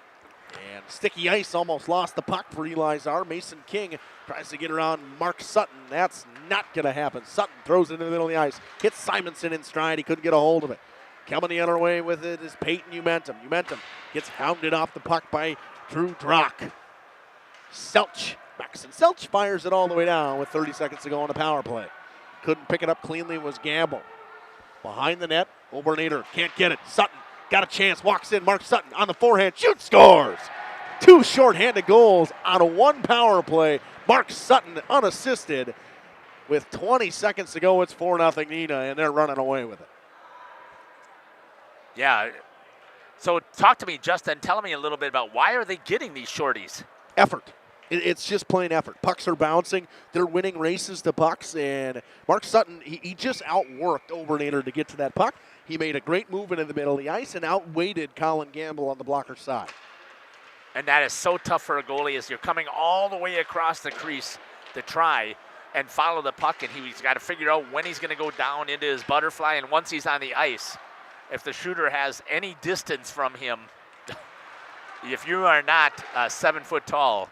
And sticky ice almost lost the puck for Eli Czar. Mason King tries to get around Mark Sutton. That's not going to happen. Sutton throws it in the middle of the ice. Hits Simonson in stride. He couldn't get a hold of it. Coming the other way with it is Peyton Umentum. Umentum gets hounded off the puck by Drew Drock. Selch. Maxon Selch fires it all the way down with 30 seconds to go on the power play. Couldn't pick it up cleanly was Gamble. Behind the net, Obernader can't get it. Sutton got a chance, walks in. Mark Sutton on the forehand, shoots, scores. 2 shorthanded goals on a 1 power play. Mark Sutton unassisted. With 20 seconds to go, it's 4-0 Neenah, and they're running away with it. Yeah. So talk to me, Justin. Tell me a little bit about why are they getting these shorties? Effort. It's just plain effort. Pucks are bouncing. They're winning races to pucks, and Mark Sutton, he just outworked Obernader to get to that puck. He made a great movement in the middle of the ice and outweighted Colin Gamble on the blocker side. And that is so tough for a goalie as you're coming all the way across the crease to try and follow the puck, and he's got to figure out when he's going to go down into his butterfly, and once he's on the ice, if the shooter has any distance from him, if you are not 7 foot tall,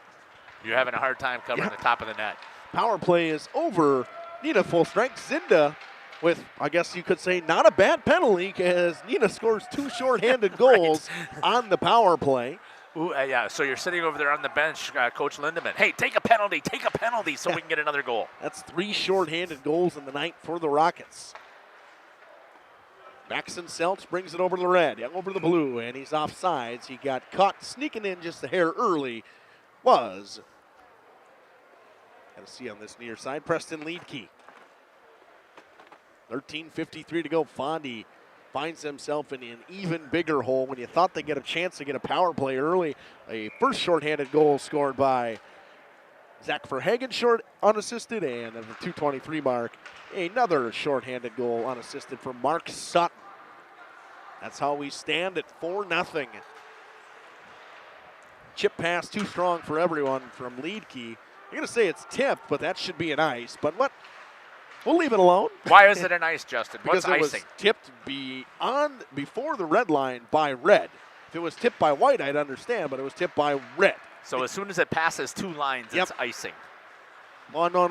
you're having a hard time covering the top of the net. Power play is over. Neenah full strength. Zinda with, I guess you could say, not a bad penalty as Neenah scores 2 shorthanded goals on the power play. Ooh, yeah, so you're sitting over there on the bench, Coach Lindemann. Hey, take a penalty so we can get another goal. That's 3 shorthanded goals in the night for the Rockets. Maxon Selch brings it over to the red, over to the blue, and he's off sides. He got caught sneaking in just a hair early. Was, gotta see on this near side, Preston Leedkey. 13:53 to go. Fondy finds himself in an even bigger hole when you thought they get a chance to get a power play early. A first shorthanded goal scored by Zach Verhagen, short unassisted, and at the 2:23 mark, another shorthanded goal unassisted from Mark Sutton. That's how we stand at 4-0. Chip pass too strong for everyone from Leedkey. I'm going to say it's tipped, but that should be an ice. But what? We'll leave it alone. Why is it an ice, Justin? Because What's it icing? was tipped before the red line by red. If it was tipped by white, I'd understand, but it was tipped by red. So as soon as it passes 2 lines, it's icing. Oh, no.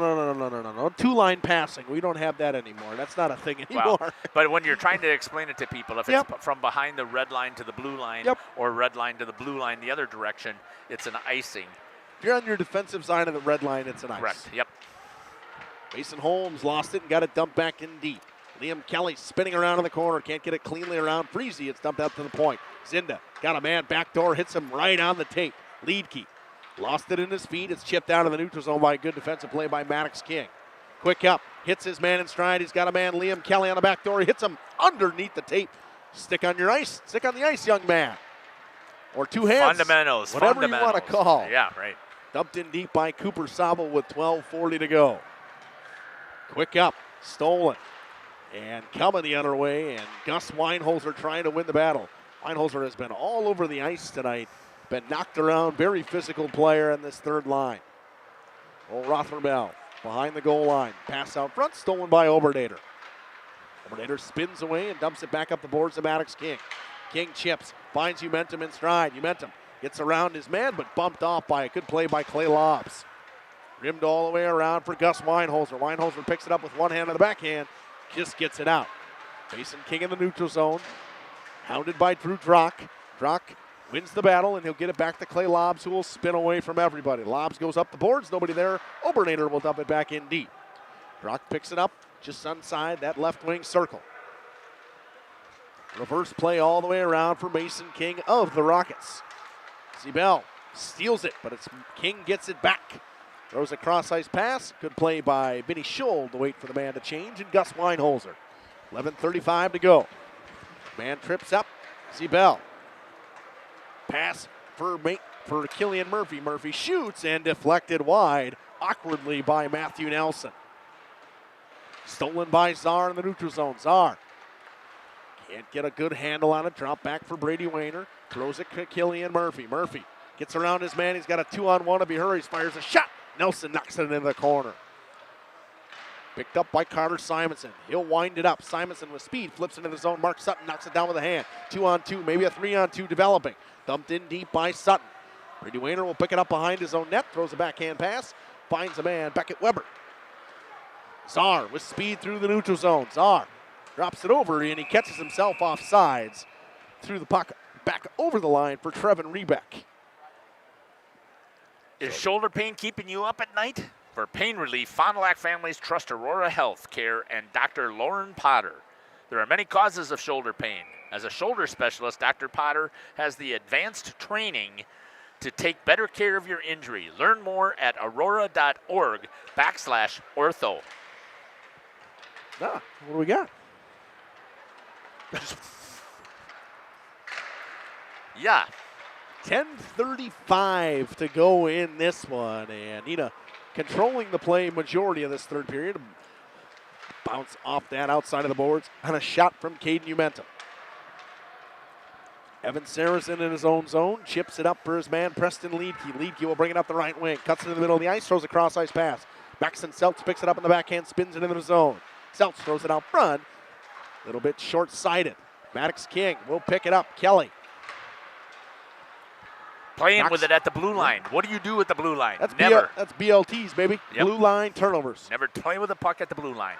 2-line passing. We don't have that anymore. That's not a thing anymore. Well, but when you're trying to explain it to people, if it's from behind the red line to the blue line or red line to the blue line the other direction, it's an icing. If you're on your defensive side of the red line, it's an ice. Correct, yep. Mason Holmes lost it and got it dumped back in deep. Liam Kelly spinning around in the corner, can't get it cleanly around Freese. It's dumped out to the point. Zinda got a man backdoor, hits him right on the tape. Leedkey lost it in his feet. It's chipped out of the neutral zone by a good defensive play by Maddox King. Quick up, hits his man in stride. He's got a man, Liam Kelly, on the back door. He hits him underneath the tape. Stick on the ice, young man. Or 2 hands. Fundamentals. Whatever you want to call. Yeah, right. Dumped in deep by Cooper Sobel with 12:40 to go. Quick up, stolen. And coming the other way, and Gus Weinholzer trying to win the battle. Weinholzer has been all over the ice tonight. Been knocked around, very physical player in this third line. Rothermel behind the goal line. Pass out front, stolen by Obernader. Obernader spins away and dumps it back up the boards to Maddox King. King chips, finds Umentum in stride. Umentum gets around his man, but bumped off by a good play by Clay Lobbs. Rimmed all the way around for Gus Weinholzer. Weinholzer picks it up with one hand on the backhand, just gets it out. Mason King in the neutral zone, hounded by Drew Drock. Drock wins the battle, and he'll get it back to Clay Lobbs, who will spin away from everybody. Lobbs goes up the boards, nobody there. Obernader will dump it back in deep. Drock picks it up just inside that left wing circle. Reverse play all the way around for Mason King of the Rockets. Zebel steals it, but it's King gets it back. Throws a cross-ice pass. Good play by Vinny Scholl to wait for the man to change, and Gus Weinholzer. 11:35 to go. Man trips up. Zebel. Pass for Killian Murphy. Murphy shoots and deflected wide awkwardly by Matthew Nelson. Stolen by Czar in the neutral zone. Czar can't get a good handle on it. Drop back for Brady Wayner. Throws it to Killian Murphy. Murphy gets around his man. He's got a 2-on-1 if he hurries. Fires a shot. Nelson knocks it into the corner. Picked up by Carter Simonson. He'll wind it up. Simonson with speed. Flips into the zone. Mark Sutton knocks it down with a hand. 2-on-2. Maybe a 3-on-2 developing. Dumped in deep by Sutton. Brady Wayner will pick it up behind his own net. Throws a backhand pass. Finds a man. Beckett Weber. Czar with speed through the neutral zone. Czar drops it over and he catches himself off sides. Through the puck back over the line for Trevin Rebeck. Is shoulder pain keeping you up at night? For pain relief, Fond du Lac families trust Aurora Health Care and Dr. Lauren Potter. There are many causes of shoulder pain. As a shoulder specialist, Dr. Potter has the advanced training to take better care of your injury. Learn more at aurora.org/ortho. What do we got? Yeah. 10:35 to go in this one, and Neenah controlling the play majority of this third period. Bounce off that outside of the boards, and a shot from Caden Umenta. Evan Saracen in his own zone, chips it up for his man Preston Liedke. Liedke will bring it up the right wing, cuts it in the middle of the ice, throws a cross-ice pass. Maxson Seltz picks it up in the backhand, spins it into the zone. Seltz throws it out front, a little bit short-sighted. Maddox King will pick it up. Kelly. Playing with it at the blue line. What do you do at the blue line? That's Never. that's BLTs, baby. Yep. Blue line turnovers. Never play with the puck at the blue line.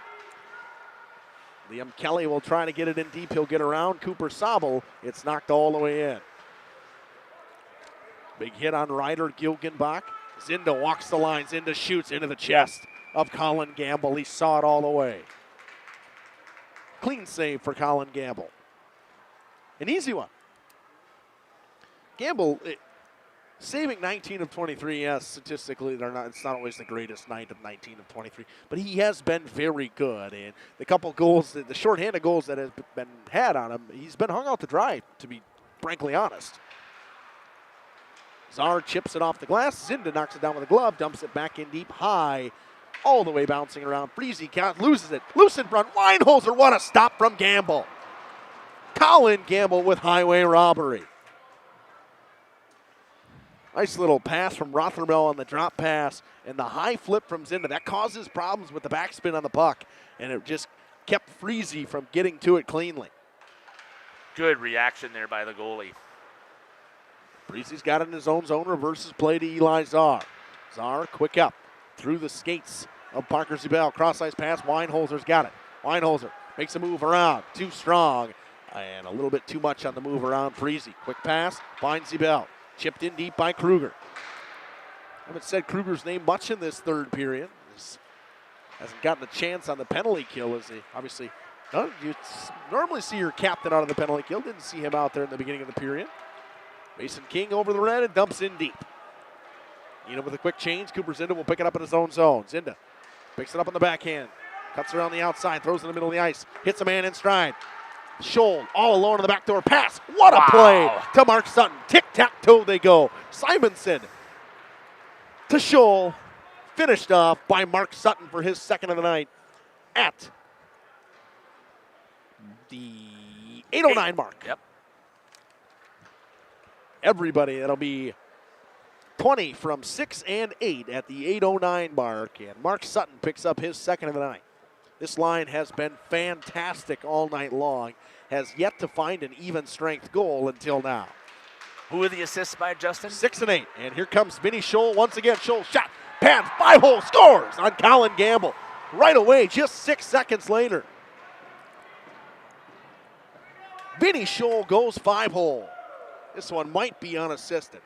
Liam Kelly will try to get it in deep. He'll get around Cooper Sobel. It's knocked all the way in. Big hit on Ryder Gilgenbach. Zinda walks the line. Zinda shoots into the chest of Colin Gamble. He saw it all the way. Clean save for Colin Gamble. An easy one. Gamble saving 19 of 23. Yes, statistically, it's not always the greatest night of 19 of 23, but he has been very good. And the couple goals, the shorthanded goals that have been had on him, he's been hung out to dry, to be frankly honest. Czar chips it off the glass. Zinda knocks it down with a glove, dumps it back in deep, high, all the way bouncing around. Breezy loses it. Loose in front. Weinholzer, what a stop from Gamble. Colin Gamble with highway robbery. Nice little pass from Rothermel on the drop pass and the high flip from Zinda. That causes problems with the backspin on the puck, and it just kept Freezy from getting to it cleanly. Good reaction there by the goalie. Breezy's got it in his own zone, reverses play to Eli Czar. Czar, quick up through the skates of Parker Zebel. Cross-ice pass, Weinholzer's got it. Weinholzer makes a move around, too strong, and a little bit too much on the move around Freezy. Quick pass, finds Zebel. Chipped in deep by Kruger. Haven't said Kruger's name much in this third period. Hasn't gotten a chance on the penalty kill, as he obviously, you normally see your captain out of the penalty kill. Didn't see him out there in the beginning of the period. Mason King over the red and dumps in deep. With a quick change, Cooper Zinda will pick it up in his own zone. Zinda picks it up on the backhand, cuts around the outside, throws it in the middle of the ice, hits a man in stride. Scholl all alone on the backdoor pass. What a play to Mark Sutton. Tic-tac-toe they go. Simonson to Scholl. Finished off by Mark Sutton for his second of the night at the 8:09 mark. Yep. Everybody, that'll be 20 from 6 and 8 at the 8:09 mark. And Mark Sutton picks up his second of the night. This line has been fantastic all night long. Has yet to find an even strength goal until now. Who are the assists by Justin? 6 and 8. And here comes Vinny Scholl once again. Scholl shot, pad, 5-hole, scores on Colin Gamble. Right away, just 6 seconds later. Vinny Scholl goes 5-hole. This one might be unassisted.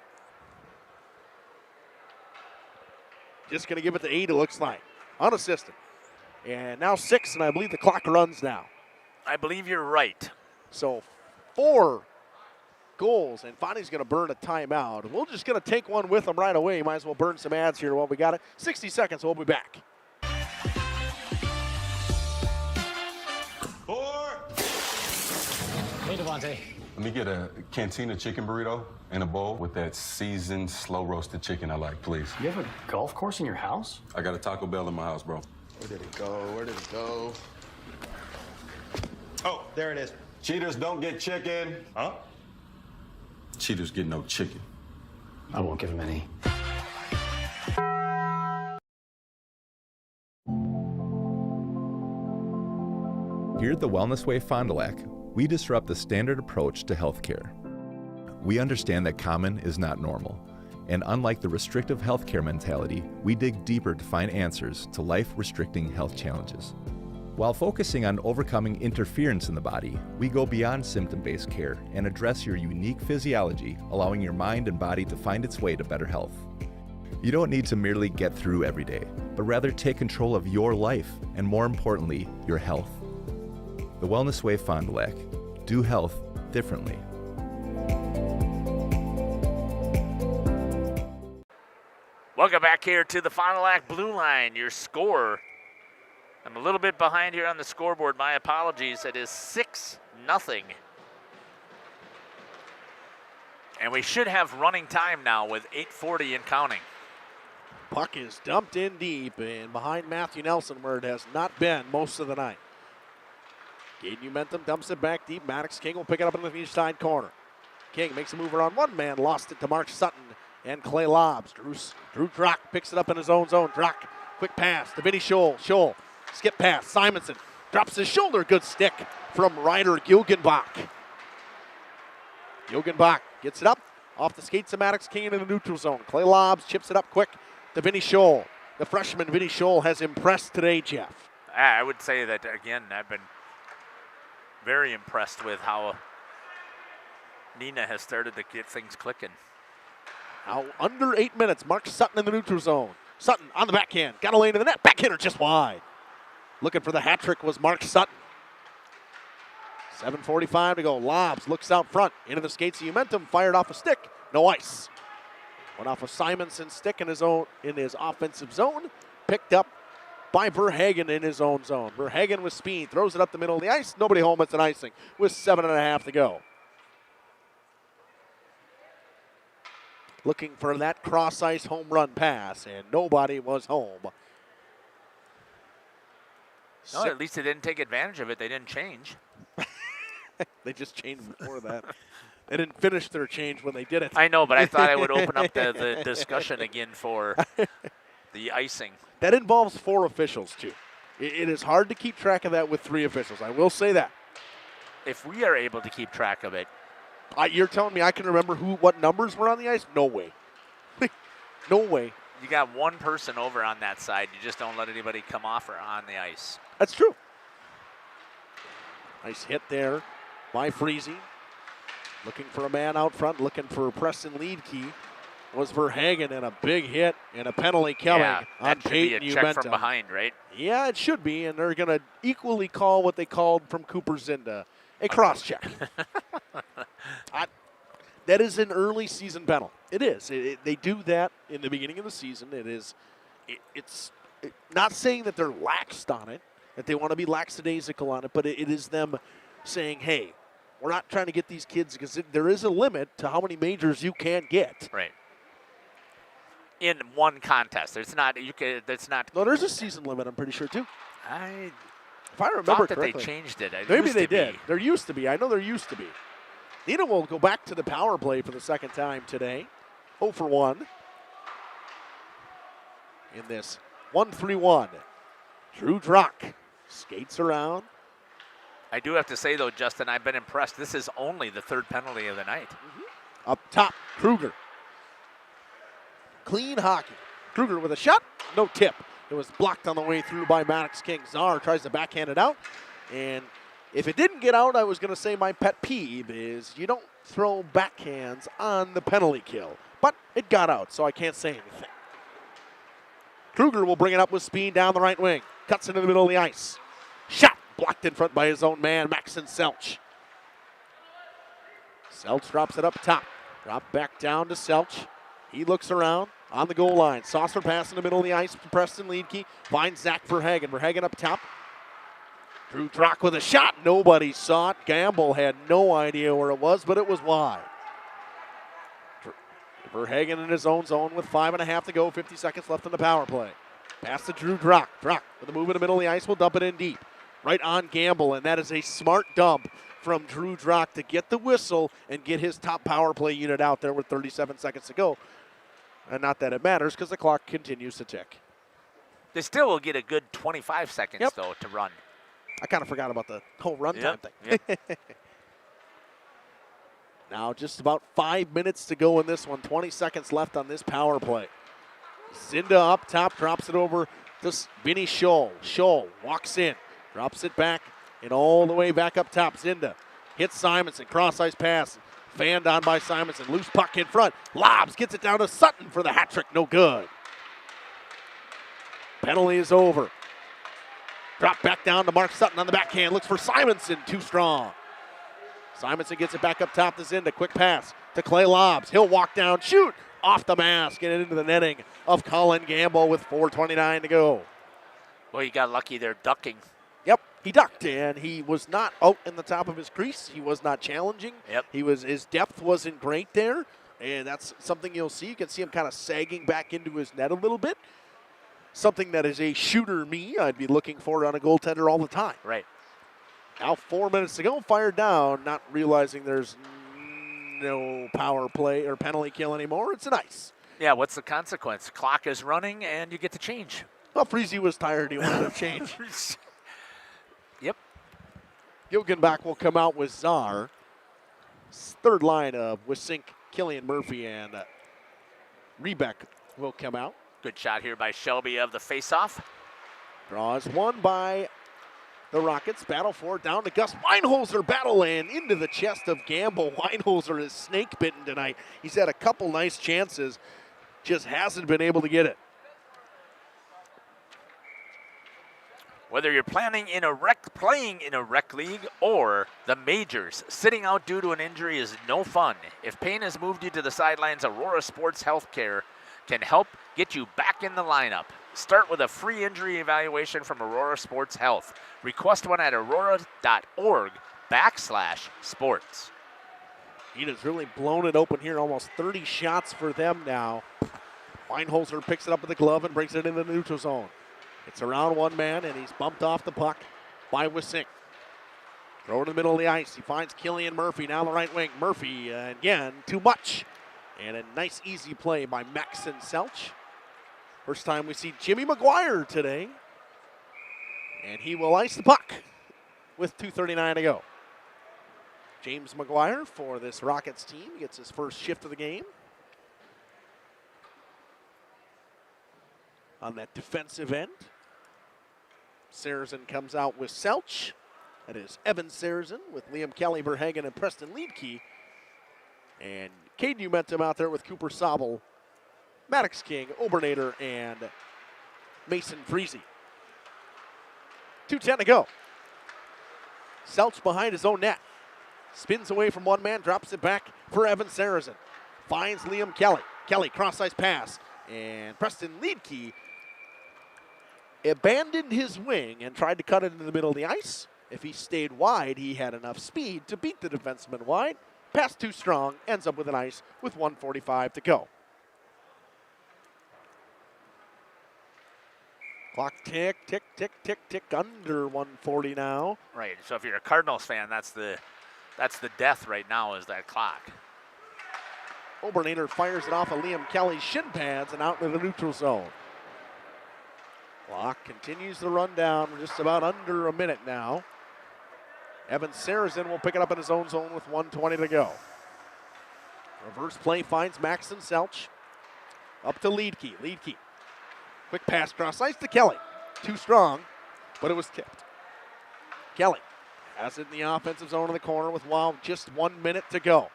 Just going to give it to 8, it looks like. Unassisted. And now 6, and I believe the clock runs now. I believe you're right. So 4 goals, and Fondy's going to burn a timeout. We're just going to take one with them right away. Might as well burn some ads here while we got it. 60 seconds, we'll be back. Hey, Devontae. Let me get a Cantina chicken burrito and a bowl with that seasoned, slow-roasted chicken I like, please. You have a golf course in your house? I got a Taco Bell in my house, bro. Where did it go? Where did it go? Oh, there it is. Cheaters don't get chicken. Huh? Cheaters get no chicken. I won't give him any. Here at the Wellness Way Fond du Lac, we disrupt the standard approach to healthcare. We understand that common is not normal, and unlike the restrictive healthcare mentality, we dig deeper to find answers to life-restricting health challenges. While focusing on overcoming interference in the body, we go beyond symptom-based care and address your unique physiology, allowing your mind and body to find its way to better health. You don't need to merely get through every day, but rather take control of your life and, more importantly, your health. The Wellness Way Fond du Lac. Do health differently. Welcome back here to the Fond du Lac Blue Line. Your score, I'm a little bit behind here on the scoreboard. My apologies. It is 6-0. And we should have running time now with 8:40 and counting. Puck is dumped in deep and behind Matthew Nelson, where it has not been most of the night. Gain momentum, dumps it back deep. Maddox King will pick it up in the east side corner. King makes a move around one man, lost it to Mark Sutton and Clay Lobbs. Drew Drock picks it up in his own zone. Drock, quick pass to Vinny Scholl. Scholl, skip pass. Simonson drops his shoulder. Good stick from Ryder Gilgenbach. Gilgenbach gets it up off the skates of Maddox King into the neutral zone. Clay Lobbs chips it up quick to Vinny Scholl. The freshman Vinny Scholl has impressed today, Jeff. I would say that, again, I've been very impressed with how Neenah has started to get things clicking. Now under 8 minutes, Mark Sutton in the neutral zone. Sutton on the backhand, got a lane to the net, backhander just wide. Looking for the hat trick was Mark Sutton. 7:45 to go. Lobbs looks out front into the skates of Momentum, fired off a stick, no ice. Went off a Simonson's stick in his offensive zone, picked up by Verhagen in his own zone. Verhagen with speed, throws it up the middle of the ice. Nobody home, it's an icing with 7.5 to go. Looking for that cross-ice home run pass, and nobody was home. No, at least they didn't take advantage of it. They didn't change. They just changed before that. They didn't finish their change when they did it. I know, but I thought I would open up the discussion again for the icing. That involves 4 officials, too. It is hard to keep track of that with 3 officials. I will say that. If we are able to keep track of it. You're telling me I can remember what numbers were on the ice? No way. No way. You got one person over on that side. You just don't let anybody come off or on the ice. That's true. Nice hit there by Freese. Looking for a man out front, looking for Preston Leedkey. Was Verhagen, and a big hit and a penalty coming on Peyton Umentum. Check from behind, right? Yeah, it should be, and they're going to equally call what they called from Cooper Zinda a cross-check. That is an early season penalty. It is. They do that in the beginning of the season. It's not saying that they're laxed on it, that they want to be lackadaisical on it, but it is them saying, hey, we're not trying to get these kids, because there is a limit to how many majors you can get. Right. In one contest. It's not. That's not. No, there's a season limit, I'm pretty sure, too. If I remember thought that correctly. They changed it. Maybe they did. There used to be. I know there used to be. Neenah will go back to the power play for the second time today. 0 for 1 in this 1-3-1. Drew Drock skates around. I do have to say, though, Justin, I've been impressed. This is only the 3rd penalty of the night. Up top, Kruger. Clean hockey. Kruger with a shot, no tip. It was blocked on the way through by Maddox King. Czar tries to backhand it out. And if it didn't get out, I was going to say my pet peeve is you don't throw backhands on the penalty kill. But it got out, so I can't say anything. Kruger will bring it up with speed down the right wing. Cuts into the middle of the ice. Shot blocked in front by his own man, Maxon Selch. Selch drops it up top. Drop back down to Selch. He looks around on the goal line. Saucer pass in the middle of the ice for Preston Liedke. Finds Zach Verhagen. Verhagen up top. Drew Drock with a shot. Nobody saw it. Gamble had no idea where it was, but it was wide. Verhagen in his own zone with 5.5 to go. 50 seconds left in the power play. Pass to Drew Drock. Drock with a move in the middle of the ice will dump it in deep. Right on Gamble, and that is a smart dump from Drew Drock to get the whistle and get his top power play unit out there with 37 seconds to go. And not that it matters because the clock continues to tick. They still will get a good 25 seconds, though, to run. I kind of forgot about the whole runtime thing. Yep. Now just about 5 minutes to go in this one. 20 seconds left on this power play. Zinda up top, drops it over to Vinny Scholl. Scholl walks in, drops it back, and all the way back up top. Zinda hits Simonson, cross-ice pass. Fanned on by Simonson, loose puck in front. Lobs, gets it down to Sutton for the hat trick, no good. Penalty is over. Drop back down to Mark Sutton on the backhand. Looks for Simonson, too strong. Simonson gets it back up top to Zinda. Quick pass to Clay Lobs. He'll walk down, shoot off the mask, and into the netting of Colin Gamble with 4:29 to go. Well, you got lucky there ducking. Yep, he ducked, and he was not out in the top of his crease. He was not challenging. Yep. His depth wasn't great there, and that's something you'll see. You can see him kind of sagging back into his net a little bit. Something that is a shooter me, I'd be looking for on a goaltender all the time. Right. Now 4 minutes to go, fired down, not realizing there's no power play or penalty kill anymore. It's an ice. Yeah, what's the consequence? Clock is running, and you get to change. Well, Freezy was tired. He wanted to change. Yep. Gilgenbach will come out with Czar. Third line of Wisink, Killian Murphy, and Rebeck will come out. Good shot here by Shelby of the faceoff. Draws one by the Rockets. Battle for it down to Gus Weinholzer. Battle and into the chest of Gamble. Weinholzer is snake bitten tonight. He's had a couple nice chances, just hasn't been able to get it. Whether you're playing in a rec league or the majors, sitting out due to an injury is no fun. If pain has moved you to the sidelines, Aurora Sports Healthcare can help get you back in the lineup. Start with a free injury evaluation from Aurora Sports Health. Request one at aurora.org/sports. Neenah's really blown it open here. Almost 30 shots for them now. Weinholzer picks it up with the glove and brings it into the neutral zone. It's around one man, and he's bumped off the puck by Wisink. Throw it in the middle of the ice. He finds Killian Murphy down the right wing. Murphy, again, too much. And a nice, easy play by Maxon Selch. First time we see Jimmy McGuire today. And he will ice the puck with 2:39 to go. James McGuire for this Rockets team gets his first shift of the game. On that defensive end, Saracen comes out with Selch. That is Evan Saracen with Liam Kelly, Verhagen, and Preston Liedke. And Cade Umentum out there with Cooper Sobel, Maddox King, Obernader, and Mason Freezy. 2:10 to go. Selch behind his own net. Spins away from one man, drops it back for Evan Saracen. Finds Liam Kelly. Kelly, cross-ice pass. And Preston Liedke abandoned his wing and tried to cut it into the middle of the ice. If he stayed wide, he had enough speed to beat the defenseman wide. Pass too strong, ends up with an ice with 1:45 to go. Clock tick, tick, tick, tick, tick, under 140 now. Right, so if you're a Cardinals fan, that's the death right now is that clock. Obernader fires it off of Liam Kelly's shin pads and out into the neutral zone. Clock continues to run down. We're just about under a minute now. Evan Saracen will pick it up in his own zone with 1:20 to go. Reverse play finds Maxon Selch. Up to Liedke. Liedke. Quick pass cross ice to Kelly. Too strong, but it was tipped. Kelly has it in the offensive zone in the corner with just 1 minute to go.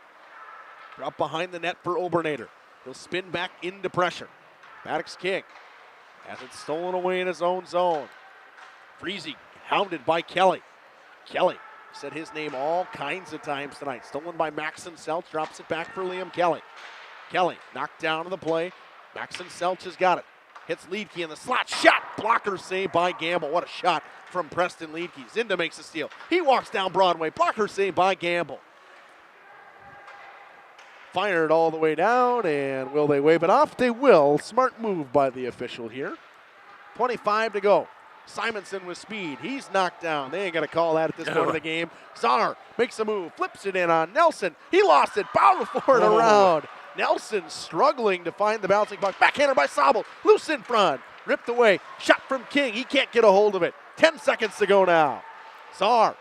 Drop behind the net for Obernader. He'll spin back into pressure. Maddox King has it stolen away in his own zone. Freezy hounded by Kelly. Kelly Said his name all kinds of times tonight. Stolen by Maxon Selch, drops it back for Liam Kelly. Kelly knocked down to the play. Maxon Selch has got it. Hits Liedke in the slot. Shot. Blocker save by Gamble. What a shot from Preston Liedke. Zinda makes a steal. He walks down Broadway. Blocker save by Gamble. Fired all the way down, and will they wave it off? They will. Smart move by the official here. 25 to go. Simonson with speed. He's knocked down. They ain't going to call that at this point of the game. Czar makes a move. Flips it in on Nelson. He lost it. Power forward around. Nelson struggling to find the bouncing puck. Backhander by Sobel. Loose in front. Ripped away. Shot from King. He can't get a hold of it. 10 seconds to go now. Czar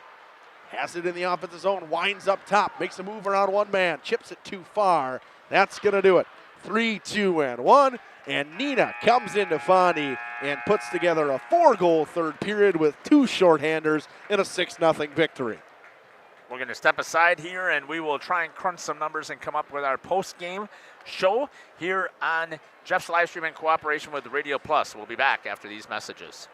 has it in the offensive zone. Winds up top. Makes a move around one man. Chips it too far. That's going to do it. 3-2-1. And Neenah comes into Fondy and puts together a 4-goal third period with 2 shorthanders in a 6-0 victory. We're going to step aside here, and we will try and crunch some numbers and come up with our post-game show here on Jeff's Livestream in cooperation with Radio Plus. We'll be back after these messages.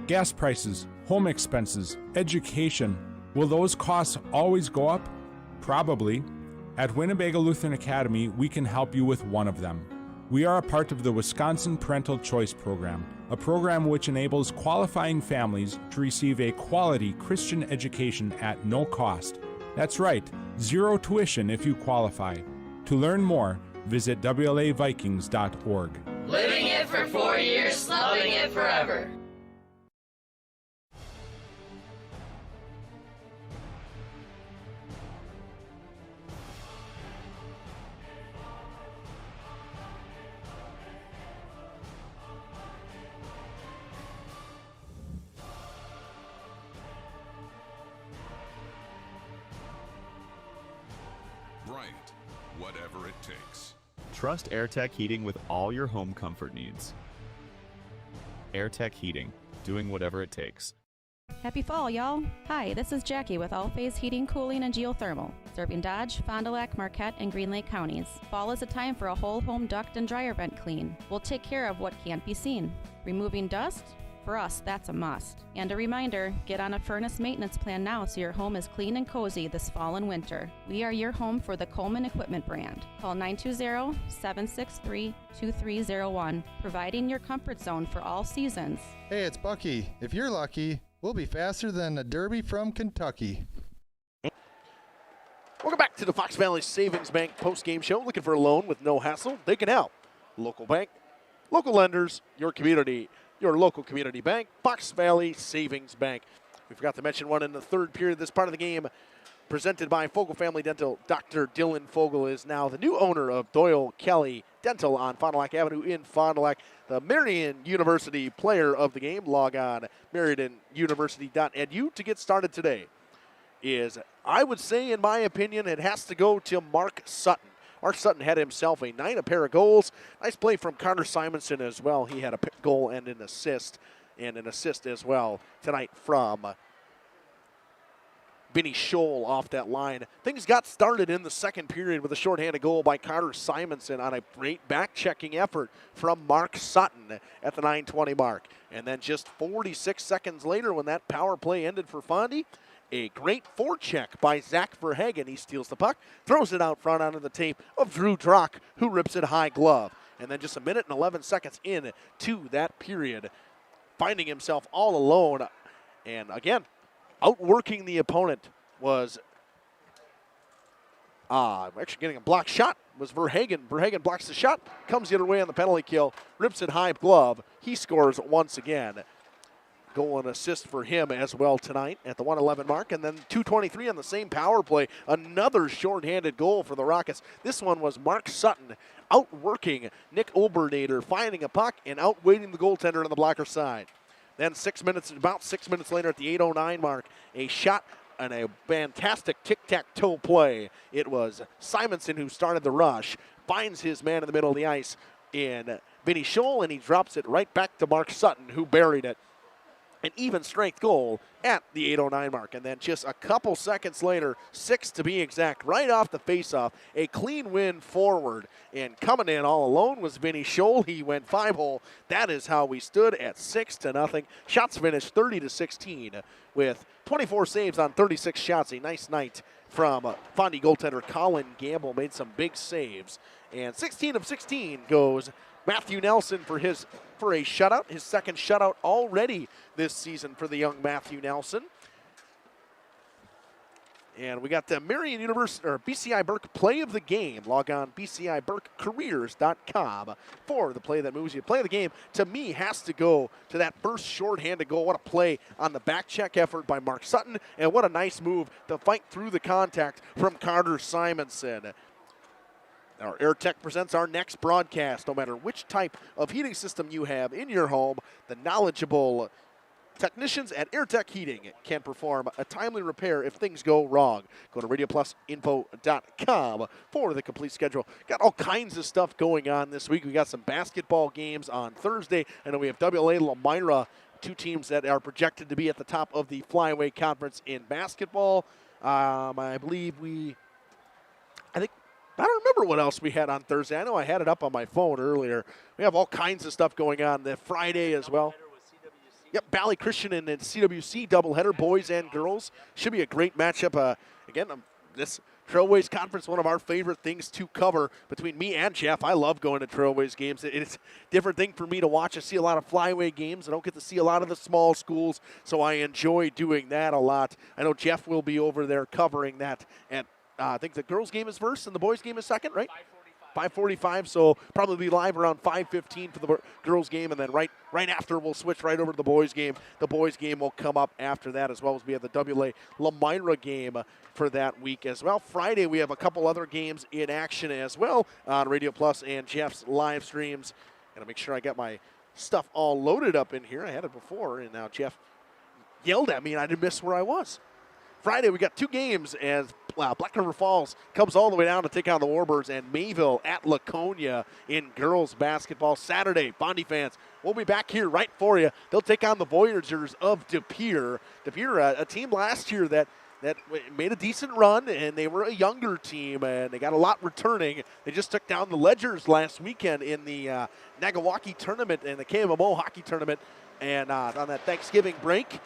Gas prices, home expenses, education. Will those costs always go up? Probably. At Winnebago Lutheran Academy, we can help you with one of them. We are a part of the Wisconsin Parental Choice Program, a program which enables qualifying families to receive a quality Christian education at no cost. That's right, 0 tuition if you qualify. To learn more, visit WLAVikings.org. Living it for 4 years, loving it forever. Bryant, whatever it takes. Trust AirTech Heating with all your home comfort needs. AirTech Heating, doing whatever it takes. Happy fall, y'all. Hi, this is Jackie with All Phase Heating, Cooling, and Geothermal, serving Dodge, Fond du Lac, Marquette, and Green Lake counties. Fall is a time for a whole home duct and dryer vent clean. We'll take care of what can't be seen. Removing dust? For us, that's a must. And a reminder, get on a furnace maintenance plan now so your home is clean and cozy this fall and winter. We are your home for the Coleman Equipment brand. Call 920-763-2301, providing your comfort zone for all seasons. Hey, it's Bucky. If you're lucky, we'll be faster than a Derby from Kentucky. Welcome back to the Fox Valley Savings Bank post-game show. Looking for a loan with no hassle? They can help. Local bank, local lenders, your community. Your local community bank, Fox Valley Savings Bank. We forgot to mention one in the third period. This part of the game presented by Fogel Family Dental. Dr. Dylan Fogel is now the new owner of Doyle Kelly Dental on Fond du Lac Avenue in Fond du Lac. The Marian University player of the game. Log on marianuniversity.edu to get started today. I would say, in my opinion, it has to go to Mark Sutton. Mark Sutton had himself a night, a pair of goals. Nice play from Carter Simonson as well. He had a goal and an assist as well tonight from Vinny Scholl off that line. Things got started in the second period with a shorthanded goal by Carter Simonson on a great back-checking effort from Mark Sutton at the 9:20 mark. And then just 46 seconds later, when that power play ended for Fondy, a great forecheck by Zach Verhagen. He steals the puck, throws it out front onto the tape of Drew Drock, who rips it high glove. And then just a minute and 11 seconds in to that period, finding himself all alone. And again, outworking the opponent was actually getting a blocked shot was Verhagen. Verhagen blocks the shot, comes the other way on the penalty kill, rips it high glove. He scores once again. goal and assist for him as well tonight at the 111 mark. And then 2:23 on the same power play. Another shorthanded goal for the Rockets. This one was Mark Sutton outworking Nick Obernader, finding a puck and outweighting the goaltender on the blocker side. Then about 6 minutes later at the 8:09 mark, a shot and a fantastic tic-tac-toe play. It was Simonson who started the rush, finds his man in the middle of the ice in Vinny Scholl, and he drops it right back to Mark Sutton, who buried it. An even strength goal at the 8:09 mark. And then just a couple seconds later, 6 to be exact, right off the faceoff, a clean win forward. And coming in all alone was Vinny Scholl. He went 5-hole. That is how we stood at 6-0. Shots finished 30-16 with 24 saves on 36 shots. A nice night from Fondy goaltender Colin Gamble. Made some big saves. And 16 of 16 goes Matthew Nelson for a shutout, his second shutout already this season for the young Matthew Nelson. And we got the Marion University or BCI Burke play of the game. Log on bciburkecareers.com for the play that moves you. Play of the game to me has to go to that first shorthanded goal. What a play on the back check effort by Mark Sutton, and what a nice move to fight through the contact from Carter Simonson. Our Air Tech presents our next broadcast. No matter which type of heating system you have in your home, the knowledgeable technicians at Air Tech Heating can perform a timely repair if things go wrong. Go to radioplusinfo.com for the complete schedule. Got all kinds of stuff going on this week. We got some basketball games on Thursday. I know we have WLA Lomira, two teams that are projected to be at the top of the Flyway Conference in basketball. I don't remember what else we had on Thursday. I know I had it up on my phone earlier. We have all kinds of stuff going on the Friday as well. Yep, Valley Christian and CWC doubleheader, boys and girls. Should be a great matchup. This Trailways Conference, one of our favorite things to cover between me and Jeff. I love going to Trailways games. It's a different thing for me to watch. I see a lot of Flyway games. I don't get to see a lot of the small schools, so I enjoy doing that a lot. I know Jeff will be over there covering that at I think the girls' game is first and the boys' game is second, right? 5:45, so probably be live around 5:15 for the girls' game, and then right after we'll switch right over to the boys' game. The boys' game will come up after that, as well as we have the WLA Lomira game for that week as well. Friday, we have a couple other games in action as well on Radio Plus and Jeff's live streams. Gotta make sure I got my stuff all loaded up in here. I had it before, and now Jeff yelled at me, and I didn't miss where I was. Friday, we got two games as Black River Falls comes all the way down to take on the Warbirds, and Mayville at Laconia in girls basketball. Saturday, Bondi fans, we'll be back here right for you. They'll take on the Voyagers of De Pere. De Pere, a team last year that made a decent run, and they were a younger team, and they got a lot returning. They just took down the Ledgers last weekend in the Nagawaki tournament and the KMMO hockey tournament, and on that Thanksgiving break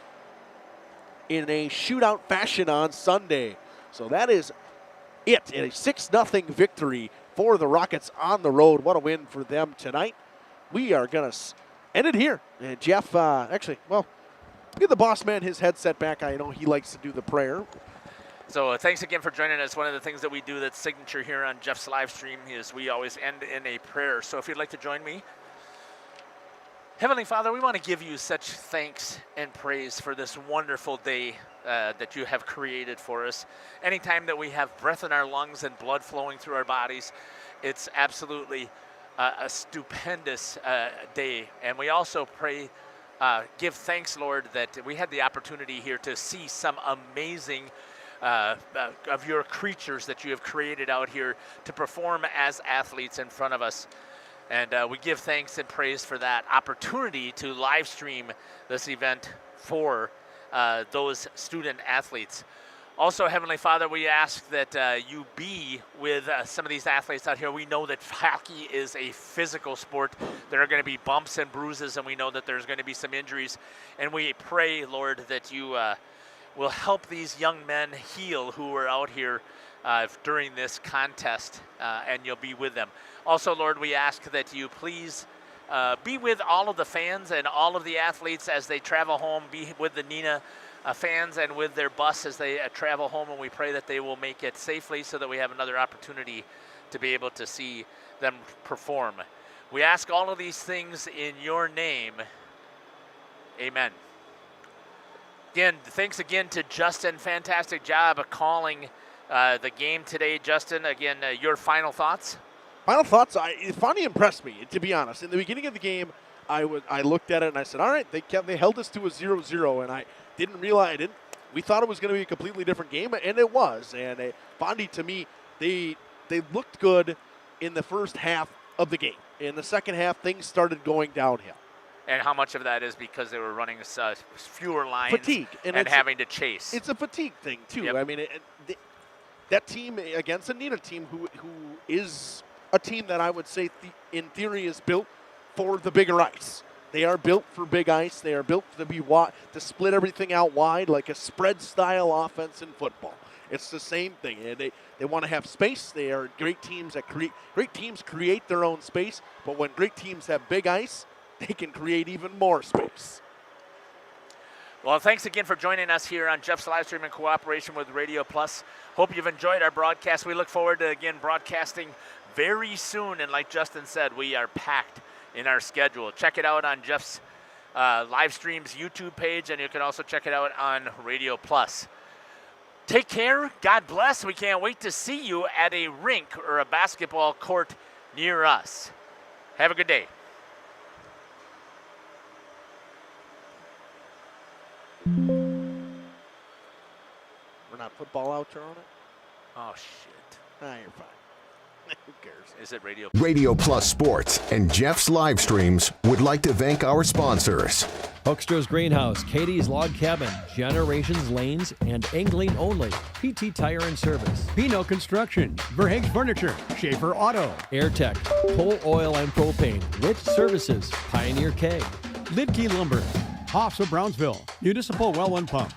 in a shootout fashion on Sunday. So that is it, in a 6-0 victory for the Rockets on the road. What a win for them tonight. We are going to end it here. And Jeff, give the boss man his headset back. I know he likes to do the prayer. So thanks again for joining us. One of the things that we do that's signature here on Jeff's live stream is we always end in a prayer. So if you'd like to join me. Heavenly Father, we want to give you such thanks and praise for this wonderful day that you have created for us. Anytime that we have breath in our lungs and blood flowing through our bodies, it's absolutely a stupendous day. And we also give thanks, Lord, that we had the opportunity here to see some amazing of your creatures that you have created out here to perform as athletes in front of us. And we give thanks and praise for that opportunity to live stream this event for those student athletes. Also, Heavenly Father, we ask that you be with some of these athletes out here. We know that hockey is a physical sport. There are going to be bumps and bruises, and we know that there's going to be some injuries. And we pray, Lord, that you will help these young men heal who are out here during this contest, and you'll be with them. Also, Lord, we ask that you please be with all of the fans and all of the athletes as they travel home. Be with the Neenah fans and with their bus as they travel home, and we pray that they will make it safely so that we have another opportunity to be able to see them perform. We ask all of these things in your name. Amen. Again, thanks again to Justin. Fantastic job of calling the game today, Justin. Again, your final thoughts? Final thoughts, Fondy impressed me, to be honest. In the beginning of the game, I looked at it and I said, all right, they held us to a 0-0, and I didn't realize we thought it was going to be a completely different game, and it was. And Fondy, to me, they looked good in the first half of the game. In the second half, things started going downhill. And how much of that is because they were running fewer lines fatigue and having to chase? It's a fatigue thing, too. Yep. I mean, that team against a Neenah team who is a team that I would say in theory is built for the bigger ice. They are built for big ice. They are built to split everything out wide like a spread-style offense in football. It's the same thing. They want to have space. They are great teams that create their own space, but when great teams have big ice, they can create even more space. Well, thanks again for joining us here on Jeff's Livestream in cooperation with Radio Plus. Hope you've enjoyed our broadcast. We look forward to, again, broadcasting very soon. And like Justin said, we are packed in our schedule. Check it out on Jeff's Livestreams YouTube page, and you can also check it out on Radio Plus. Take care. God bless. We can't wait to see you at a rink or a basketball court near us. Have a good day. We're not football outro on it? Oh, shit. Nah, you're fine. Who cares? Is it Radio? Radio Plus Sports and Jeff's Livestreams would like to thank our sponsors. Hoekstra's Greenhouse, Katie's Log Cabin, Generations Lanes, and Angling Only. PT Tire and Service. Pino Construction, Verhaeg's Furniture, Schaefer Auto. AirTech, Pole Oil and Propane. Rich Services, Pioneer K. Lidkey Lumber, Hoffs of Brownsville, Municipal Well and Pump.